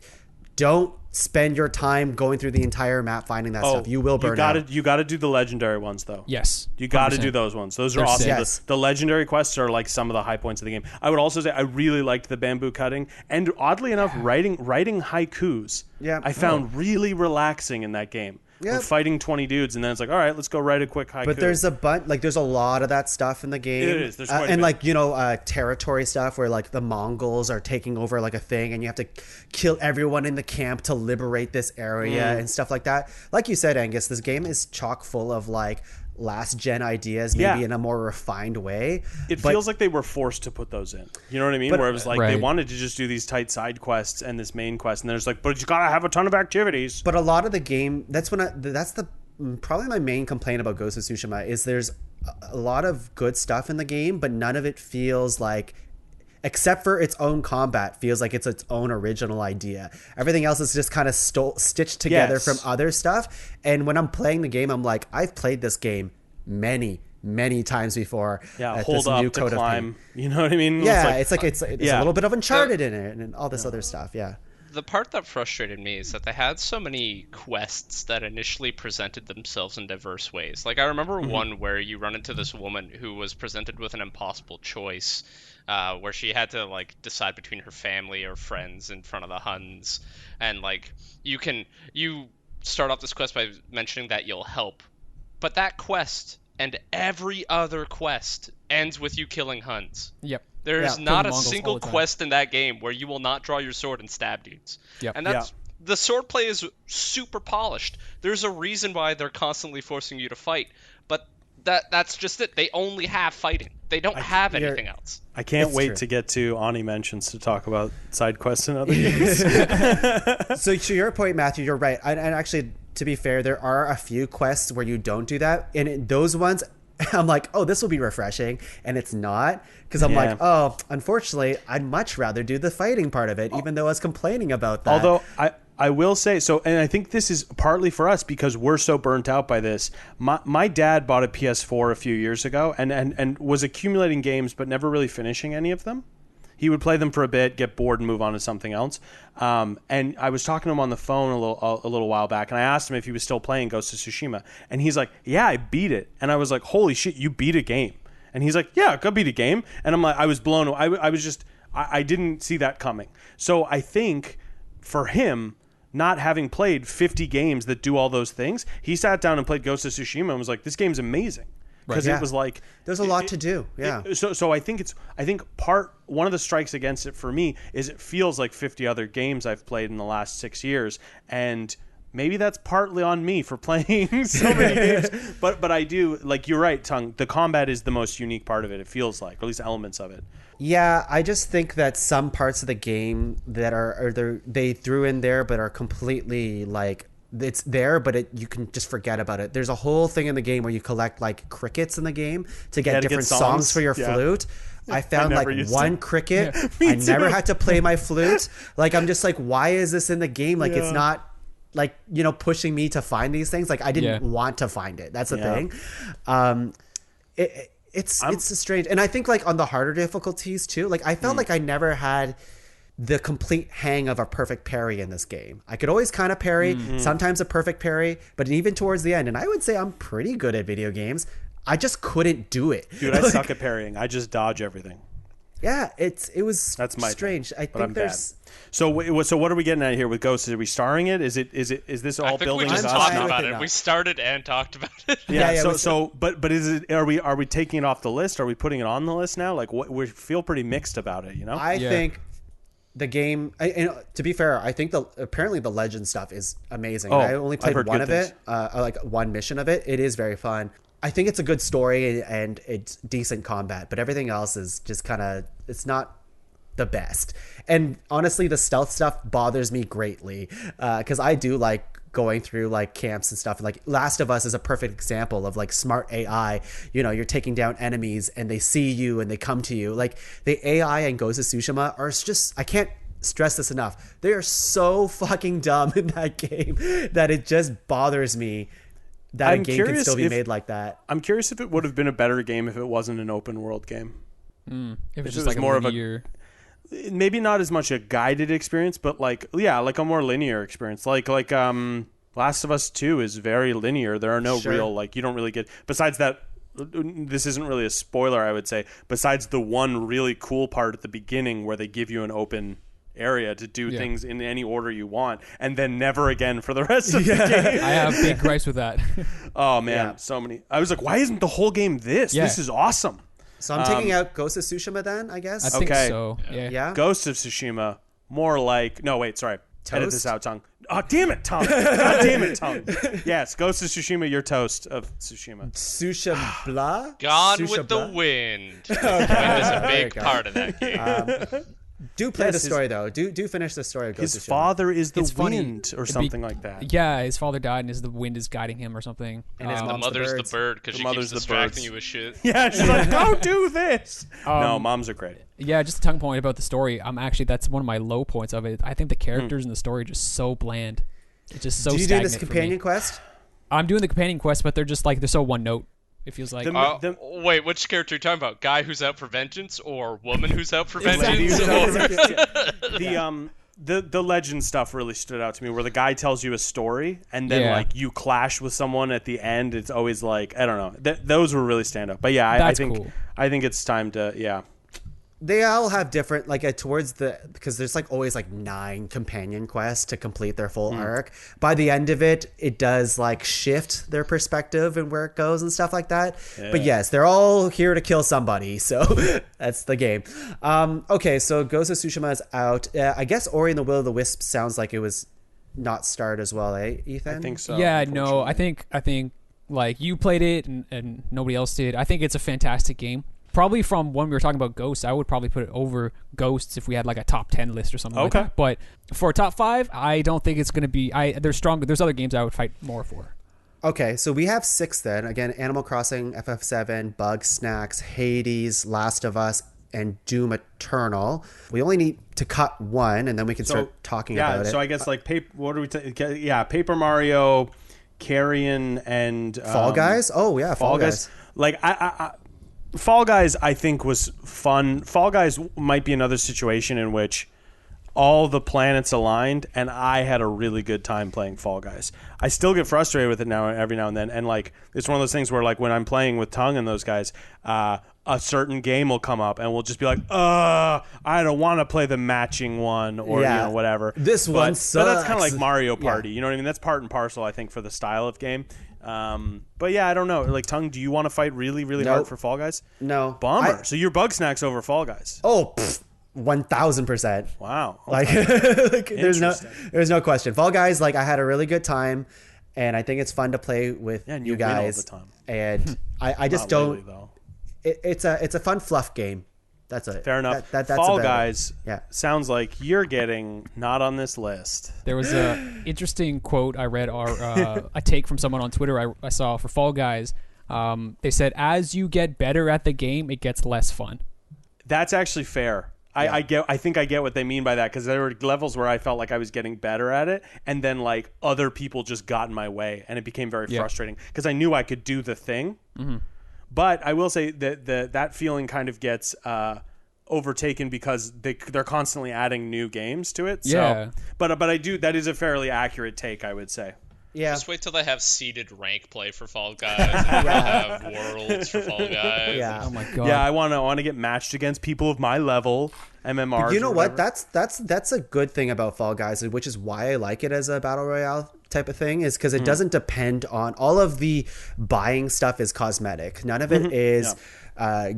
don't spend your time going through the entire map finding that stuff. You will burn out. You got to do the legendary ones, though. Yes. You got to do those ones. Those are awesome. Yes. The legendary quests are like some of the high points of the game. I would also say I really liked the bamboo cutting. And oddly enough, writing haikus, I found really relaxing in that game. We're fighting 20 dudes, and then it's like, all right, let's go write a quick haiku. But there's there's a lot of that stuff in the game. It is. There's quite a and bit. like, you know, territory stuff where like the Mongols are taking over like a thing, and you have to kill everyone in the camp to liberate this area and stuff like that. Like you said, Angus, this game is chock full of like last gen ideas, maybe in a more refined way. It feels like they were forced to put those in. You know what I mean? Where it was like they wanted to just do these tight side quests and this main quest, and there's like, but you gotta have a ton of activities. But a lot of the game, that's probably my main complaint about Ghost of Tsushima is there's a lot of good stuff in the game, but none of it feels like, except for its own combat, feels like it's its own original idea. Everything else is just kind of stitched together from other stuff. And when I'm playing the game, I'm like, I've played this game many times before. Hold up to climb. You know what I mean? Yeah, it's a little bit of Uncharted in it and all this other stuff. Yeah. The part that frustrated me is that they had so many quests that initially presented themselves in diverse ways. Like, I remember one where you run into this woman who was presented with an impossible choice, where she had to, like, decide between her family or friends in front of the Huns. And, like, you start off this quest by mentioning that you'll help. But that quest and every other quest ends with you killing Huns. Yep. There's not a single quest in that game where you will not draw your sword and stab dudes. Yep. And that's the sword play is super polished. There's a reason why they're constantly forcing you to fight, but that's just it. They only have fighting. They don't have anything else. I can't wait to get to Ani Mentions to talk about side quests and other games. So to your point, Matthew, you're right. And actually, to be fair, there are a few quests where you don't do that. And in those ones, I'm like, oh, this will be refreshing. And it's not. Because I'm like, oh, unfortunately, I'd much rather do the fighting part of it, even though I was complaining about that. Although I will say, and I think this is partly for us because we're so burnt out by this. My dad bought a PS4 a few years ago and was accumulating games but never really finishing any of them. He would play them for a bit, get bored, and move on to something else. And I was talking to him on the phone a little while back, and I asked him if he was still playing Ghost of Tsushima. And he's like, yeah, I beat it. And I was like, holy shit, you beat a game. And he's like, yeah, I beat a game. And I'm like, I was blown away. I didn't see that coming. So I think for him, not having played 50 games that do all those things, he sat down and played Ghost of Tsushima and was like, this game's amazing. Because it was like there's a lot to do. So I think one of the strikes against it for me is it feels like 50 other games I've played in the last 6 years, and maybe that's partly on me for playing so many games. But I do, like, you're right, Tuong. The combat is the most unique part of it. It feels like, or at least elements of it. Yeah, I just think that some parts of the game that they threw in there but are completely like, it's there, but you can just forget about it. There's a whole thing in the game where you collect like crickets in the game to get different songs for your flute. I found like one cricket. I never had to play my flute. Like, I'm just like, why is this in the game? Like, it's not like, you know, pushing me to find these things. Like, I didn't want to find it. That's the thing. It's strange. And I think like on the harder difficulties too, like I felt like I never had the complete hang of a perfect parry in this game. I could always kind of parry, sometimes a perfect parry, but even towards the end, and I would say I'm pretty good at video games, I just couldn't do it. Dude, I suck at parrying. I just dodge everything. Yeah, that's my strange thing, I think there's bad. So what are we getting at here with Ghost? Are we starring it? Is this all building? I think we just talked about it. We started and talked about it. But is it? Are we taking it off the list? Are we putting it on the list now? Like, we feel pretty mixed about it. You know, I think the game. To be fair, I think apparently the legend stuff is amazing. I only played one of it, like one mission of it. It is very fun. I think it's a good story and it's decent combat, but everything else is just kind of, it's not the best. And honestly, the stealth stuff bothers me greatly because I do like going through like camps and stuff. Like Last of Us is a perfect example of like smart AI. You know, you're taking down enemies and they see you and they come to you. Like the AI in Ghost of Tsushima are just, I can't stress this enough. They are so fucking dumb in that game that it just bothers me that I'm a game can curious still be if- made like that. I'm curious if it would have been a better game if it wasn't an open world game. If it's it just was like more a of a- linear. Maybe not as much a guided experience, but like a more linear experience. Like Last of Us 2 is very linear. There are no Sure. real, like, you don't really get, besides that, this isn't really a spoiler, I would say, besides the one really cool part at the beginning where they give you an open area to do things in any order you want, and then never again for the rest of the game. I have big gripes with that. Oh man, Yeah. so many. I was like, why isn't the whole game this? Yeah. This is awesome. So I'm taking out Ghost of Tsushima then, I guess. I think Okay. so. Yeah. Yeah. Ghost of Tsushima, more like, no, wait, sorry. Edit Toast? this out, Tongue. Oh, damn it, Tongue. God damn it, Tongue. Yes, Ghost of Tsushima, your toast of Tsushima. Tsushima. Gone Tsushima. with the wind. Wind is a There you big go. part of that game. Do play Yes, the his- story though. Do finish the story of Ghost His of Tsushima. father is the It's funny. wind or something like that. Yeah, his father died, and the wind is guiding him or something. And his The mom's mother's the birds. bird because she mother's keeps the birds. distracting you with shit. Yeah, she's like, don't do this. No, moms are great. Yeah, just a tongue point about the story. That's one of my low points of it. I think the characters in the story are just so bland. It's just so Did you do stagnant this for me. companion quest? I'm doing the companion quest, but they're just like they're so one note. It feels like The- Wait, which character are you talking about? Guy who's out for vengeance or woman who's out for Exactly. vengeance? The legend stuff really stood out to me, where the guy tells you a story and then Yeah. like you clash with someone at the end. It's always like, I don't know. Those were really stand up. But yeah, I That's think cool. I think it's time to They all have different towards the because there's like always like 9 companion quests to complete their full arc. By the end of it, it does like shift their perspective and where it goes and stuff like that. But yes, they're all here to kill somebody, so that's the game. Okay, so Ghost of Tsushima is out. I guess Ori and the Will of the Wisp sounds like it was not starred as well, eh, Ethan? I think so. yeah, no, I think like you played it and nobody else did. I think it's a fantastic game. Probably from when we were talking about Ghosts, I would probably put it over Ghosts if we had like a top 10 list or something like Okay. that. But for a top 5, I don't think it's going to be. There's stronger. There's other games I would fight more for. Okay, so we have 6 then. Again, Animal Crossing, FF7, Bug Snacks, Hades, Last of Us, and Doom Eternal. We only need to cut one, and then we can start talking about it. So I guess like what do we? Paper Mario, Carrion, and Fall Guys? Oh, yeah, Fall Guys. Like I Fall Guys, I think, was fun. Fall Guys might be another situation in which all the planets aligned, and I had a really good time playing Fall Guys. I still get frustrated with it now, every now and then, and like it's one of those things where like when I'm playing with Tongue and those guys, a certain game will come up, and we'll just be like, I don't want to play the matching one, or Yeah. whatever. This one But that's kind of sucks. like Mario Party. Yeah. You know what I mean? That's part and parcel, I think, for the style of game. But yeah, I don't know. Like, Tongue, do you want to fight really, really hard Nope. for Fall Guys? No. Bummer. So you're Bug Snacks over Fall Guys. Oh, 1,000%. Wow. Like, there's no question. Fall Guys, like I had a really good time, and I think it's fun to play with Yeah, and you you win all guys. the time. And I just Not don't. lately, though. It's a fun fluff game. That's it. Fair enough. That's Fall about it. Guys Yeah. sounds like you're getting not on this list. There was a interesting quote I read, or a take from someone on Twitter I saw for Fall Guys. They said, "As you get better at the game, it gets less fun." That's actually fair. I think I get what they mean by that, because there were levels where I felt like I was getting better at it, and then like other people just got in my way, and it became very frustrating because I knew I could do the thing. Mm-hmm. But I will say that that feeling kind of gets overtaken because they're constantly adding new games to it. So, Yeah. but I do, that is a fairly accurate take, I would say. Yeah. Just wait till they have seeded rank play for Fall Guys, and have worlds for Fall Guys. Yeah. Oh my god! Yeah, I want to get matched against people of my level, MMRs. You know or what? whatever. That's a good thing about Fall Guys, which is why I like it as a battle royale type of thing, is because it doesn't depend on all of the buying stuff is cosmetic. None of it is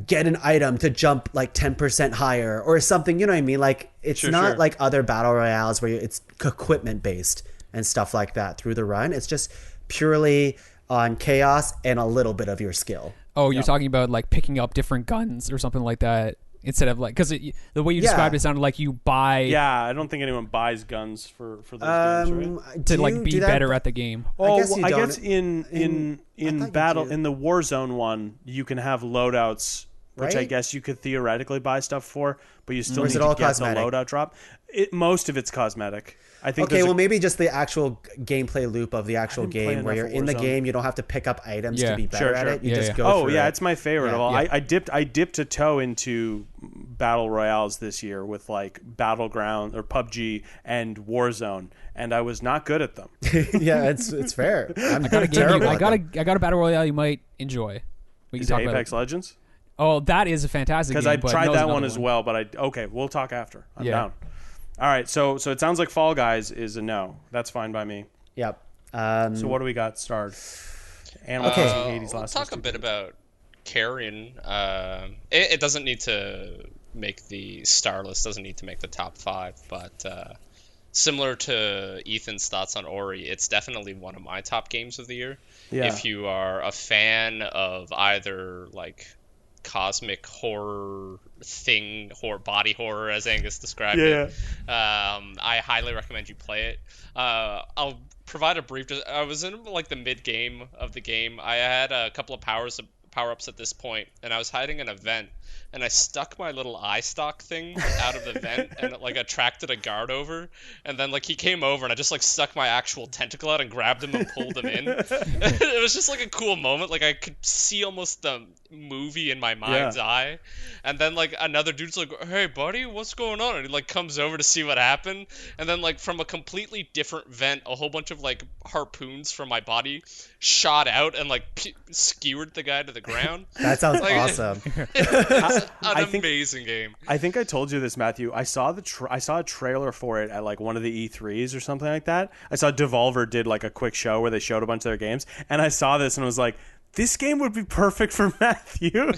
get an item to jump like 10% higher or something. You know what I mean? Like it's not like other battle royales where it's equipment based and stuff like that through the run. It's just purely on chaos and a little bit of your skill. Oh, you're talking about like picking up different guns or something like that, instead of like, because the way you described it sounded like you buy Yeah, I don't think anyone buys guns for those games, right? to like be better at the game. Oh, I guess you don't. in thought you battle do. in the Warzone one, you can have loadouts which right? I guess you could theoretically buy stuff for, but you still Or is need it to all get cosmetic? the loadout drop. Most of it's cosmetic. I think. Okay, well, maybe just the actual gameplay loop of the actual didn't play game where enough you're in the Warzone. game. You don't have to pick up items Yeah. to be better Sure, at sure. it. You Yeah, just yeah. go Oh through yeah, it. it's my favorite Yeah. of all. Yeah. I dipped a toe into battle royales this year with like Battleground or PUBG and Warzone, and I was not good at them. Yeah, it's fair. I'm I got a game. terrible I at got them. a battle royale you might enjoy. We can Is talk it about Apex it. Legends? Oh, that is a fantastic game. Because I but tried knows that another one as well, but okay, we'll talk after. I'm Yeah. down. All right, so it sounds like Fall Guys is a no. That's fine by me. Yep. So what do we got starred? Animal Okay. Crossing Hades We'll last talk a bit about Carrion. It doesn't need to make the star list, doesn't need to make the top 5, but similar to Ethan's thoughts on Ori, it's definitely one of my top games of the year. Yeah. If you are a fan of either like cosmic horror thing, body horror as Angus described it, I highly recommend you play it. I'll provide a brief. I was in like the mid game of the game. I had a couple of power-ups at this point, and I was hiding an event, and I stuck my little eye stalk thing out of the vent, and it like attracted a guard over, and then like he came over, and I just like stuck my actual tentacle out and grabbed him and pulled him in. It was just like a cool moment. Like I could see almost the movie in my mind's eye, and then like another dude's like, "Hey buddy, what's going on?" And he like comes over to see what happened, and then like from a completely different vent, a whole bunch of like harpoons from my body shot out and like skewered the guy to the ground. That sounds Like, awesome. It's I an think- amazing game. I think I told you this, Matthew. I saw I saw a trailer for it at like one of the E3s or something like that. I saw Devolver did like a quick show where they showed a bunch of their games, and I saw this and was like, this game would be perfect for Matthew.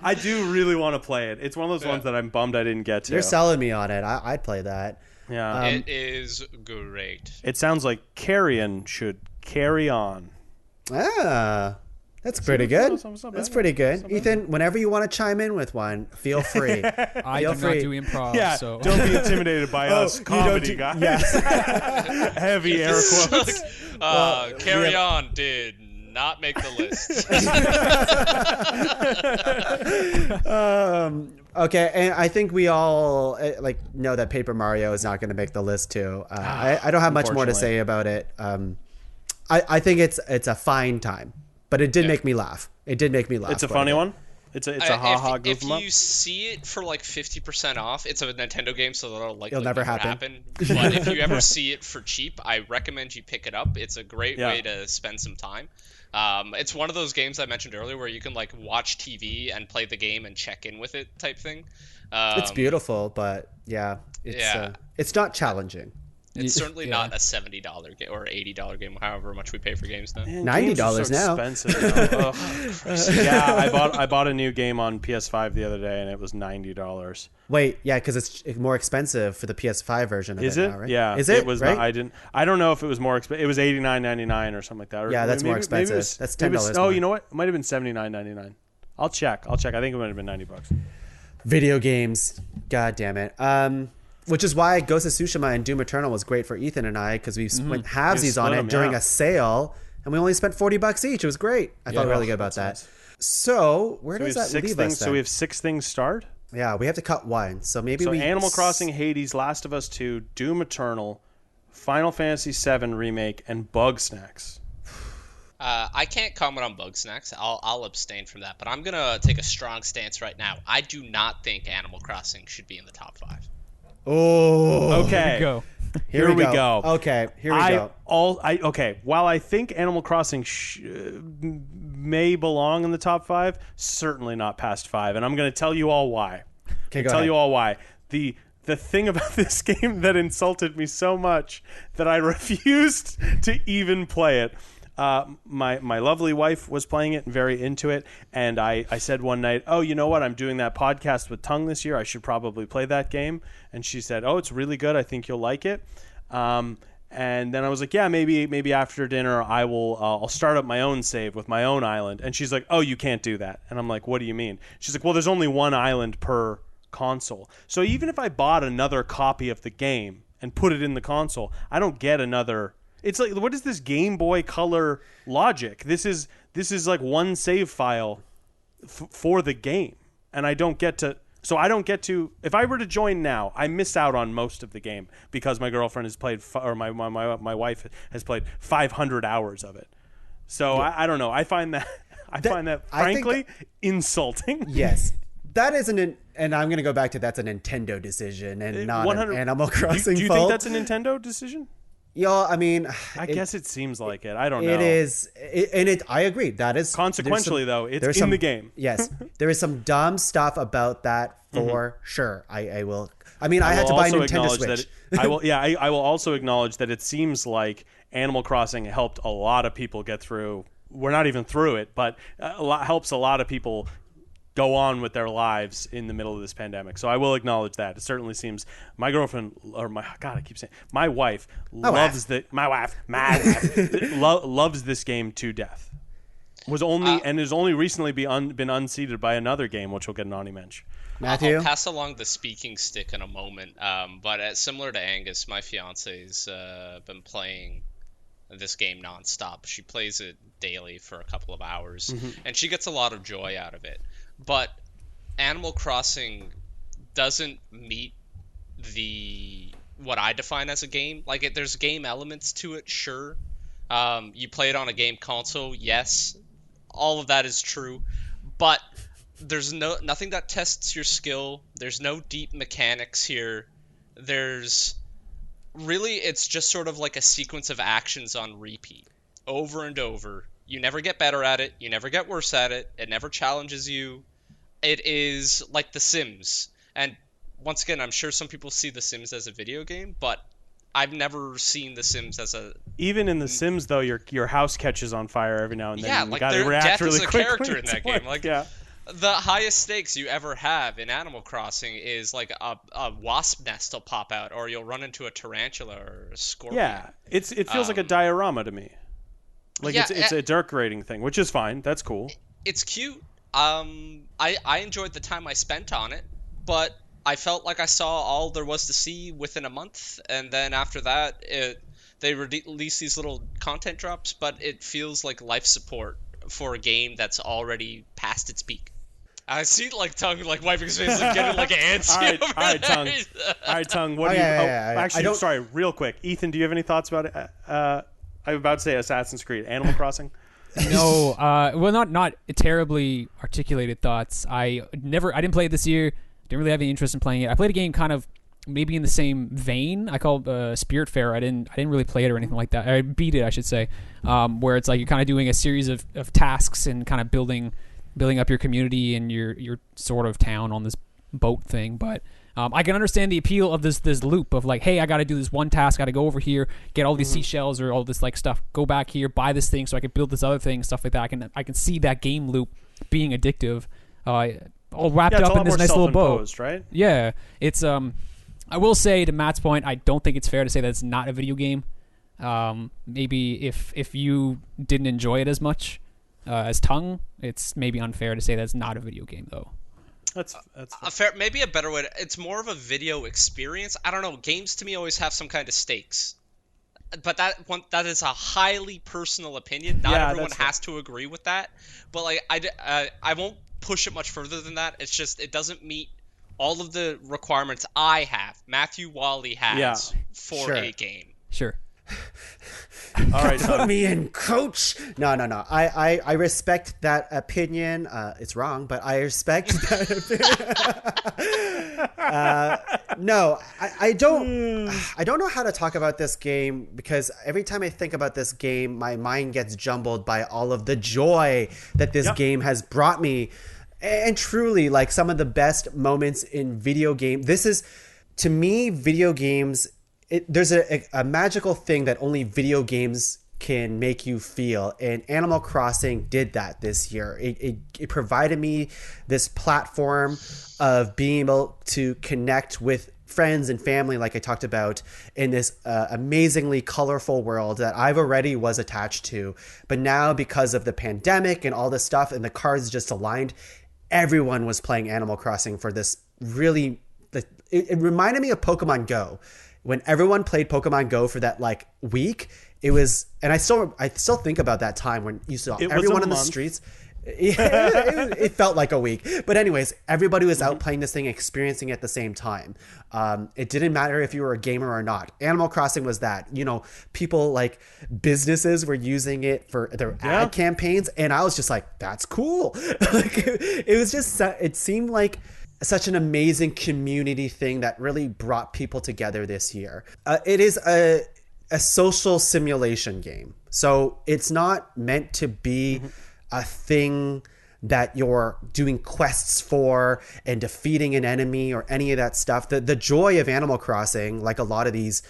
I do really want to play it. It's one of those ones that I'm bummed I didn't get to. You're selling me on it. I'd play that. Yeah. It is great. It sounds like Carrion should carry on. Ah, that's pretty good. That's pretty good. Ethan, whenever you want to chime in with one, feel free. I Feel do free. not do improv, Yeah, so don't be intimidated by us you don't comedy do- guys. Yes. Heavy air quotes. Carry On did not make the list. Okay, and I think we all like know that Paper Mario is not going to make the list too. I don't have much more to Unfortunately. say about it. I think it's a fine time, but it did make me laugh. It did make me laugh. It's a quite funny bit. one. It's a ha-ha goof If 'em up. you see it for like 50% off, it's a Nintendo game, so that'll likely It'll never happen. But if you ever see it for cheap, I recommend you pick it up. It's a great way to spend some time. It's one of those games I mentioned earlier where you can like watch TV and play the game and check in with it type thing. It's beautiful, but it's not challenging. It's certainly not a $70 game or $80 game, however much we pay for games now. Man, $90 games are so now. expensive now. Ugh. Yeah, I bought a new game on PS5 the other day and it was $90. Wait, yeah, because it's more expensive for the PS5 version of Is it it? now, right? Yeah. Is it? It was right? not, I don't know if it was more expensive. It was $89.99 or something like that. Or Yeah, that's more maybe it expensive. was- That's it was- $10 Oh, more. you know what? It might have been $79.99. I'll check. I think it might have been $90. Video games. God damn it. Which is why Ghost of Tsushima and Doom Eternal was great for Ethan and I, because we went halvesies on split it 'em, during yeah. a sale, and we only spent $40 each. It was great. I felt really good about that. nice. So where So we does have that 6 leave things. us So then? we have 6 things starred. Yeah, we have to cut one. So maybe So we Animal Crossing, Hades, Last of Us 2, Doom Eternal, Final Fantasy VII Remake, and Bug Snacks. I can't comment on Bug Snacks. I'll abstain from that. But I'm gonna take a strong stance right now. I do not think Animal Crossing should be in the top 5. Oh, Okay. go. here we go. Okay, here we go. Okay. While I think Animal Crossing may belong in the top 5, certainly not past 5, and I'm going to tell you all why. Okay, I'll go tell ahead. you all why. The thing about this game that insulted me so much that I refused to even play it. My lovely wife was playing it and very into it, and I said one night, oh, you know what, I'm doing that podcast with Tuong this year, I should probably play that game. And she said, oh, it's really good, I think you'll like it. And then I was like, yeah, maybe after dinner I'll start up my own save with my own island. And she's like, oh, you can't do that. And I'm like, what do you mean? She's like, well, there's only one island per console, so even if I bought another copy of the game and put it in the console, I don't get another. It's like, what is this Game Boy Color logic? This is like one save file for the game, and I don't get to. So I don't get to. If I were to join now, I miss out on most of the game because my girlfriend has played, or my wife has played 500 hours of it. So I don't know. I find that frankly insulting. Yes. That isn't and I'm going to go back to that's a Nintendo decision and not an Animal Crossing Do you think that's a Nintendo decision? Yeah, I mean, I guess it seems like it. I don't know. It is, I agree. That is consequentially though. It's in the game. Yes, there is some dumb stuff about that for sure. I will. I mean, I had to buy a Nintendo Switch. I will. Yeah, I will also acknowledge that it seems like Animal Crossing helped a lot of people get through. We're not even through it, but helps a lot of people go on with their lives in the middle of this pandemic. So I will acknowledge that. It certainly seems my girlfriend, or I keep saying my wife loves this game to death. Is only recently been unseated by another game, which will get an Ani Mensch. Matthew? I'll pass along the speaking stick in a moment. But similar to Angus, my fiance's been playing this game nonstop. She plays it daily for a couple of hours, and she gets a lot of joy out of it. But Animal Crossing doesn't meet what I define as a game. Like, there's game elements to it, sure. You play it on a game console, yes. All of that is true. But there's nothing that tests your skill. There's no deep mechanics here. It's just sort of like a sequence of actions on repeat, over and over. You never get better at it. You never get worse at it. It never challenges you. It is like The Sims. And once again, I'm sure some people see The Sims as a video game, but I've never seen The Sims as a... Even in The Sims, though, your house catches on fire every now and then. Yeah, you like gotta react death really is a quickly. character in that game. Like, the highest stakes you ever have in Animal Crossing is like a wasp nest will pop out, or you'll run into a tarantula or a scorpion. Yeah, it feels like a diorama to me. Like, it's a decorating thing, which is fine. That's cool. It's cute. I enjoyed the time I spent on it, but I felt like I saw all there was to see within a month, and then after that, they release these little content drops, but it feels like life support for a game that's already past its peak. I see, like, Tuong, like, wiping his face and getting, like, antsy. All right, Tuong. What do you... Actually, sorry, real quick. Ethan, do you have any thoughts about it? I'm about to say Assassin's Creed. Animal Crossing? No, well, not terribly articulated thoughts. I didn't play it this year. Didn't really have any interest in playing it. I played a game kind of maybe in the same vein. I called Spirit Fair. I didn't really play it or anything like that. I beat it, I should say, where it's like you're kind of doing a series of tasks and kind of building up your community and your sort of town on this boat thing. But I can understand the appeal of this loop of like, hey, I got to do this one task, got to go over here, get all these seashells or all this like stuff, go back here, buy this thing so I can build this other thing, stuff like that. I can see that game loop being addictive, all wrapped up in this nice little bow. Right? Yeah, it's I will say to Matt's point, I don't think it's fair to say that it's not a video game. Maybe if you didn't enjoy it as much as Tuong, it's maybe unfair to say that it's not a video game though. That's fair. Maybe a better way. It's more of a video experience. I don't know. Games to me always have some kind of stakes, but that is a highly personal opinion. Not everyone has to agree with that. But like I won't push it much further than that. It's just it doesn't meet all of the requirements I have. Matthew Whalley has for a game. Sure. All right, put me in, coach. No. I respect that opinion. It's wrong, but I respect that opinion. No, I don't know how to talk about this game because every time I think about this game, my mind gets jumbled by all of the joy that this game has brought me. And truly, like some of the best moments in video game. This is, to me, video games. There's a magical thing that only video games can make you feel, and Animal Crossing did that this year. It provided me this platform of being able to connect with friends and family, like I talked about, in this amazingly colorful world that I've already was attached to. But now, because of the pandemic and all this stuff, and the cards just aligned, everyone was playing Animal Crossing for this really... It reminded me of Pokemon Go. When everyone played Pokemon Go for that like week, it was, and I still think about that time when you saw everyone in the streets. It felt like a week. But anyways, everybody was out playing this thing, experiencing it at the same time. It didn't matter if you were a gamer or not. Animal Crossing was that. People like businesses were using it for their ad campaigns, and I was just like, that's cool. It was just, it seemed like such an amazing community thing that really brought people together this year. It is a social simulation game. So it's not meant to be a thing that you're doing quests for and defeating an enemy or any of that stuff. The joy of Animal Crossing, like a lot of these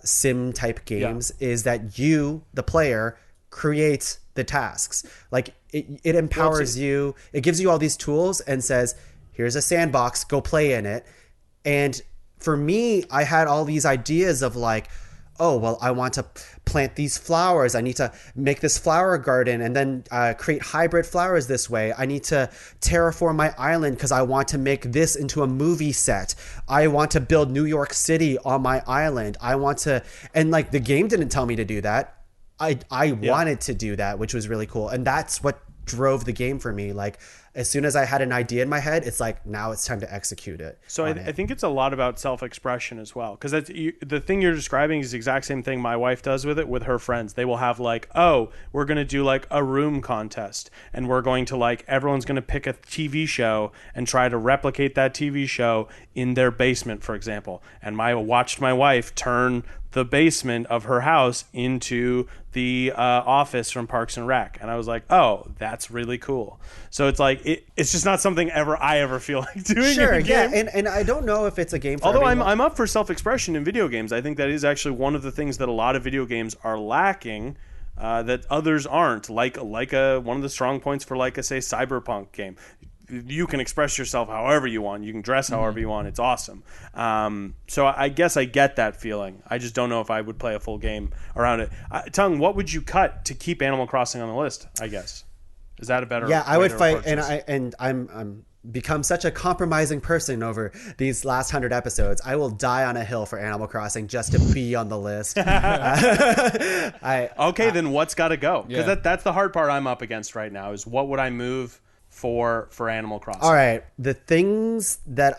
sim type games, is that you, the player, create the tasks. Like it empowers you. It gives you all these tools and says, here's a sandbox, go play in it. And for me, I had all these ideas of like, oh, well, I want to plant these flowers. I need to make this flower garden and then create hybrid flowers this way. I need to terraform my island because I want to make this into a movie set. I want to build New York City on my island. I want to, and like the game didn't tell me to do that. I wanted to do that, which was really cool. And that's what drove the game for me. Like, as soon as I had an idea in my head, it's like, now it's time to execute it. So I think it's a lot about self-expression as well. Because the thing you're describing is the exact same thing my wife does with it with her friends. They will have like, oh, we're going to do like a room contest. And we're going to like, everyone's going to pick a TV show and try to replicate that TV show in their basement, for example. And I watched my wife turn the basement of her house into the office from Parks and Rec, and I was like, "Oh, that's really cool." So it's like it's just not something I ever feel like doing. Sure, in a game. yeah, and I don't know if it's a game. For Although everyone. I'm up for self-expression in video games. I think that is actually one of the things that a lot of video games are lacking. That others aren't. Like one of the strong points for like a say Cyberpunk game. You can express yourself however you want. You can dress however you want. It's awesome. So I guess I get that feeling. I just don't know if I would play a full game around it. Tuong, what would you cut to keep Animal Crossing on the list? I guess is that a better? Yeah, I would fight, and I'm become such a compromising person over these last 100 episodes. I will die on a hill for Animal Crossing just to be on the list. Then what's got to go? Because that's the hard part I'm up against right now. Is what would I move for Animal Crossing? All right, the things that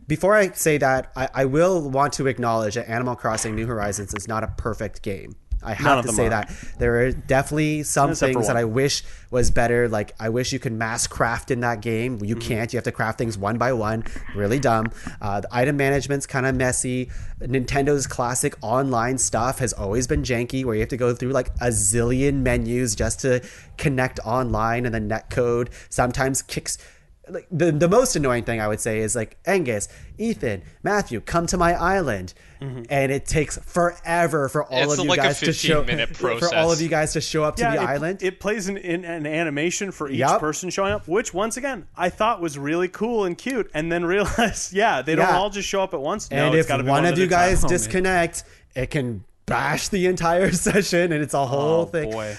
before I say that, I will want to acknowledge that Animal Crossing New Horizons is not a perfect game. I have to say that there are definitely some things that I wish was better. Like I wish you could mass craft in that game. You can't. You have to craft things one by one. Really dumb. The item management's kind of messy. Nintendo's classic online stuff has always been janky, where you have to go through like a zillion menus just to connect online, and the netcode sometimes kicks. Like the most annoying thing I would say is like, Angus, Ethan, Matthew, come to my island, and it takes forever for all of you guys to show for all of you guys to show up to the island. It plays an animation for each person showing up, which once again I thought was really cool and cute, and then realized they don't all just show up at once. And if one of you guys disconnect, it can bash the entire session, and it's a whole thing. Boy.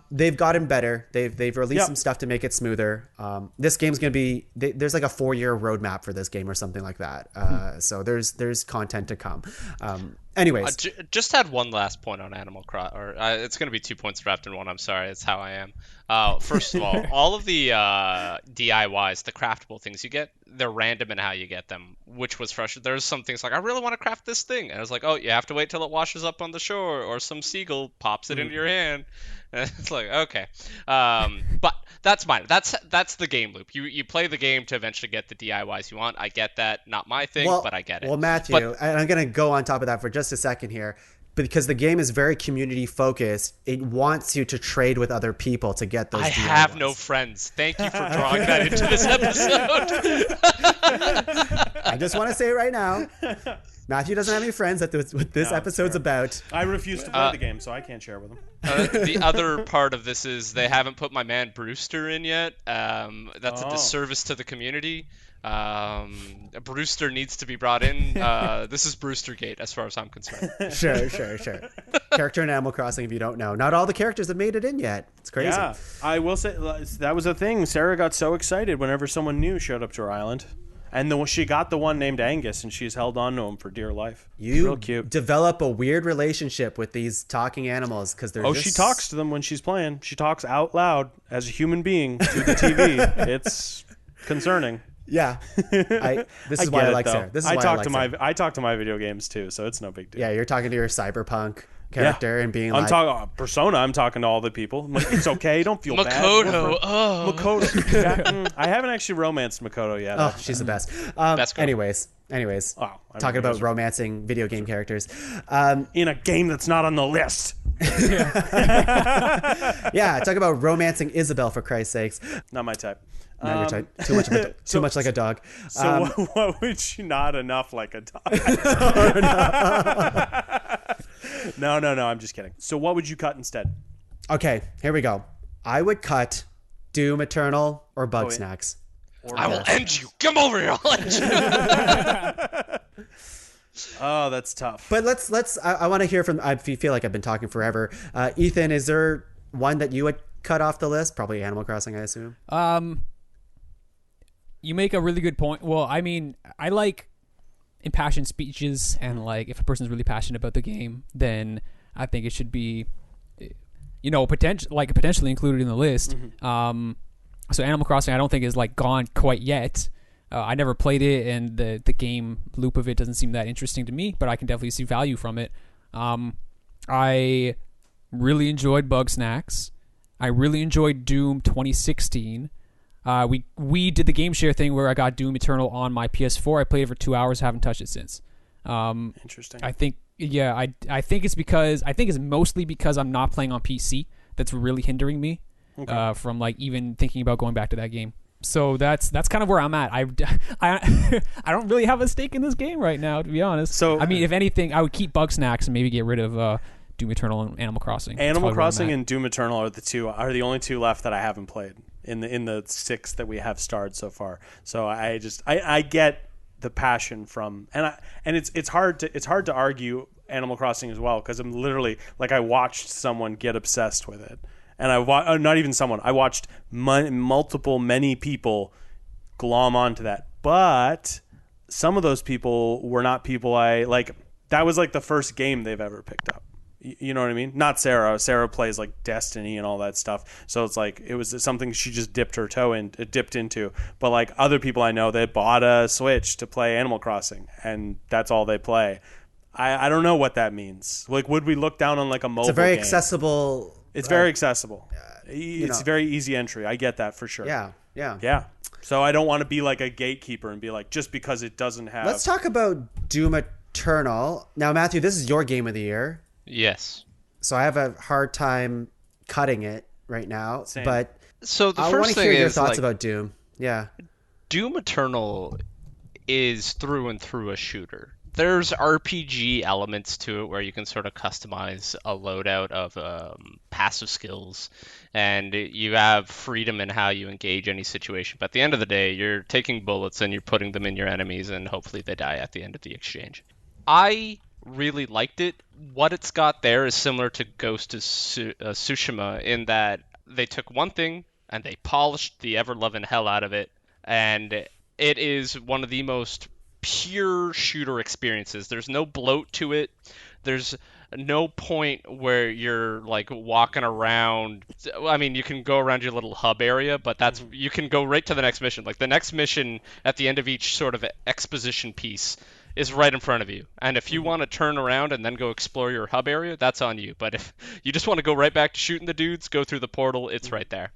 They've gotten better. They've released some stuff to make it smoother. This game's gonna be there's like a 4-year roadmap for this game or something like that. So there's content to come. Anyways, just had one last point on Animal Crossing, or it's going to be 2 points wrapped in one. I'm sorry, it's how I am. First of all of the DIYs, the craftable things you get, they're random in how you get them, which was frustrating. There's some things like, I really want to craft this thing, and I was like, oh, you have to wait till it washes up on the shore, or some seagull pops it into your hand. And it's like, okay, but that's minor. That's the game loop. You play the game to eventually get the DIYs you want. I get that. Not my thing, but I get it. Well, Matthew, and I'm going to go on top of that for just a second here, because the game is very community focused. It wants you to trade with other people to get those DIYs. Have no friends. Thank you for drawing that into this episode. I just want to say it right now. Matthew doesn't have any friends. That's what this episode's about. I refuse to play the game, so I can't share with them. The other part of this is they haven't put my man Brewster in yet. That's a disservice to the community. Brewster needs to be brought in. This is Brewster Gate, as far as I'm concerned. Sure. Character in Animal Crossing, if you don't know. Not all the characters have made it in yet. It's crazy. Yeah, I will say that was a thing. Sarah got so excited whenever someone new showed up to her island. And she got the one named Angus, and she's held on to him for dear life. You real cute. Develop a weird relationship with these talking animals because they're she talks to them when she's playing. She talks out loud as a human being to the TV. It's concerning. Yeah, this is why I like Sarah. This is why I talk to my video games too, so it's no big deal. Yeah, you're talking to your Cyberpunk character and being I'm talking Persona. I'm talking to all the people. I'm like, it's okay. Don't feel bad. Makoto. Yeah, I haven't actually romanced Makoto yet. Oh, she's the best. Best girl. Anyways, talking about romancing video game characters in a game that's not on the list. Yeah, talk about romancing Isabel, for Christ's sakes. Not my type. Not your type. Too much like a dog. So what would you not enough like a dog? No. I'm just kidding. So what would you cut instead? Okay, here we go. I would cut Doom Eternal or Bug Snacks. I will end you. Come over here. I'll end you. Oh, that's tough. But let's. I want to hear from. I feel like I've been talking forever. Ethan, is there one that you would cut off the list? Probably Animal Crossing, I assume. You make a really good point. Well, I mean, I like impassioned speeches, and like if a person's really passionate about the game, then I think it should be, potentially included in the list. Mm-hmm. So Animal Crossing, I don't think is like gone quite yet. I never played it, and the game loop of it doesn't seem that interesting to me, but I can definitely see value from it. I really enjoyed Bug Snacks. I really enjoyed Doom 2016. We did the game share thing where I got Doom Eternal on my PS4. I played it for 2 hours, haven't touched it since. Interesting. I think it's mostly because I'm not playing on PC that's really hindering me from like even thinking about going back to that game. So that's kind of where I'm at. I don't really have a stake in this game right now, to be honest. So I mean, if anything, I would keep Bug Snacks and maybe get rid of Doom Eternal and Animal Crossing. Animal Crossing and Doom Eternal are the only two left that I haven't played in the 6 that we have starred so far. So I get the passion from and it's hard to argue Animal Crossing as well, because I'm literally like, I watched someone get obsessed with it, and I watched many people glom onto that, but some of those people were not people I like. That was like the first game they've ever picked up. You know what I mean? Not Sarah. Sarah plays like Destiny and all that stuff. So it's like it was something she just dipped into. But like other people I know, they bought a Switch to play Animal Crossing, and that's all they play. I don't know what that means. Like, would we look down on like a mobile game? It's a very accessible. It's very accessible. It's very easy entry. I get that for sure. Yeah. So I don't want to be like a gatekeeper and be like, just because it doesn't have. Let's talk about Doom Eternal. Now, Matthew, this is your game of the year. Yes. So I have a hard time cutting it right now. Same. But so the I first want to thing hear your is thoughts like, about Doom. Yeah. Doom Eternal is through and through a shooter. There's RPG elements to it where you can sort of customize a loadout of passive skills, and you have freedom in how you engage any situation. But at the end of the day, you're taking bullets and you're putting them in your enemies, and hopefully they die at the end of the exchange. I really liked it. What it's got there is similar to Ghost of Tsushima in that they took one thing and they polished the ever-loving hell out of it, and it is one of the most pure shooter experiences. There's no bloat to it. There's no point where you're like walking around. I mean, you can go around your little hub area, but that's you can go right to the next mission. Like the next mission at the end of each sort of exposition piece is right in front of you. And if you want to turn around and then go explore your hub area, that's on you. But if you just want to go right back to shooting the dudes, go through the portal, it's right there.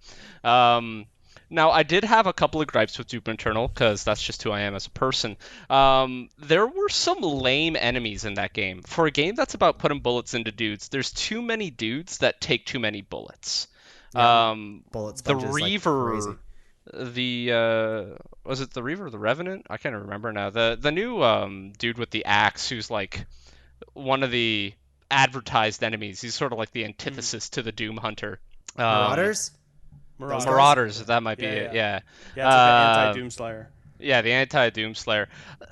Now, I did have a couple of gripes with Doom Eternal, because that's just who I am as a person. There were some lame enemies in that game. For a game that's about putting bullets into dudes, there's too many dudes that take too many bullets. Bullet the sponges Reaver, like was it the Reaver or the Revenant? I can't remember now. The new dude with the axe, who's like one of the advertised enemies. He's sort of like the antithesis to the Doom Hunter. Marauders? Marauders, that might be it. Yeah, it's like the anti-Doomslayer. Yeah, the anti-Doomslayer.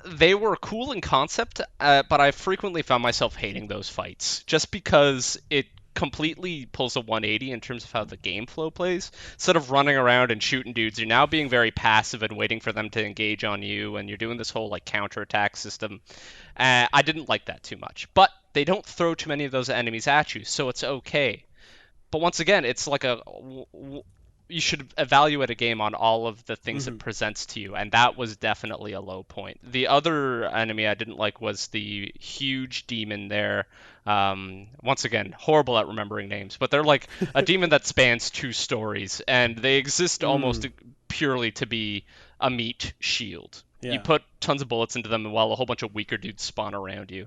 They were cool in concept, but I frequently found myself hating those fights just because it completely pulls a 180 in terms of how the game flow plays. Instead of running around and shooting dudes, you're now being very passive and waiting for them to engage on you, and you're doing this whole like counterattack system. I didn't like that too much, but they don't throw too many of those enemies at you, so it's okay. But once again, it's like you should evaluate a game on all of the things it presents to you, and that was definitely a low point. The other enemy I didn't like was the huge demon there. Once again, horrible at remembering names, but they're like a demon that spans 2 stories, and they exist almost purely to be a meat shield. Yeah. You put tons of bullets into them while a whole bunch of weaker dudes spawn around you.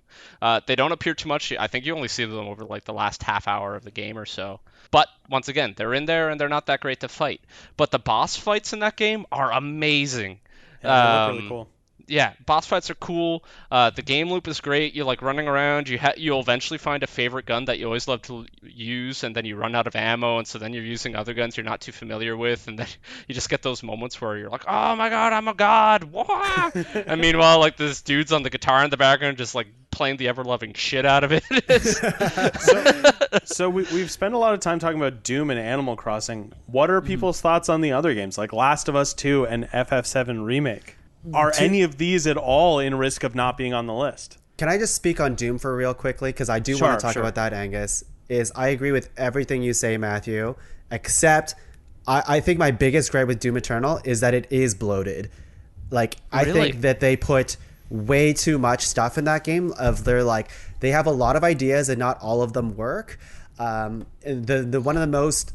They don't appear too much. I think you only see them over like the last half hour of the game or so. But once again, they're in there and they're not that great to fight. But the boss fights in that game are amazing. Yeah, they look really cool. Yeah, boss fights are cool. The game loop is great. You're like running around. You'll eventually find a favorite gun that you always love to use, and then you run out of ammo, and so then you're using other guns you're not too familiar with, and then you just get those moments where you're like, oh my god, I'm a god! Wah! And meanwhile, like this dude's on the guitar in the background, just like playing the ever-loving shit out of it. So we've spent a lot of time talking about Doom and Animal Crossing. What are people's thoughts on the other games, like Last of Us 2 and FF7 Remake? Are any of these at all in risk of not being on the list? Can I just speak on Doom for real quickly? Because I do want to talk about that, Angus. I agree with everything you say, Matthew, except I think my biggest gripe with Doom Eternal is that it is bloated. Like, I think that they put way too much stuff in that game. They have a lot of ideas and not all of them work. The one of the most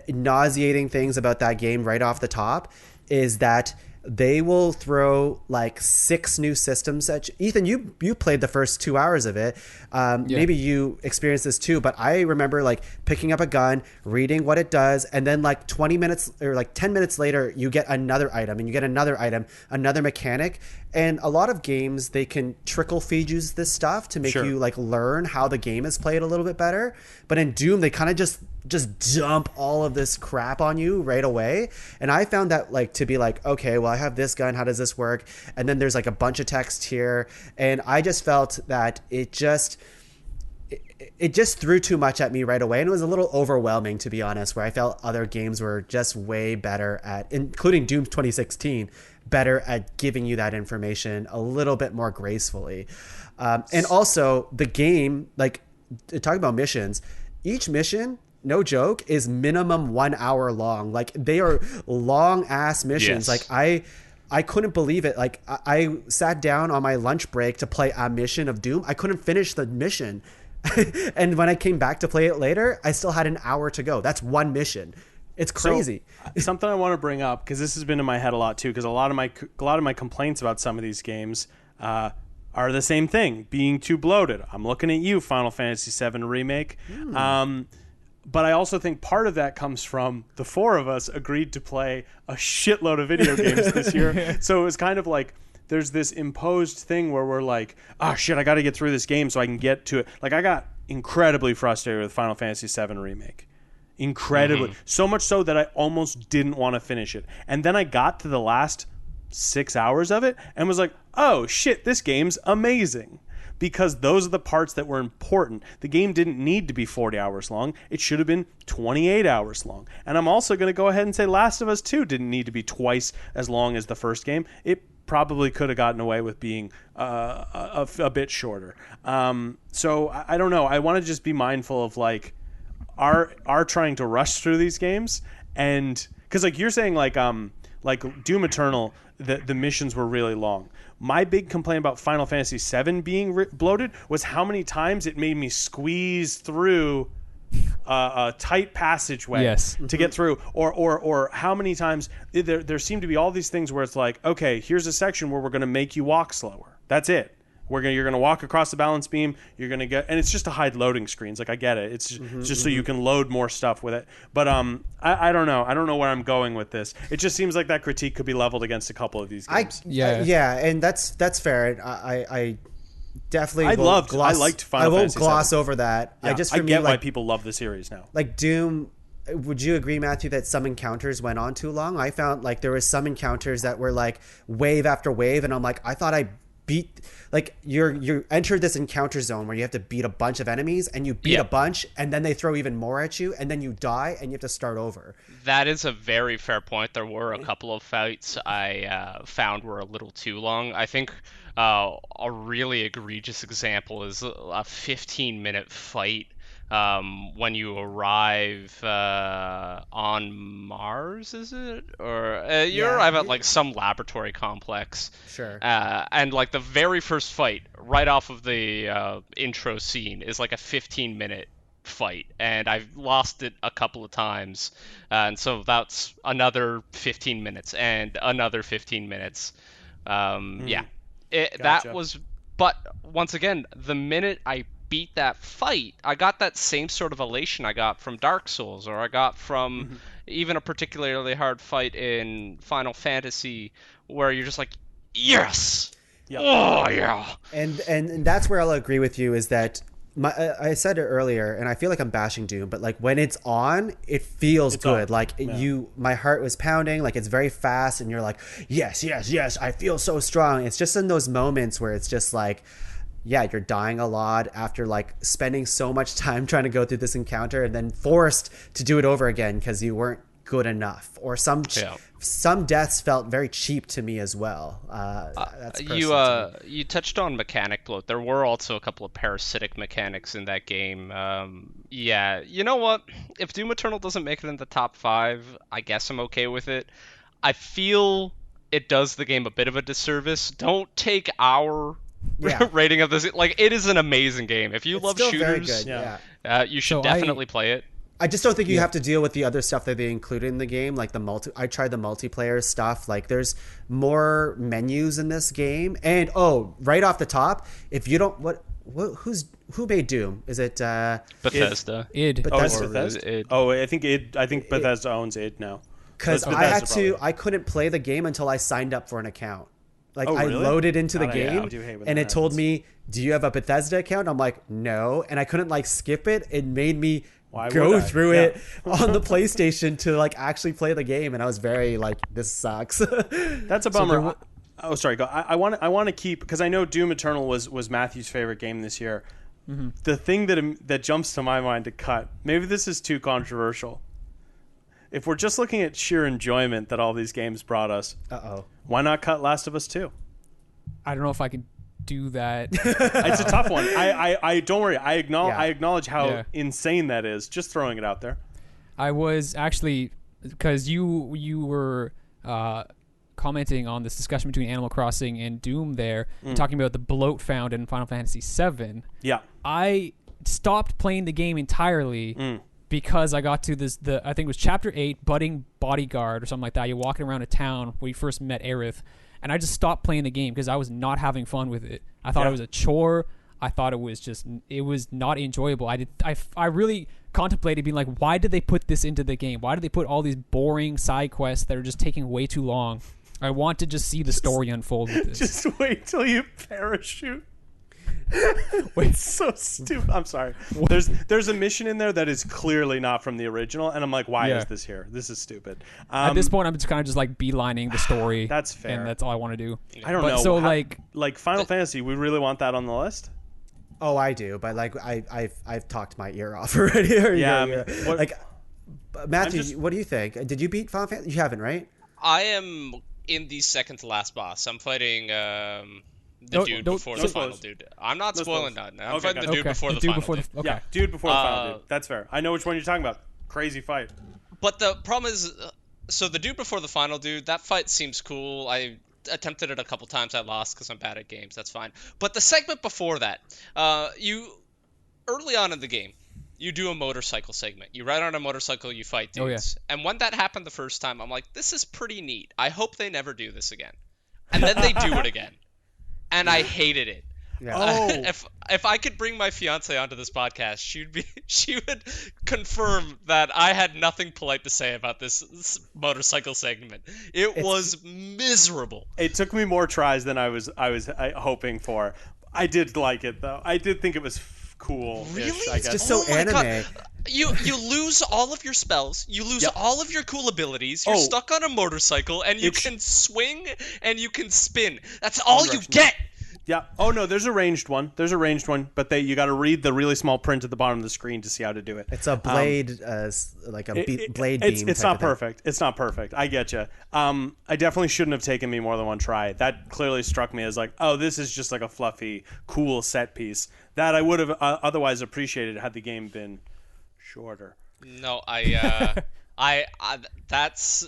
nauseating things about that game right off the top is that they will throw like 6 new systems at you. Ethan, you played the first 2 hours of it. Maybe you experienced this too, but I remember like picking up a gun, reading what it does, and then like 20 minutes or like 10 minutes later, you get another item and you get another item, another mechanic. And a lot of games, they can trickle feed you this stuff to make you like learn how the game is played a little bit better. But in Doom, they kind of just dump all of this crap on you right away. And I found that like to be like, okay, well, I have this gun. How does this work? And then there's like a bunch of text here. And I just felt that it just threw too much at me right away. And it was a little overwhelming, to be honest, where I felt other games were just way better at, including Doom 2016, better at giving you that information a little bit more gracefully. And also the game, like talking about missions, each mission, no joke, is minimum 1 hour long. Like they are long ass missions. Yes. Like I couldn't believe it. Like I sat down on my lunch break to play a mission of Doom. I couldn't finish the mission. And when I came back to play it later, I still had an hour to go. That's one mission. It's crazy. So, something I want to bring up, because this has been in my head a lot too, because a lot of my complaints about some of these games are the same thing, being too bloated. I'm looking at you, Final Fantasy VII Remake. But I also think part of that comes from the 4 of us agreed to play a shitload of video games this year. So it was kind of like there's this imposed thing where we're like, oh shit, I got to get through this game so I can get to it. Like I got incredibly frustrated with Final Fantasy VII Remake. Incredibly. So much so that I almost didn't want to finish it. And then I got to the last 6 hours of it and was like, oh shit, this game's amazing. Because those are the parts that were important. The game didn't need to be 40 hours long. It should have been 28 hours long. And I'm also going to go ahead and say Last of Us 2 didn't need to be twice as long as the first game. It probably could have gotten away with being a bit shorter. So I don't know. I want to just be mindful of like are trying to rush through these games, and because like you're saying like Doom Eternal, the missions were really long. My big complaint about Final Fantasy VII being bloated was how many times it made me squeeze through a tight passageway to get through, or how many times there seem to be all these things where it's like, okay, here's a section where we're going to make you walk slower. That's it. You're going to walk across the balance beam. You're going to get, and it's just to hide loading screens. Like I get it. It's just so you can load more stuff with it. But I don't know. I don't know where I'm going with this. It just seems like that critique could be leveled against a couple of these games. And that's fair. I definitely I liked Final Fantasy VII. I won't gloss over that. Yeah, I get why people love the series now. Like Doom. Would you agree, Matthew, that some encounters went on too long? I found like there was some encounters that were like wave after wave, and I'm like, I thought I beat, like you enter this encounter zone where you have to beat a bunch of enemies, and you beat a bunch, and then they throw even more at you, and then you die and you have to start over. That is a very fair point. There were a couple of fights I found were a little too long. I think a really egregious example is a 15-minute fight when you arrive on Mars, is it? Or you arrive at like some laboratory complex. Sure. And like the very first fight, right off of the intro scene, is like a 15-minute fight, and I've lost it a couple of times, and so that's another 15 minutes and another 15 minutes. That was, but once again, the minute I beat that fight, I got that same sort of elation I got from Dark Souls, or I got from even a particularly hard fight in Final Fantasy, where you're just like, yes, oh yeah. And that's where I'll agree with you, is that I said it earlier, and I feel like I'm bashing Doom, but like when it's on, it feels good. Like my heart was pounding, like it's very fast, and you're like, yes, I feel so strong. It's just in those moments where it's just like, yeah, you're dying a lot after like spending so much time trying to go through this encounter, and then forced to do it over again because you weren't good enough, or some deaths felt very cheap to me as well. That's you touched on mechanic bloat. There were also a couple of parasitic mechanics in that game. You know what? If Doom Eternal doesn't make it in the top 5, I guess I'm okay with it. I feel it does the game a bit of a disservice. Don't take our rating of this. Like, it is an amazing game. If you love shooters, you should definitely play it. I just don't think you have to deal with the other stuff that they included in the game, like I tried the multiplayer stuff. Like, there's more menus in this game, and right off the top, if you don't, who made Doom? Is it Bethesda? id. Bethesda. I think Bethesda owns id now. Because I couldn't play the game until I signed up for an account. Like, I loaded into the game, and it told me, "Do you have a Bethesda account?" I'm like, "No," and I couldn't like skip it. It made me go through it on the PlayStation to like actually play the game, and I was very like, this sucks. That's a bummer. Sorry, go. I want to keep, because I know Doom Eternal was Matthew's favorite game this year. The thing that jumps to my mind to cut, maybe this is too controversial. If we're just looking at sheer enjoyment that all these games brought us, why not cut Last of Us 2? I don't know if I can do that. It's a tough one. I don't worry. I acknowledge how insane that is. Just throwing it out there. I was actually, because you were commenting on this discussion between Animal Crossing and Doom there, talking about the bloat found in Final Fantasy VII. Yeah. I stopped playing the game entirely because I got to I think it was Chapter 8, Budding Bodyguard or something like that. You're walking around a town where you first met Aerith. And I just stopped playing the game because I was not having fun with it. I thought it was a chore. I thought it was not enjoyable. I really contemplated being like, why did they put this into the game? Why did they put all these boring side quests that are just taking way too long? I want to just see the story unfold with this. Just wait till you parachute. Wait, it's so stupid. I'm sorry. There's a mission in there that is clearly not from the original, and I'm like, why is this here? This is stupid. At this point, I'm just kind of just like beelining the story. That's fair, and that's all I want to do. I don't know. So like Final Fantasy, we really want that on the list. Oh, I do, but like I've talked my ear off already. Matthew, what do you think? Did you beat Final Fantasy? You haven't, right? I am in the second to last boss. I'm fighting the dude before the final dude. I'm not spoiling that. I'm fighting the dude before the final dude. Yeah, dude before the final dude. That's fair. I know which one you're talking about. Crazy fight. But the problem is, so the dude before the final dude, that fight seems cool. I attempted it a couple times. I lost because I'm bad at games. That's fine. But the segment before that, early on in the game, you do a motorcycle segment. You ride on a motorcycle, you fight dudes. And when that happened the first time, I'm like, this is pretty neat. I hope they never do this again. And then they do it again. And I hated it. Yeah. If I could bring my fiance onto this podcast, she would confirm that I had nothing polite to say about this motorcycle segment. It was miserable. It took me more tries than I was hoping for. I did like it though. I did think it was cool. Really? I guess. It's just so anime. God. You lose all of your spells. You lose all of your cool abilities. You're stuck on a motorcycle, and you can swing and you can spin. That's all you get. Yeah. Oh no, there's a ranged one. But you got to read the really small print at the bottom of the screen to see how to do it. It's a blade, blade beam. It's not perfect. It's not perfect. I get you. I definitely shouldn't have taken me more than one try. That clearly struck me as like, oh, this is just like a fluffy, cool set piece that I would have otherwise appreciated had the game been shorter. No, I that's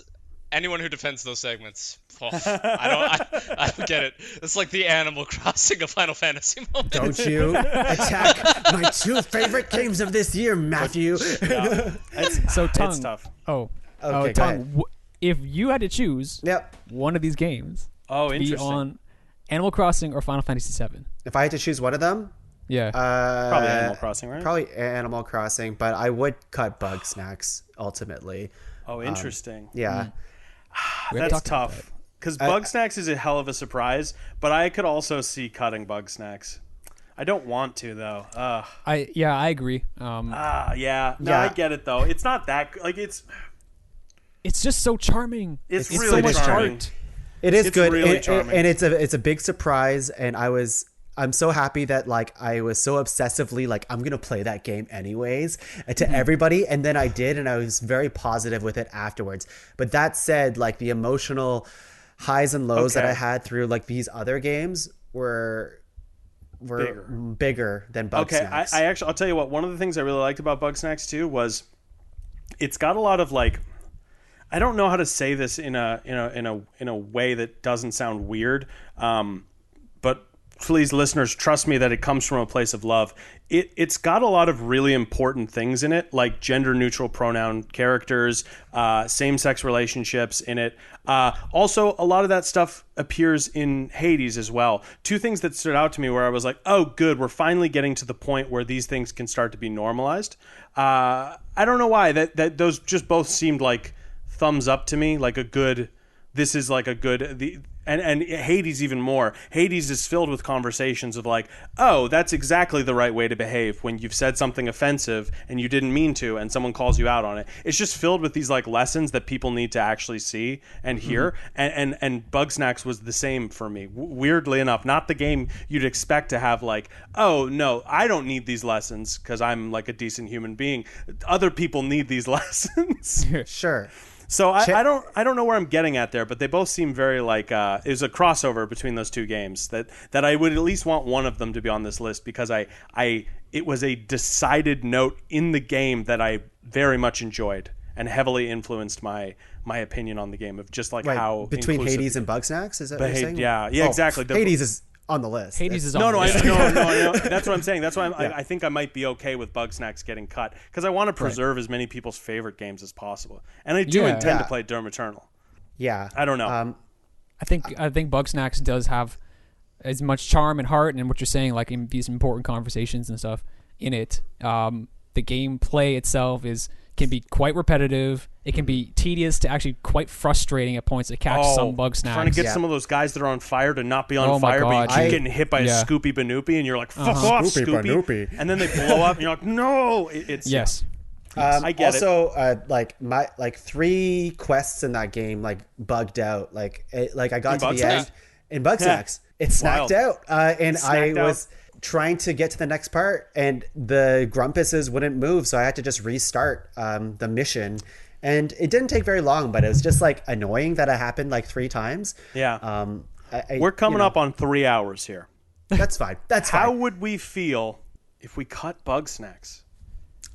anyone who defends those segments. Oh, I don't get it. It's like the Animal Crossing of Final Fantasy moment. Don't you attack my two favorite games of this year, Matthew. Yeah. So Tuong, it's tough. Okay, go ahead. Tuong, if you had to choose one of these games, Oh, be interesting. on Animal Crossing or Final Fantasy VII. If I had to choose one of them, Yeah. Probably Animal Crossing, right? Probably Animal Crossing, but I would cut Bug Snacks ultimately. Oh, interesting. Yeah. We haven't That's talked about tough. Because Bug Snacks is a hell of a surprise, but I could also see cutting Bug Snacks. I don't want to, though. I agree. Yeah. No, Yeah. I get it, though. It's not that... Like, it's just so charming. It's so really much charming. art. It is It's good, really charming. and it's a big surprise. And I'm so happy that like I was so obsessively like I'm gonna play that game anyways to everybody, and then I did, and I was very positive with it afterwards. But that said, like the emotional highs and lows that I had through like these other games were bigger than Bug Snacks. I actually, I'll tell you what. One of the things I really liked about Bug Snacks too was it's got a lot of like. I don't know how to say this in a way that doesn't sound weird, but please, listeners, trust me that it comes from a place of love. It's got a lot of really important things in it, like gender-neutral pronoun characters, same-sex relationships in it. Also, a lot of that stuff appears in Hades as well. Two things that stood out to me where I was like, oh, good, we're finally getting to the point where these things can start to be normalized. I don't know why. That those just both seemed like thumbs up to me, like a good... This is like a good... And Hades even more. Hades is filled with conversations of like, oh, that's exactly the right way to behave when you've said something offensive and you didn't mean to and someone calls you out on it. It's just filled with these like lessons that people need to actually see and hear. And Bug Snacks was the same for me. Weirdly enough, not the game you'd expect to have like, oh, no, I don't need these lessons because I'm like a decent human being. Other people need these lessons. Sure. So I don't know where I'm getting at there, but they both seem very like there's a crossover between those two games that I would at least want one of them to be on this list because it was a decided note in the game that I very much enjoyed and heavily influenced my opinion on the game of just like how between inclusive. Hades and Bug Snacks, is that what you're saying? Yeah, exactly. Hades is on the list. Hades is on No, the no, list. no. That's what I'm saying. That's why I think I might be okay with Bug Snacks getting cut because I want to preserve as many people's favorite games as possible, and I do intend to play Doom Eternal. Yeah, I don't know. I think Bug Snacks does have as much charm and heart, and what you're saying, like in these important conversations and stuff in it. The gameplay itself can be quite repetitive. It can be tedious to actually quite frustrating at points to catch some Bug Snacks. Trying to get some of those guys that are on fire to not be on fire, but you keep getting hit by a Scoopy Banoopy, and you're like, fuck off, Scoopy. And then they blow up, and you're like, no. Yes. I get it. Also, like 3 quests in that game like bugged out. Like I got to the end in Bug Snacks. It snacked out, and I was trying to get to the next part, and the grumpuses wouldn't move, so I had to just restart the mission. And it didn't take very long, but it was just like annoying that it happened like 3 times. Yeah. We're coming up on 3 hours here. That's fine. That's fine. How would we feel if we cut Bug Snacks?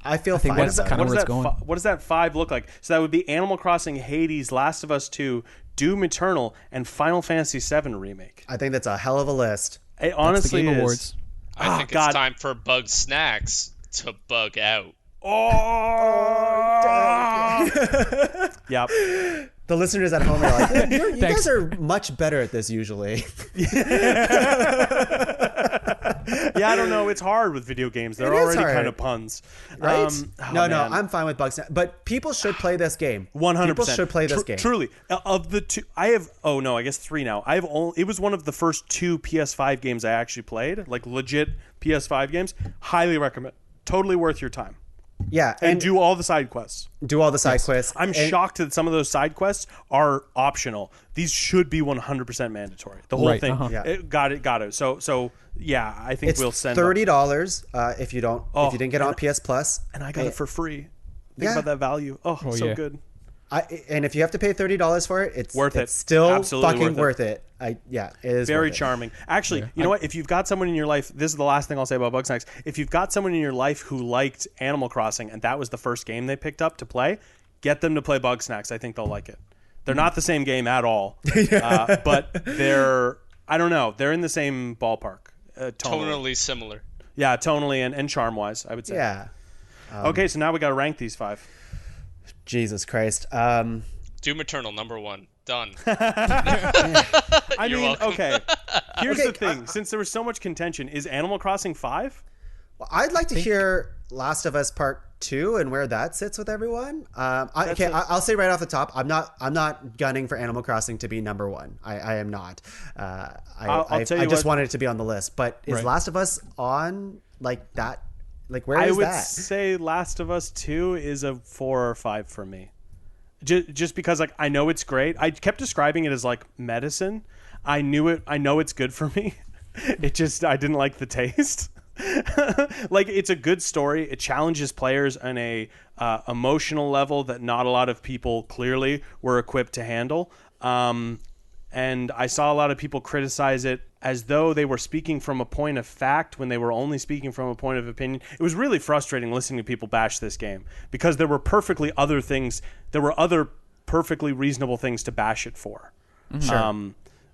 I feel think fine. that's kind of where it's going. What does that 5 look like? So that would be Animal Crossing, Hades, Last of Us 2, Doom Eternal, and Final Fantasy VII Remake. I think that's a hell of a list. It honestly Game is. Awards. I think it's time for Bug Snacks to bug out. Yep. The listeners at home are like, you guys are much better at this usually. Yeah, I don't know. It's hard with video games. They're already kind of puns. Right? No, man. I'm fine with Bug Snacks. But people should play this game. 100%. People should play this game. Truly. Of the 2, I have, I guess 3 now. It was one of the first 2 PS5 games I actually played, like legit PS5 games. Highly recommend. Totally worth your time. Yeah, and do all the side quests. Do all the side quests. I'm shocked that some of those side quests are optional. These should be 100% mandatory. The whole thing. Yeah. Got it. So yeah, I think we'll send $30 if you didn't get on PS Plus, and I got it for free. Think about that value. So good. And if you have to pay $30 for it, it's worth it. It's still Absolutely fucking worth it. It is very worth charming. Actually, you know what? If you've got someone in your life, this is the last thing I'll say about Bugsnax. If you've got someone in your life who liked Animal Crossing and that was the first game they picked up to play, get them to play Bugsnax. I think they'll like it. They're not the same game at all, but they're, I don't know, they're in the same ballpark. Tonally similar. Yeah, tonally and charm-wise, I would say. Yeah. Okay, so now we got to rank these 5. Jesus Christ. Doom Eternal, number 1. Done. I mean, welcome. okay. Here's the thing. Since there was so much contention, is Animal Crossing 5? Well, I'd like to hear Last of Us Part 2 and where that sits with everyone. I'll say right off the top, I'm not gunning for Animal Crossing to be number 1. I am not. I just wanted it to be on the list. But is Last of Us on like that? Like where is that? I would say Last of Us 2 is a 4 or 5 for me. Just because like I know it's great. I kept describing it as like medicine. I know it's good for me. I didn't like the taste. Like it's a good story. It challenges players on a emotional level that not a lot of people clearly were equipped to handle. And I saw a lot of people criticize it as though they were speaking from a point of fact when they were only speaking from a point of opinion. It was really frustrating listening to people bash this game because there were other perfectly reasonable things to bash it for. Sure.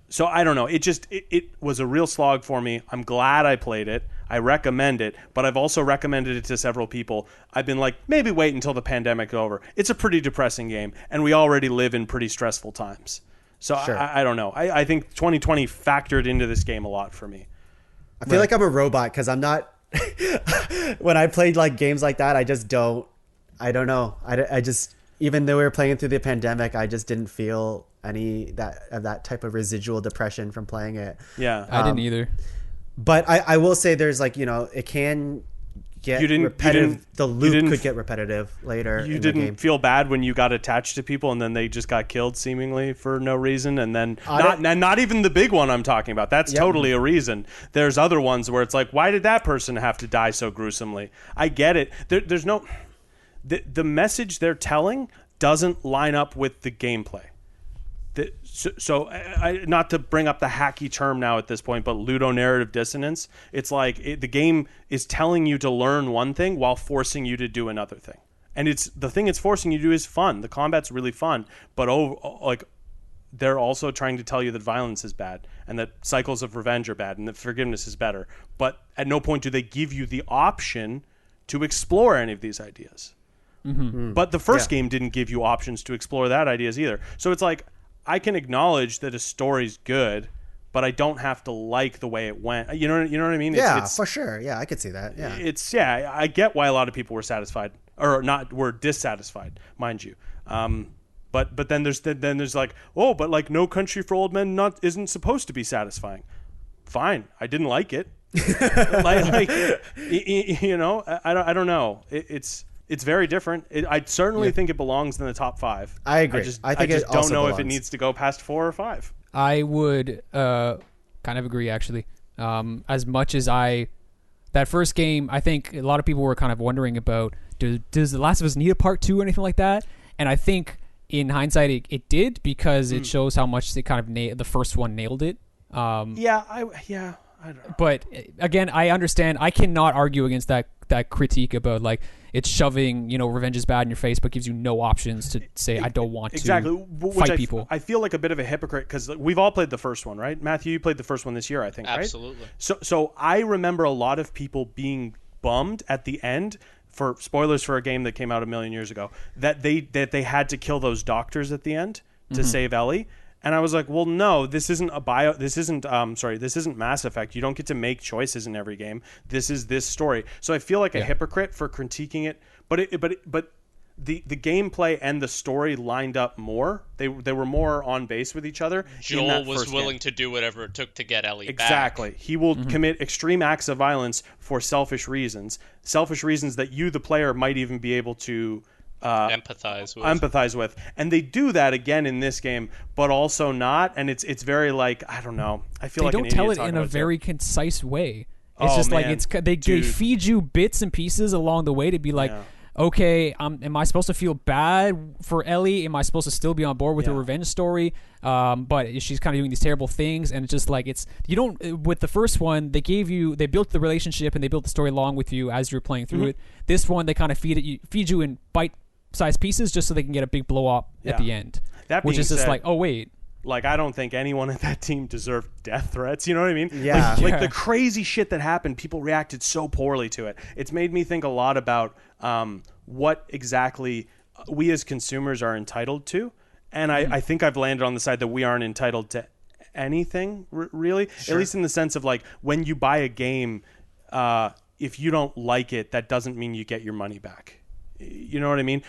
So I don't know. It was a real slog for me. I'm glad I played it. I recommend it, but I've also recommended it to several people. I've been like, maybe wait until the pandemic is over. It's a pretty depressing game, and we already live in pretty stressful times. So sure. I don't know. I think 2020 factored into this game a lot for me. I feel like I'm a robot because I'm not. When I played like games like that, I don't know. I just, even though we were playing through the pandemic, I just didn't feel any that type of residual depression from playing it. Yeah, I didn't either. But I will say there's like, it can get repetitive. The loop could get repetitive later. You didn't feel bad when you got attached to people and then they just got killed seemingly for no reason, and then not even the big one I'm talking about. That's totally a reason. There's other ones where it's like, why did that person have to die so gruesomely? I get it. There's no the message they're telling doesn't line up with the gameplay. So not to bring up the hacky term now at this point, but ludonarrative dissonance. It's like the game is telling you to learn one thing while forcing you to do another thing. And the thing it's forcing you to do is fun. The combat's really fun, but they're also trying to tell you that violence is bad and that cycles of revenge are bad and that forgiveness is better. But at no point do they give you the option to explore any of these ideas. Mm-hmm. But the first game didn't give you options to explore that ideas either. So it's like, I can acknowledge that a story's good, but I don't have to like the way it went. You know what I mean? It's for sure. Yeah, I could see that. Yeah. I get why a lot of people were satisfied or not were dissatisfied, mind you. But then there's like, oh, but like No Country for Old Men isn't supposed to be satisfying. Fine, I didn't like it. I don't know. It's very different. I certainly think it belongs in the top 5. I agree. I just don't know if it needs to go past 4 or 5. I would kind of agree, actually. As much as that first game, I think a lot of people were kind of wondering about, does The Last of Us need a part 2 or anything like that? And I think in hindsight, it did, because it shows how much they kind of the first one nailed it. I don't know. But again, I understand. I cannot argue against that critique about like it's shoving, revenge is bad in your face, but gives you no options to say I don't want to fight people. I feel like a bit of a hypocrite because we've all played the first one, right? Matthew, you played the first one this year, I think, right? Absolutely. So I remember a lot of people being bummed at the end, for spoilers for a game that came out a million years ago, that they had to kill those doctors at the end to save Ellie. And I was like, well, no, this isn't Mass Effect. You don't get to make choices in every game. This is this story. So I feel like a hypocrite for critiquing it, but the gameplay and the story lined up more. They were more on base with each other. Joel was willing to do whatever it took to get Ellie back. Exactly. He will commit extreme acts of violence for selfish reasons that you, the player, might even be able to empathize with. And they do that again in this game, but also not. And it's very like, I don't know. I feel like they don't tell it in a very concise way. It's just like they feed you bits and pieces along the way to be like, okay, am I supposed to feel bad for Ellie? Am I supposed to still be on board with her revenge story? But she's kind of doing these terrible things, and it's just like with the first one, they built the relationship and they built the story along with you as you're playing through it. This one, they kind of feed you in bite-sized pieces just so they can get a big blow-up at the end. Which is just like, oh wait. Like, I don't think anyone at that team deserved death threats. You know what I mean? Yeah. Like the crazy shit that happened, people reacted so poorly to it. It's made me think a lot about what exactly we as consumers are entitled to. And I think I've landed on the side that we aren't entitled to anything, really. Sure. At least in the sense of, like, when you buy a game, if you don't like it, that doesn't mean you get your money back. You know what I mean?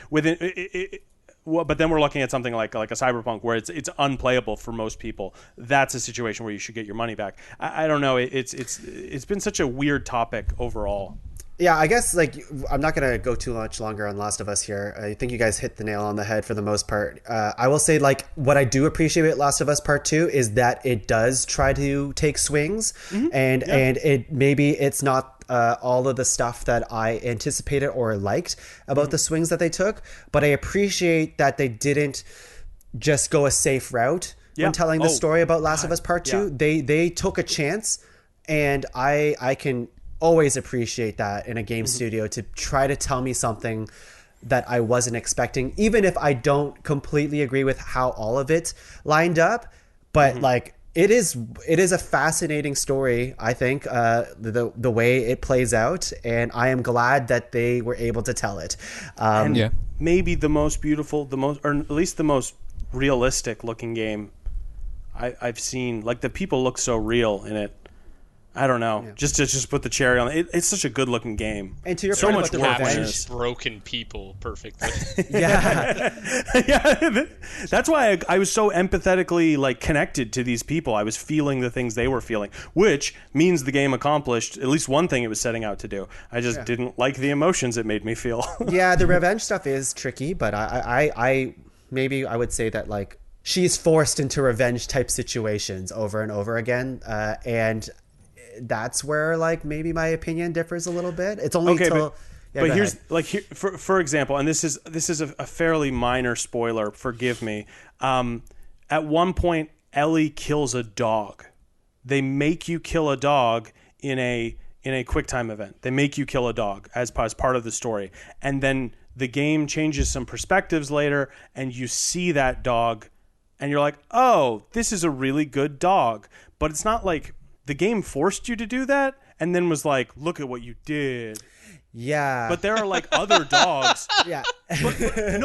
Well, but then we're looking at something like a Cyberpunk where it's unplayable for most people. That's a situation where you should get your money back. I don't know. It's been such a weird topic overall. Yeah, I guess, like, I'm not going to go too much longer on Last of Us here. I think you guys hit the nail on the head for the most part. I will say, like, what I do appreciate with Last of Us Part 2 is that it does try to take swings, and maybe it's not all of the stuff that I anticipated or liked about the swings that they took, but I appreciate that they didn't just go a safe route when telling the story about Last of Us Part 2. They took a chance, and I can always appreciate that in a game studio, to try to tell me something that I wasn't expecting, even if I don't completely agree with how all of it lined up. But like, it is a fascinating story, I think, the way it plays out, and I am glad that they were able to tell it. Maybe the most beautiful, or at least the most realistic looking game I've seen. Like, the people look so real in it. I don't know. Yeah. Just put the cherry on it. It's such a good looking game. And to your so point, much work in broken people perfectly. That's why I was so empathetically, like, connected to these people. I was feeling the things they were feeling, which means the game accomplished at least one thing it was setting out to do. I just didn't like the emotions it made me feel. Yeah, the revenge stuff is tricky, but I maybe I would say that, like, she's forced into revenge type situations over and over again, and that's where, like, maybe my opinion differs a little bit. It's only but here's ahead. Like, for example, and this is a fairly minor spoiler, forgive me. At one point, Ellie kills a dog. They make you kill a dog in a QuickTime event. They make you kill a dog as part of the story, and then the game changes some perspectives later, and you see that dog, and you're like, oh, this is a really good dog. But it's not like the game forced you to do that and then was like, look at what you did. Yeah. But there are, like, other dogs. Yeah. Okay.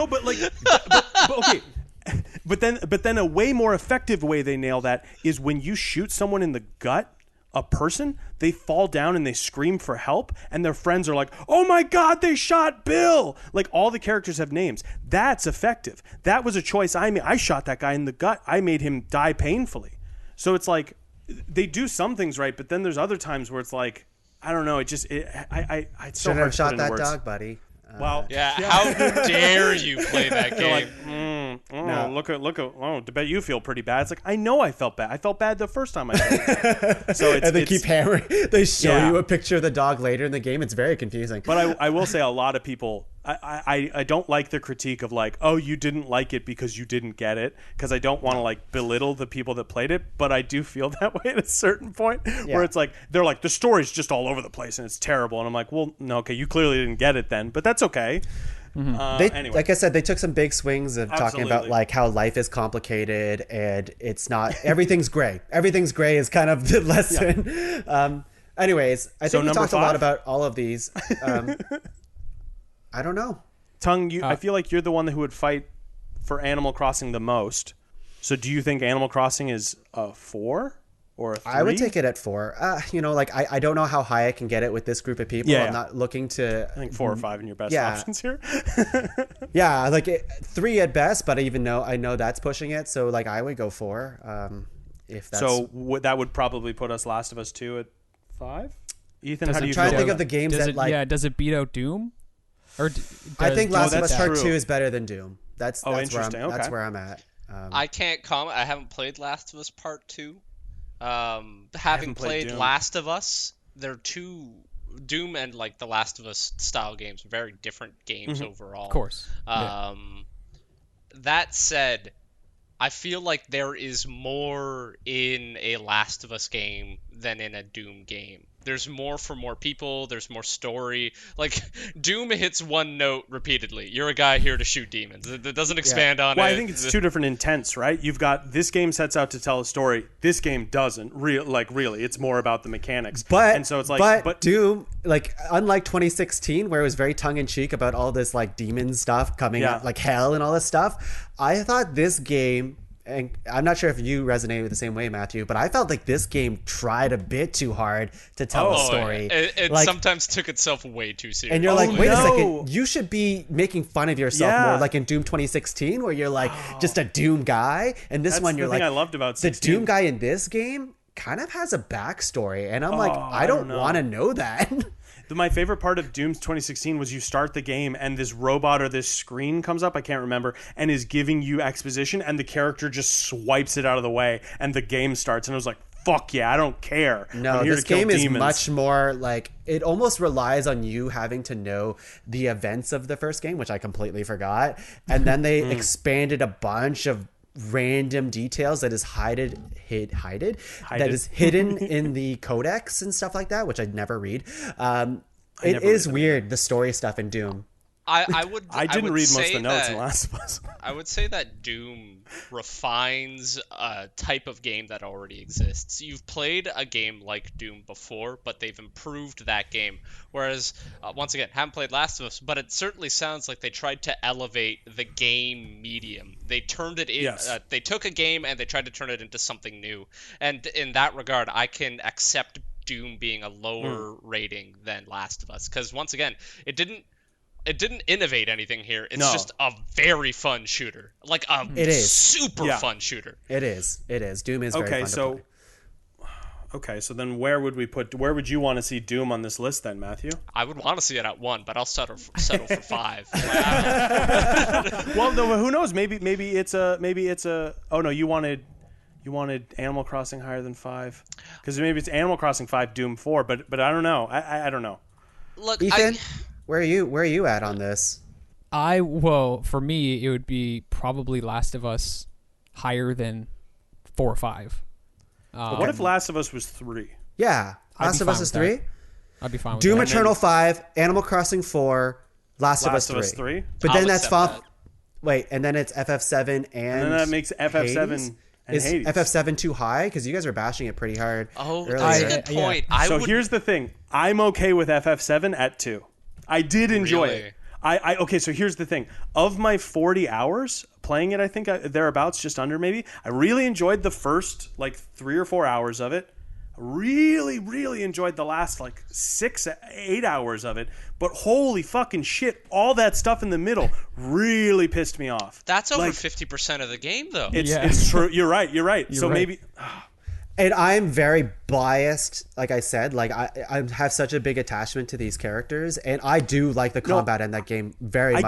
But then a way more effective way they nail that is when you shoot someone in the gut, a person, they fall down and they scream for help, and their friends are like, oh my God, they shot Bill. Like, all the characters have names. That's effective. That was a choice I made. I shot that guy in the gut. I made him die painfully. So it's like, they do some things right, but then there's other times where it's like, I don't know. It's so shouldn't hard have to shot put into that words. dog, buddy. How dare you play that game? No. Look at. Oh, I bet you feel pretty bad. It's like, I know I felt bad. I felt bad the first time I did it. So and they keep hammering. They show you a picture of the dog later in the game. It's very confusing. But I will say, a lot of people, I don't like the critique of, like, oh, you didn't like it because you didn't get it, because I don't want to, like, belittle the people that played it, but I do feel that way at a certain point where it's like, they're like, the story's just all over the place and it's terrible, and I'm like, well, no, okay, you clearly didn't get it then, but that's okay. Anyway. Like I said, they took some big swings of talking about, like, how life is complicated and it's not, everything's gray. Everything's gray is kind of the lesson. Anyways, I think we talked 5? A lot about all of these. I don't know. Tuong, I feel like you're the one who would fight for Animal Crossing the most. So do you think Animal Crossing is a 4? or a 3? I would take it at 4. Like I don't know how high I can get it with this group of people. Yeah. I'm not looking to. I think 4 or 5 in your best Yeah. options here. Yeah, like 3 at best, but I know that's pushing it. So like I would go 4. If that's that would probably put us Last of Us 2 at 5. Ethan, how do you trying to feel? think of the games does that it, like. does it beat out Doom? Or I think Last of that's Us Part true. 2 is better than Doom. That's where interesting. I'm. That's Okay. where I'm at. I can't comment. I haven't played Last of Us Part 2. Having played played Doom. Last of Us, they're two Doom and like the Last of Us style games, very different games overall. Of course. That said, I feel like there is more in a Last of Us game than in a Doom game. There's more for more people. There's more story. Like, Doom hits one note repeatedly. You're a guy here to shoot demons. It doesn't expand on Well, it. I think it's 2 different intents, right? You've got this game sets out to tell a story. This game doesn't. Really, it's more about the mechanics. But so it's like, but Doom, like unlike 2016, where it was very tongue in cheek about all this like demon stuff coming Yeah. up, like hell and all this stuff, I thought this game. And I'm not sure if you resonate with the same way, Matthew, but I felt like this game tried a bit too hard to tell a story. It Like, sometimes took itself way too seriously. and you're like, wait a no. second, you should be making fun of yourself Yeah. more, like in Doom 2016, where you're like just a Doom guy, and this That's one the you're thing like, I loved about the 16. Doom guy in this game kind of has a backstory, and I'm like, I I don't don't know. want to know that. My favorite part of Doom 2016 was you start the game and this robot or this screen comes up, I can't remember, and is giving you exposition, and the character just swipes it out of the way, and the game starts. And I was like, fuck yeah, I don't care. No, I'm here this to kill game is demons. much more like, it almost relies on you having to know the events of the first game, which I completely forgot. And then they expanded a bunch of random details that is hidden in the codex and stuff like that, which I'd never read. It never is read them weird, the story stuff in Doom. I didn't would read most of say the notes in that- Last of Us. I would say that Doom refines a type of game that already exists. You've played a game like Doom before, but they've improved that game. Whereas, once again, haven't played Last of Us, but it certainly sounds like they tried to elevate the game medium. They turned it in. Yes. They took a game and they tried to turn it into something new. And in that regard, I can accept Doom being a lower rating than Last of Us, because once again, it didn't innovate anything here. It's No. just a very fun shooter. Like a It is. super Yeah. fun shooter. It is. Doom is very fun to play. Okay, so then where would you want to see Doom on this list then, Matthew? I would want to see it at 1, but I'll settle for 5. Well, no, who knows? Maybe it's a. Oh no, you wanted Animal Crossing higher than 5, because maybe it's Animal Crossing 5, Doom 4, but I don't know. I don't know. Look, Ethan, where are you at on this? For me, it would be probably Last of Us higher than 4 or 5. But what if Last of Us was 3? Yeah, I'd Last be of Us fine is with 3. that. I'd be fine with Doom that. Eternal 5, Animal Crossing 4, Last of Us 3. But I'll then that's accept fall. that. Wait, and then it's FF7 and then that makes FF7 Hades? and Is Hades. FF7 too high? Because you guys were bashing it pretty hard. Oh, earlier. that's a good yeah. point. So here's the thing. I'm okay with FF7 at 2. I did enjoy Really? it. Okay, so here's the thing. Of my 40 hours playing it, I think thereabouts, just under maybe, I really enjoyed the first like 3 or 4 hours of it. Really, really enjoyed the last like 6, 8 hours of it. But holy fucking shit, all that stuff in the middle really pissed me off. That's over like, 50% of the game, though. It's true. You're right. So right. maybe... And I'm very biased, like I said. Like I have such a big attachment to these characters, and I do like the combat in that game very much.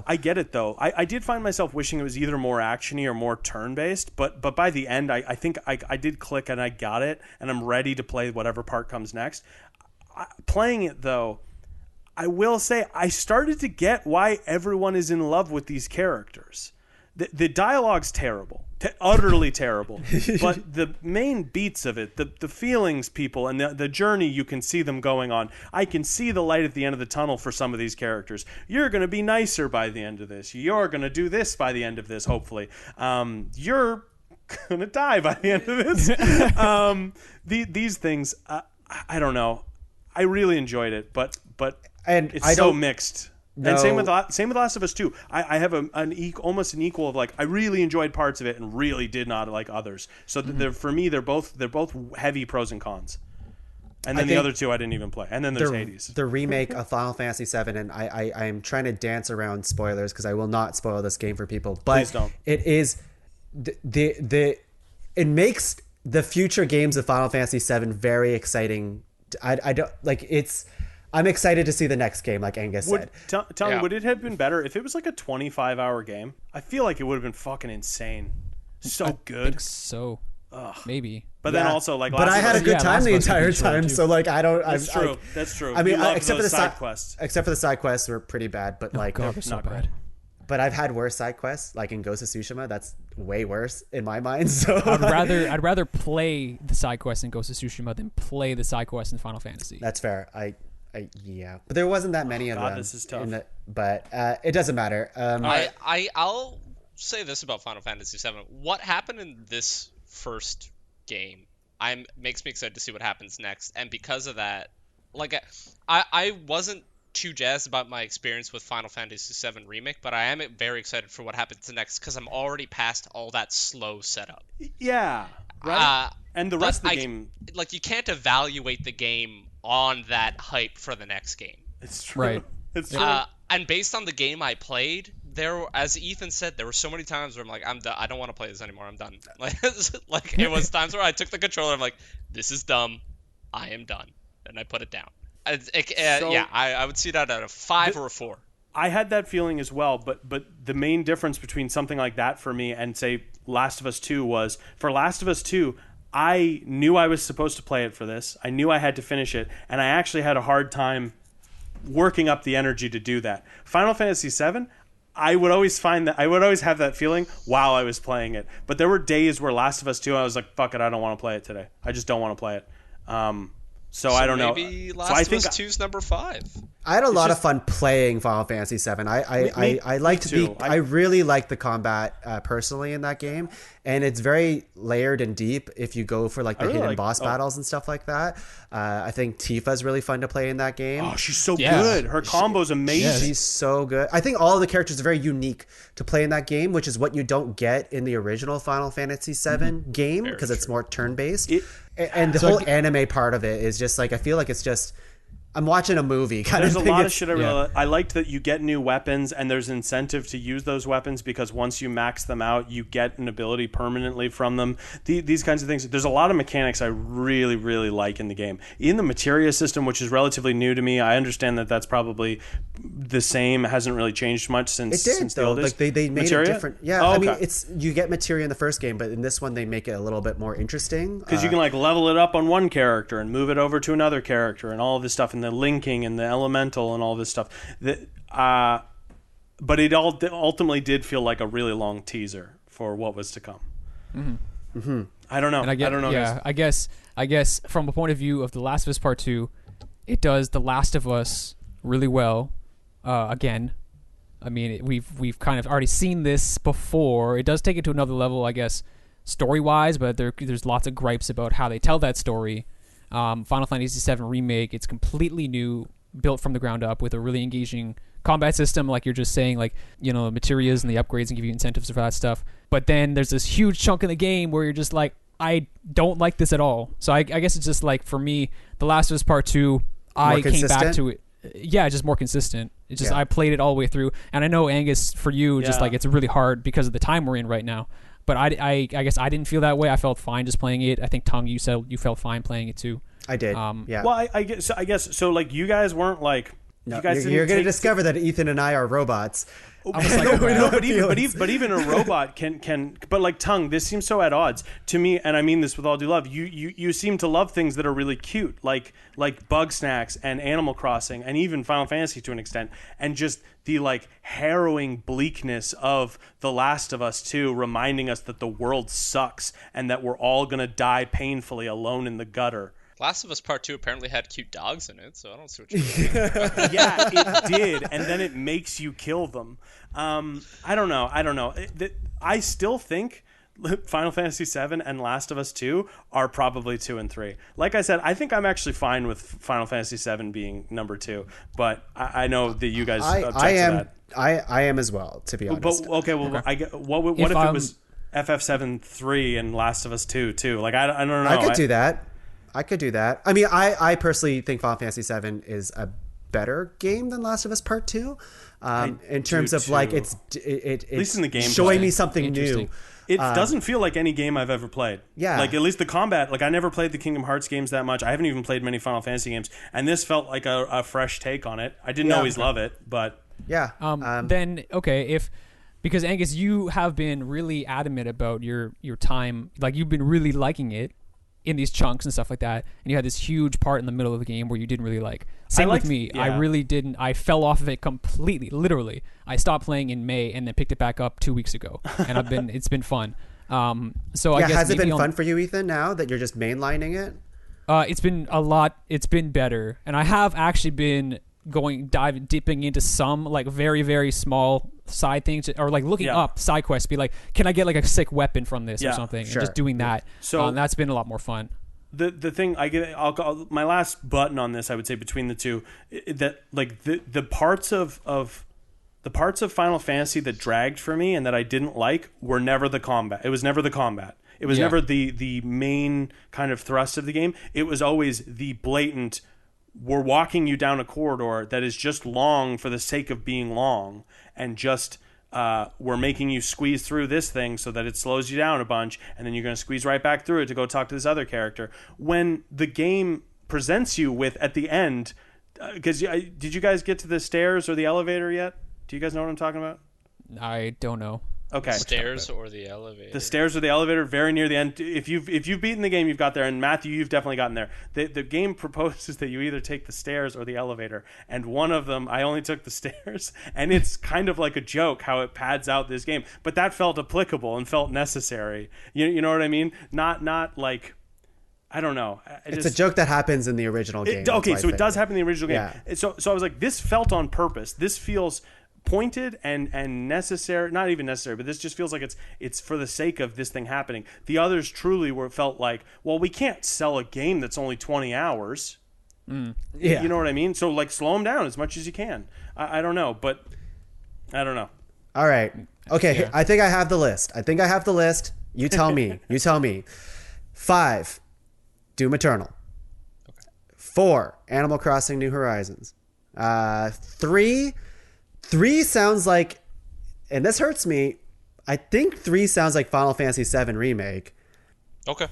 I get it though. I did find myself wishing it was either more actiony or more turn based, but by the end, I think I did click and I got it, and I'm ready to play whatever part comes next. Playing it though, I will say I started to get why everyone is in love with these characters. The dialogue's terrible. Utterly terrible. But the main beats of it, the feelings people and the journey you can see them going on, I can see the light at the end of the tunnel for some of these characters. You're going to be nicer by the end of this. You're going to do this by the end of this, hopefully. You're going to die by the end of this. These things, I don't know. I really enjoyed it, but And it's I so don't- mixed. No. And same with Last of Us 2. I have almost an equal of like I really enjoyed parts of it and really did not like others. So for me, they're both heavy pros and cons. And then the other two I didn't even play. And then there's Hades. The remake of Final Fantasy VII, and I am trying to dance around spoilers because I will not spoil this game for people. But Please don't. It is it makes the future games of Final Fantasy VII very exciting. I don't like it's. I'm excited to see the next game, like Angus said. Would it have been better if it was like a 25-hour game? I feel like it would have been fucking insane. So good. I think so. Maybe. But then also like. But I had a good time the entire time, so like I don't. That's true. That's true. I mean, except for the side quests. Except for the side quests were pretty bad, but like God, they're so not bad. great. But I've had worse side quests, like in Ghost of Tsushima. That's way worse in my mind. So I'd rather play the side quest in Ghost of Tsushima than play the side quest in Final Fantasy. That's fair. Yeah, but there wasn't that many of them. This is tough. But it doesn't matter. I'll say this about Final Fantasy VII. What happened in this first game makes me excited to see what happens next. And because of that, like I wasn't too jazzed about my experience with Final Fantasy VII Remake, but I am very excited for what happens next because I'm already past all that slow setup. Yeah. Right. And the rest of the game, like you can't evaluate the game on that hype for the next game. It's true. Right. It's true. And based on the game I played, as Ethan said, there were so many times where I'm like, I'm done. I don't want to play this anymore. I'm done. Like it was times where I took the controller. I'm like, this is dumb. I am done, and I put it down. I would see that at a 5 or a 4. I had that feeling as well, but the main difference between something like that for me and say Last of Us 2 was for Last of Us 2. I knew I was supposed to play it for this. I knew I had to finish it, and I actually had a hard time working up the energy to do that. Final Fantasy VII, I would always have that feeling while I was playing it. But there were days where Last of Us 2, I was like, fuck it, I don't want to play it today. I just don't want to play it. So I don't know. Maybe Last of Us 2's number 5. I had a lot of fun playing Final Fantasy VII. I really like the combat personally in that game, and it's very layered and deep if you go for like the hidden boss battles and stuff like that. I think Tifa's really fun to play in that game. Oh, she's so good. Her combo's amazing. She's so good. I think all of the characters are very unique to play in that game, which is what you don't get in the original Final Fantasy VII game because it's more turn-based. And the whole anime part of it is just like, I feel like it's just, I'm watching a movie kind of thing. There's a lot of shit I liked that you get new weapons and there's incentive to use those weapons because once you max them out, you get an ability permanently from them. These kinds of things. There's a lot of mechanics I really, really like in the game. In the materia system, which is relatively new to me, I understand that that's probably the same. It hasn't really changed much since the oldest. Like they made materia? it different. Yeah, I mean, you get materia in the first game, but in this one they make it a little bit more interesting. Because you can like level it up on one character and move it over to another character and all of this stuff, and the linking and the elemental and all this stuff. But it ultimately did feel like a really long teaser for what was to come. Mm-hmm. Mm-hmm. I don't know. I don't know. Yeah, I guess from a point of view of The Last of Us Part 2, it does The Last of Us really well. Again, I mean, we've kind of already seen this before. It does take it to another level, I guess, story-wise, but there's lots of gripes about how they tell that story. Final Fantasy VII Remake, it's completely new, built from the ground up with a really engaging combat system, like you're just saying, like, you know, materials and the upgrades and give you incentives for that stuff. But then there's this huge chunk in the game where you're just like, I don't like this at all. So I guess it's just like, for me, The Last of Us Part 2, I came back to it. Yeah, just more consistent. It's just I played it all the way through. And I know, Angus, for you, just like it's really hard because of the time we're in right now. But I guess I didn't feel that way. I felt fine just playing it. I think, Tuong, you said you felt fine playing it too. I did. Yeah. Well, I guess so. Like, you guys weren't like. No, you're going to discover that Ethan and I are robots. I was like, but even a robot can. But like, Tuong, this seems so at odds to me, and I mean this with all due love. You seem to love things that are really cute, like Bug Snacks and Animal Crossing, and even Final Fantasy to an extent, and just the like harrowing bleakness of The Last of Us 2, reminding us that the world sucks and that we're all gonna die painfully alone in the gutter. Last of Us Part 2 apparently had cute dogs in it, so I don't see what you're doing. Yeah, it did, and then it makes you kill them. I don't know. I still think Final Fantasy VII and Last of Us 2 are probably 2 and 3. Like I said, I think I'm actually fine with Final Fantasy VII being number 2, but I know that you guys object to that. I am as well, to be honest. But okay, well, Okay. What if it was FF7 3 and Last of Us 2 too? Like I don't know. I could do that. I mean, I personally think Final Fantasy VII is a better game than Last of Us Part 2. In terms of like too. At least in the gameplay. showing me something new. It doesn't feel like any game I've ever played. Yeah. Like, at least the combat, like, I never played the Kingdom Hearts games that much. I haven't even played many Final Fantasy games. And this felt like a fresh take on it. I didn't always love it, but... Yeah. Then, okay, because Angus, you have been really adamant about your time. Like, you've been really liking it in these chunks and stuff like that. And you had this huge part in the middle of the game where you didn't really like. Same with me. Yeah. I really didn't. I fell off of it completely, literally. I stopped playing in May and then picked it back up 2 weeks ago. And it's been fun. So I guess has it been fun for you, Ethan, now that you're just mainlining it? It's been a lot. It's been better. And I have actually been dipping into some like very, very small side things, or like looking up side quests, be like, can I get like a sick weapon from this or something? Sure. And just doing that. So that's been a lot more fun. The thing I get, my last button on this, I would say between the two, that like the parts of Final Fantasy that dragged for me and that I didn't like were never the combat. It was never the combat. It was never the main kind of thrust of the game. It was always the blatant, we're walking you down a corridor that is just long for the sake of being long, and just we're making you squeeze through this thing so that it slows you down a bunch, and then you're going to squeeze right back through it to go talk to this other character. When the game presents you with, at the end, because did you guys get to the stairs or the elevator yet? Do you guys know what I'm talking about? I don't know. Okay. Stairs or the elevator? The stairs or the elevator, very near the end. If you've beaten the game, you've got there. And Matthew, you've definitely gotten there. The game proposes that you either take the stairs or the elevator. And one of them, I only took the stairs. And it's kind of like a joke how it pads out this game. But that felt applicable and felt necessary. You know what I mean? Not like... I don't know. It's a joke that happens in the original game. Okay, so it does happen in the original game. Yeah. So I was like, this felt on purpose. This feels pointed and necessary. Not even necessary, but this just feels like it's for the sake of this thing happening. The others truly felt like, well, we can't sell a game that's only 20 hours. Yeah. You know what I mean? So like, slow them down as much as you can. I don't know, but I don't know. All right. Okay, yeah. I think I have the list. You tell me. 5, Doom Eternal. Okay. 4, Animal Crossing New Horizons. 3 sounds like, and this hurts me, I think 3 sounds like Final Fantasy VII Remake. Okay.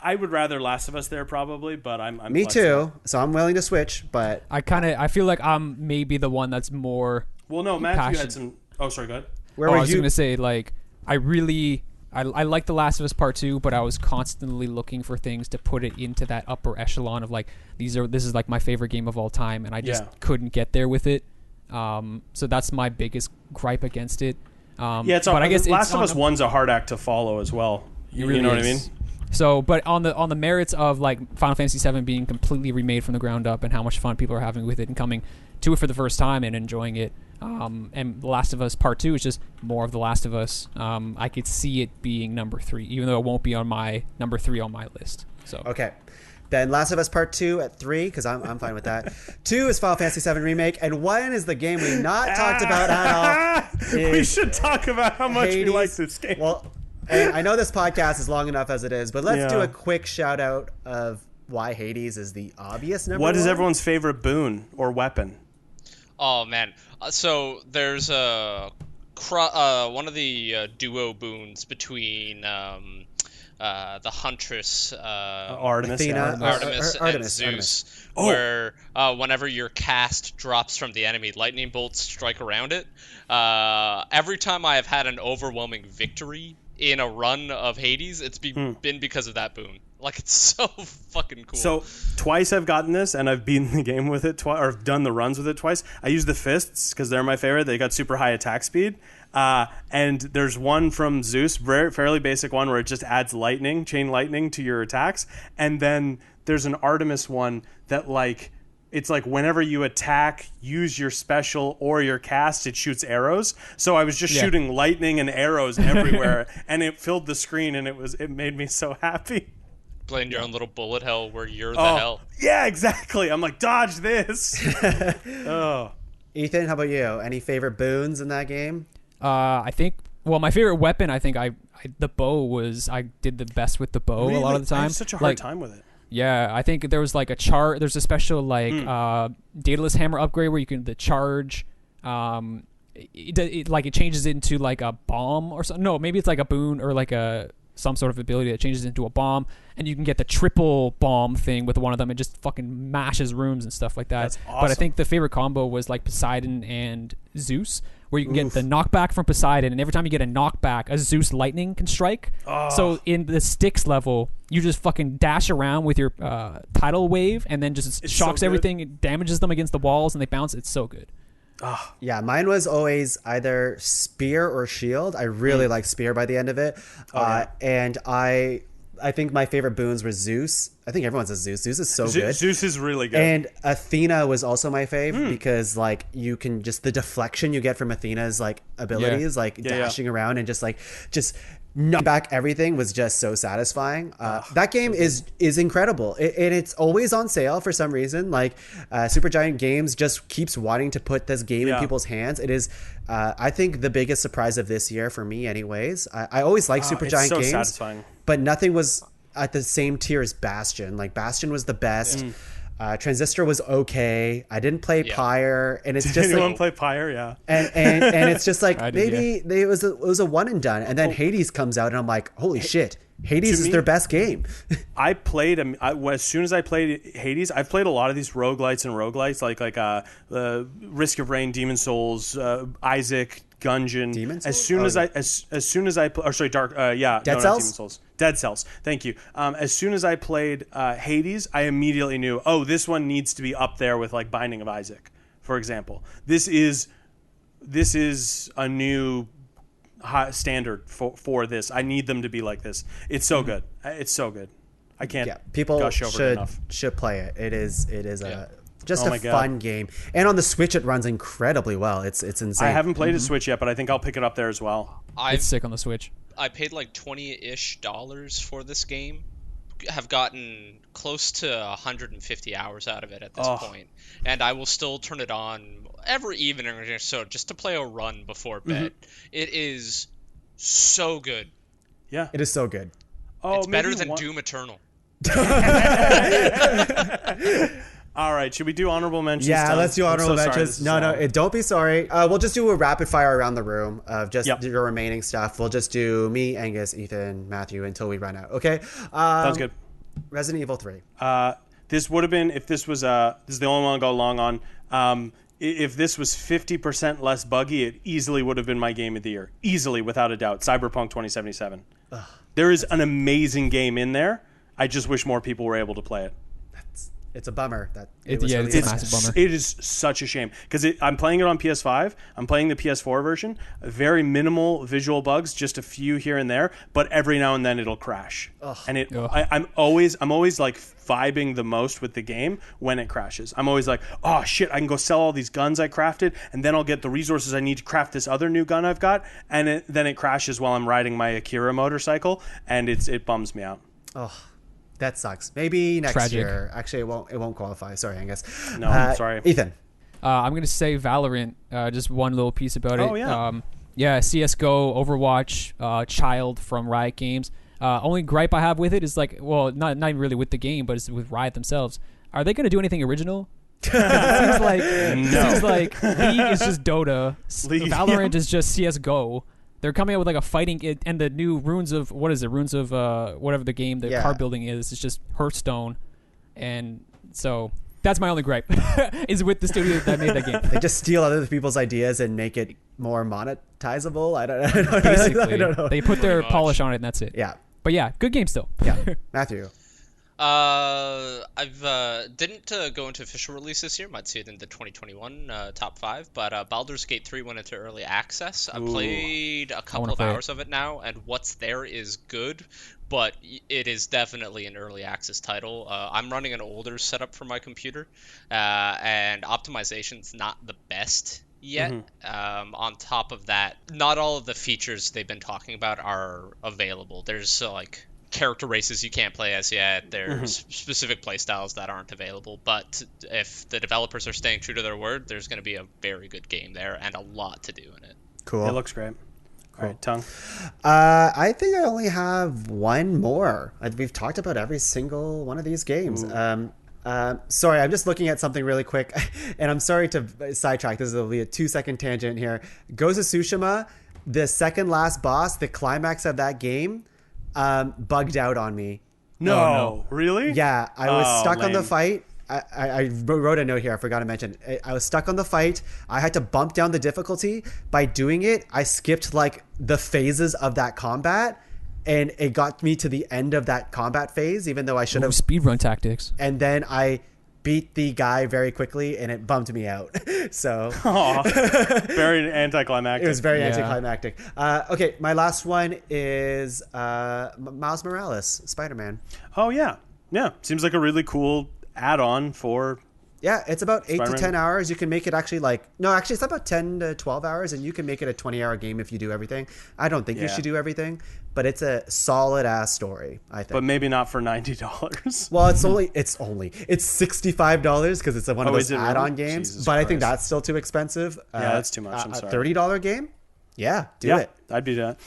I would rather Last of Us there probably, but I'm Me flexible. too. So I'm willing to switch, but I feel like I'm maybe the one that's more. Well, no, Matthew passionate. had some. Oh, sorry, go ahead. I was gonna say, like, I like The Last of Us Part 2, but I was constantly looking for things to put it into that upper echelon of like, this is like my favorite game of all time, and I just couldn't get there with it. So that's my biggest gripe against it. But I guess Last of Us 1's a hard act to follow as well. You know what I mean? So, but on the merits of like Final Fantasy VII being completely remade from the ground up, and how much fun people are having with it, and coming to it for the first time and enjoying it, and The Last of Us Part 2 is just more of The Last of Us. I could see it being number 3, even though it won't be on my number 3 on my list. So okay. Then Last of Us Part 2 at 3, because I'm fine with that. 2 is Final Fantasy VII Remake, and 1 is the game we not talked about at all. We should talk about how much we like this game. Well, and I know this podcast is long enough as it is, but let's do a quick shout out of why Hades is the obvious number 1. What is everyone's favorite boon or weapon? Oh man, so there's one of the duo boons between the Huntress, Artemis, Athena, and Zeus, where whenever your cast drops from the enemy, lightning bolts strike around it. Every time I have had an overwhelming victory in a run of Hades, it's been because of that boon. Like, it's so fucking cool. So twice I've gotten this, and I've beaten the game with it twice, or done the runs with it twice. I use the fists because they're my favorite. They got super high attack speed. And there's one from Zeus, fairly basic one, where it just adds chain lightning to your attacks. And then there's an Artemis one that, like, it's like whenever you attack, use your special or your cast, it shoots arrows. So I was just shooting lightning and arrows everywhere, and it filled the screen, and it made me so happy. Playing your own little bullet hell where you're the hell. Yeah, exactly. I'm like, dodge this. Oh. Ethan, how about you? Any favorite boons in that game? I think. Well, my favorite weapon, I think, the bow was. I did the best with the bow a lot of the time. I have such a hard time with it. Yeah, I think there was like a chart. There's a special dataless hammer upgrade where you can the charge. It changes into like a bomb or something. No, maybe it's like a boon or like some sort of ability that changes into a bomb, and you can get the triple bomb thing with one of them. It just fucking mashes rooms and stuff like that. That's awesome. But I think the favorite combo was like Poseidon and Zeus, where you can get the knockback from Poseidon, and every time you get a knockback, a Zeus lightning can strike. So in the Styx level, you just fucking dash around with your tidal wave, and then just shocks everything, it damages them against the walls, and they bounce. It's so good. Yeah, mine was always either spear or shield. I really like spear by the end of it. And I think my favorite boons were Zeus. I think everyone says Zeus. Zeus is so good. Zeus is really good. And Athena was also my fave because like you can just the deflection you get from Athena's like abilities, dashing around and just knock back everything was just so satisfying. That game is incredible, and it's always on sale for some reason. Like Supergiant Games just keeps wanting to put this game in people's hands. It is, I think, the biggest surprise of this year for me. Anyways, I always like Supergiant Games, satisfying. But nothing was at the same tier as Bastion. Like Bastion was the best. Transistor was okay. I didn't play Pyre, and it's just anyone play Pyre? Yeah, and it's just like it was a one and done, and then Hades comes out, and I'm like, holy shit, Hades is their best game. I played as soon as I played Hades. I've played a lot of these roguelites like Risk of Rain, Demon Souls, Isaac, Gungeon. Demon Souls? As soon as I Dead Cells? Demon Souls. Dead Cells. Thank you. As soon as I played Hades, I immediately knew, this one needs to be up there with like Binding of Isaac, for example. This is a new standard for this. I need them to be like this. It's so good. It's so good. I can't gush over it enough. Should play it. It is a fun game, and on the Switch it runs incredibly well. It's insane. I haven't played a Switch yet, but I think I'll pick it up there as well. It's sick on the Switch. I paid like $20-ish for this game. Have gotten close to 150 hours out of it at this point, and I will still turn it on every evening or so just to play a run before bed. It is so good. Yeah, it is so good. It's better than Doom Eternal. All right, should we do honorable mentions? Yeah, let's do honorable mentions. No, don't be sorry. We'll just do a rapid fire around the room of just your remaining stuff. We'll just do me, Angus, Ethan, Matthew until we run out. Okay. Sounds good. Resident Evil 3. This would have been if this was this is the only one I'll go long on. If this was 50% less buggy, it easily would have been my game of the year, easily without a doubt. Cyberpunk 2077. There is an amazing game in there. I just wish more people were able to play it. It's a bummer that it's a massive bummer. It is such a shame because I'm playing it on PS5. I'm playing the PS4 version. Very minimal visual bugs, just a few here and there, but every now and then it'll crash. And I'm always like vibing the most with the game when it crashes. I'm always like, oh shit, I can go sell all these guns I crafted, and then I'll get the resources I need to craft this other new gun I've got, and then it crashes while I'm riding my Akira motorcycle, and it bums me out. That sucks. Maybe next year. Actually, it won't qualify. Sorry, Angus. No, sorry. Ethan. I'm going to say Valorant. Just one little piece about it. Oh, yeah. CSGO, Overwatch, Child from Riot Games. Only gripe I have with it is like, well, not even really with the game, but it's with Riot themselves. Are they going to do anything original? It seems like League is just Dota. Valorant is just CSGO. They're coming out with like a fighting and the new Runes of whatever the game the card building is. It's just Hearthstone, and so that's my only gripe is with the studio that made that game. They just steal other people's ideas and make it more monetizable. I don't know. Basically, I don't know. They put their polish on it, and that's it. Yeah, but yeah, good game still. Yeah, Matthew. I've didn't go into official release this year. Might see it in the 2021 top 5. But Baldur's Gate 3 went into early access. I played a couple of hours of it now, and what's there is good, but it is definitely an early access title. I'm running an older setup for my computer, and optimization's not the best yet. On top of that, not all of the features they've been talking about are available. There's like character races you can't play as yet. There's specific playstyles that aren't available. But if the developers are staying true to their word, there's going to be a very good game there and a lot to do in it. Cool. It looks great. All right, Tuong. I think I only have one more. We've talked about every single one of these games. Sorry, I'm just looking at something really quick, and I'm sorry to sidetrack. This will be a 2-second tangent here. Ghost of Tsushima, the second last boss, the climax of that game, bugged out on me. No, really? Yeah, I was stuck on the lame. fight. I wrote a note here. I forgot to mention. I was stuck on the fight. I had to bump down the difficulty. By doing it, I skipped like the phases of that combat, and it got me to the end of that combat phase, even though I should have. Speedrun tactics. And then I beat the guy very quickly, and it bummed me out. So Very anticlimactic. it was very Yeah. anticlimactic. Okay, my last one is Miles Morales, Spider-Man. Oh, yeah. Yeah. Seems like a really cool add-on for... Yeah, it's about 8 to Spider-Man. 10 hours. You can make it actually it's about 10 to 12 hours, and you can make it a 20-hour game if you do everything. I don't think you Yeah. should do everything, but it's a solid-ass story, I think. But maybe not for $90. Well, it's $65 because it's one of Oh, those is it really? add-on games. Jesus but I think Christ. that's still too expensive. Yeah, that's too much. I'm A sorry. $30 game? Yeah, do it. I'd be that.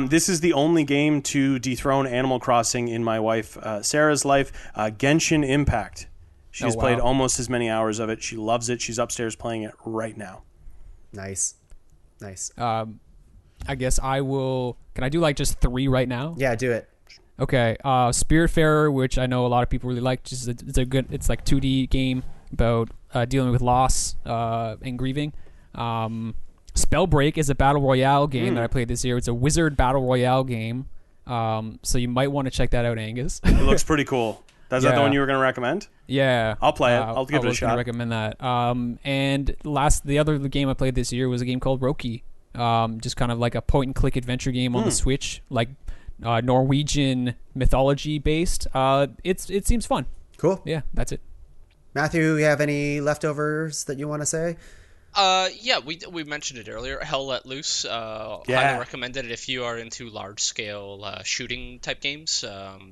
This is the only game to dethrone Animal Crossing in my wife Sarah's life. Genshin Impact. She's Oh, wow. played almost as many hours of it. She loves it. She's upstairs playing it right now. Nice. I guess I will. Can I do like just 3 right now? Yeah, do it. Okay. Spiritfarer, which I know a lot of people really like. Just it's a good. It's like 2D game about dealing with loss and grieving. Spellbreak is a battle royale game that I played this year. It's a wizard battle royale game. So you might want to check that out, Angus. It looks pretty cool. Is that the Yeah. one you were going to recommend? Yeah, I'll play it. I'll give it a I was gonna shot. recommend that. And the other game I played this year was a game called Roki. Just kind of like a point and click adventure game on the Switch, like Norwegian mythology based. It seems fun. Cool. Yeah, that's it. Matthew, you have any leftovers that you want to say? Yeah, we mentioned it earlier. Hell Let Loose. Yeah. Highly recommended it if you are into large scale shooting type games.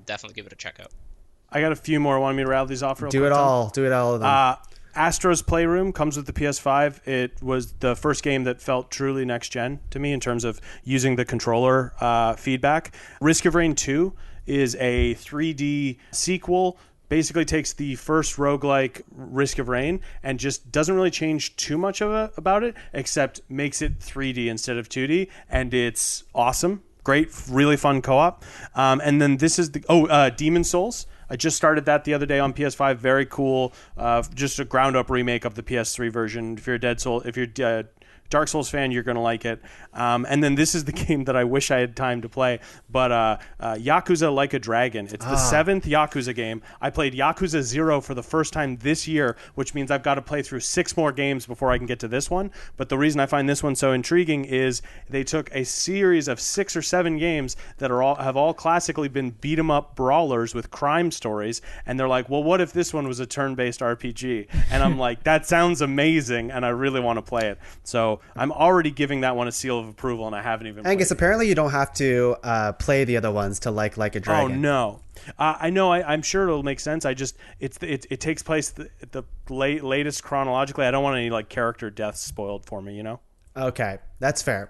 Definitely give it a check out. I got a few more. Want me to rattle these off real Do quick? it Tom? all. Do it all of them. Astro's Playroom comes with the PS5. It was the first game that felt truly next gen to me in terms of using the controller feedback. Risk of Rain 2 is a 3D sequel. Basically takes the first roguelike Risk of Rain and just doesn't really change too much about it, except makes it 3D instead of 2D, and it's awesome. Great, really fun co-op. And then this is Demon Souls. I just started that the other day on PS5. Very cool. Just a ground-up remake of the PS3 version. If you're a Dark Souls fan, you're going to like it. And then this is the game that I wish I had time to play, but Yakuza Like a Dragon. It's the 7th Yakuza game. I played Yakuza 0 for the first time this year, which means I've got to play through 6 more games before I can get to this one. But the reason I find this one so intriguing is they took a series of 6 or 7 games that have all classically been beat-em-up brawlers with crime stories, and they're like, well, what if this one was a turn-based RPG? And I'm like, that sounds amazing, and I really want to play it. So I'm already giving that one a seal of approval, and I haven't even played Angus, it. apparently you don't have to play the other ones to like a dragon. Oh no, I know. I'm sure it'll make sense. It takes place the latest chronologically. I don't want any like character deaths spoiled for me. You know. Okay, that's fair.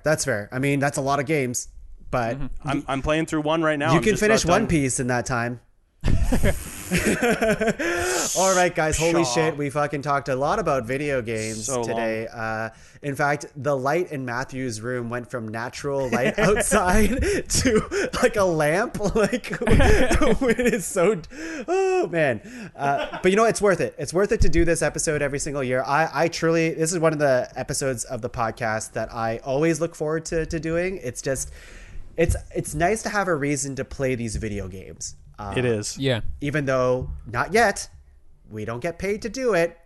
I mean, that's a lot of games, but I'm playing through one right now. you I'm can just finish about One done. Piece in that time. All right, guys. Holy shit, we fucking talked a lot about video games So today. In fact, the light in Matthew's room went from natural light outside to like a lamp. Like it is so. Oh man, but you know it's worth it. It's worth it to do this episode every single year. I truly. This is one of the episodes of the podcast that I always look forward to doing. It's just. It's nice to have a reason to play these video games. It is. Yeah. Even though, not yet, we don't get paid to do it.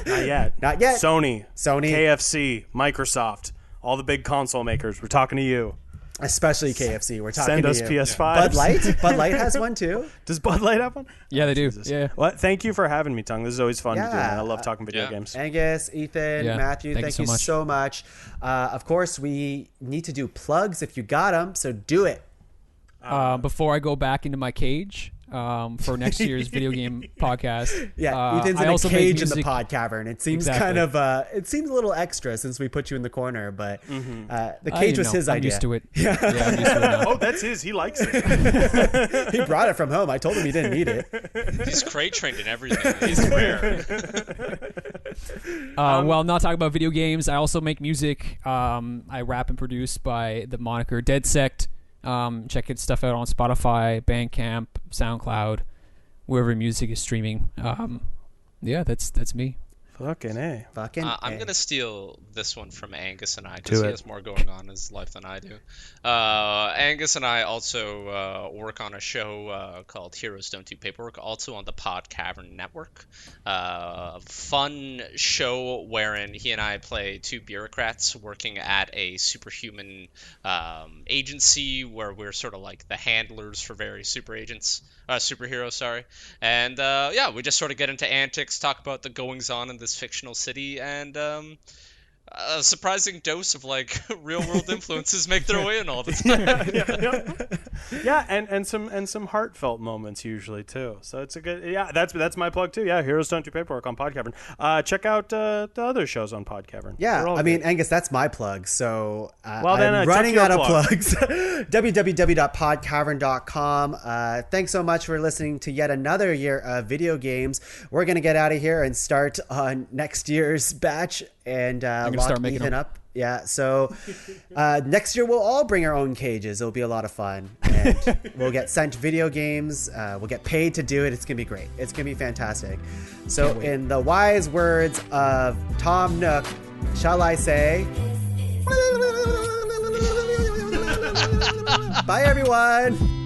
Not yet. Not yet. Sony, Sony. KFC, Microsoft, all the big console makers. We're talking to you. Especially KFC. We're talking Send to us you. PS5s. Bud Light? Bud Light has one too. Does Bud Light have one? Yeah, they do. Jesus. Yeah. Well, thank you for having me, Tuong. This is always fun to do. Yeah. Man. I love talking video Yeah. games. Angus, Ethan, Yeah. Matthew, thank you so much. Of course, we need to do plugs if you got them, so do it. Before I go back into my cage for next year's video game podcast. Yeah, Ethan's I in a also make cage in the music- pod cavern. It seems Exactly. kind of, it seems a little extra since we put you in the corner, but the I cage didn't was know. his I'm idea. used to it. Yeah, I'm used to it now. Oh, that's his. He likes it. He brought it from home. I told him he didn't need it. He's crate trained in everything. He's rare. Well, I'm not talking about video games. I also make music. I rap and produce by the moniker Dead Sect. Check his stuff out on Spotify, Bandcamp, SoundCloud, wherever music is streaming. Yeah, that's me. Fucking A. Fucking I'm A. gonna steal this one from Angus and I Do because he it. has more going on in his life than I do. Angus and I also work on a show called Heroes Don't Do Paperwork, also on the Pod Cavern Network. Fun show wherein he and I play two bureaucrats working at a superhuman agency where we're sort of like the handlers for various superheroes, sorry. And yeah, we just sort of get into antics, talk about the goings on in this fictional city, and a surprising dose of like real world influences make their way in all the time. Yeah, and some heartfelt moments usually too. So it's a good. Yeah, that's my plug too. Yeah, Heroes Don't Do Paperwork on Pod Cavern. Check out the other shows on Pod Cavern. They're Yeah, all I mean, good. Angus, that's my plug. So Well, then, I'm check running your out of plug. plugs. www.podcavern.com. Thanks so much for listening to yet another year of video games. We're going to get out of here and start on next year's batch and gonna lock start making Ethan them. up. Yeah, so next year we'll all bring our own cages. It'll be a lot of fun. And we'll get sent video games. We'll get paid to do it. It's going to be great. It's going to be fantastic. So in the wise words of Tom Nook, shall I say... Bye, everyone.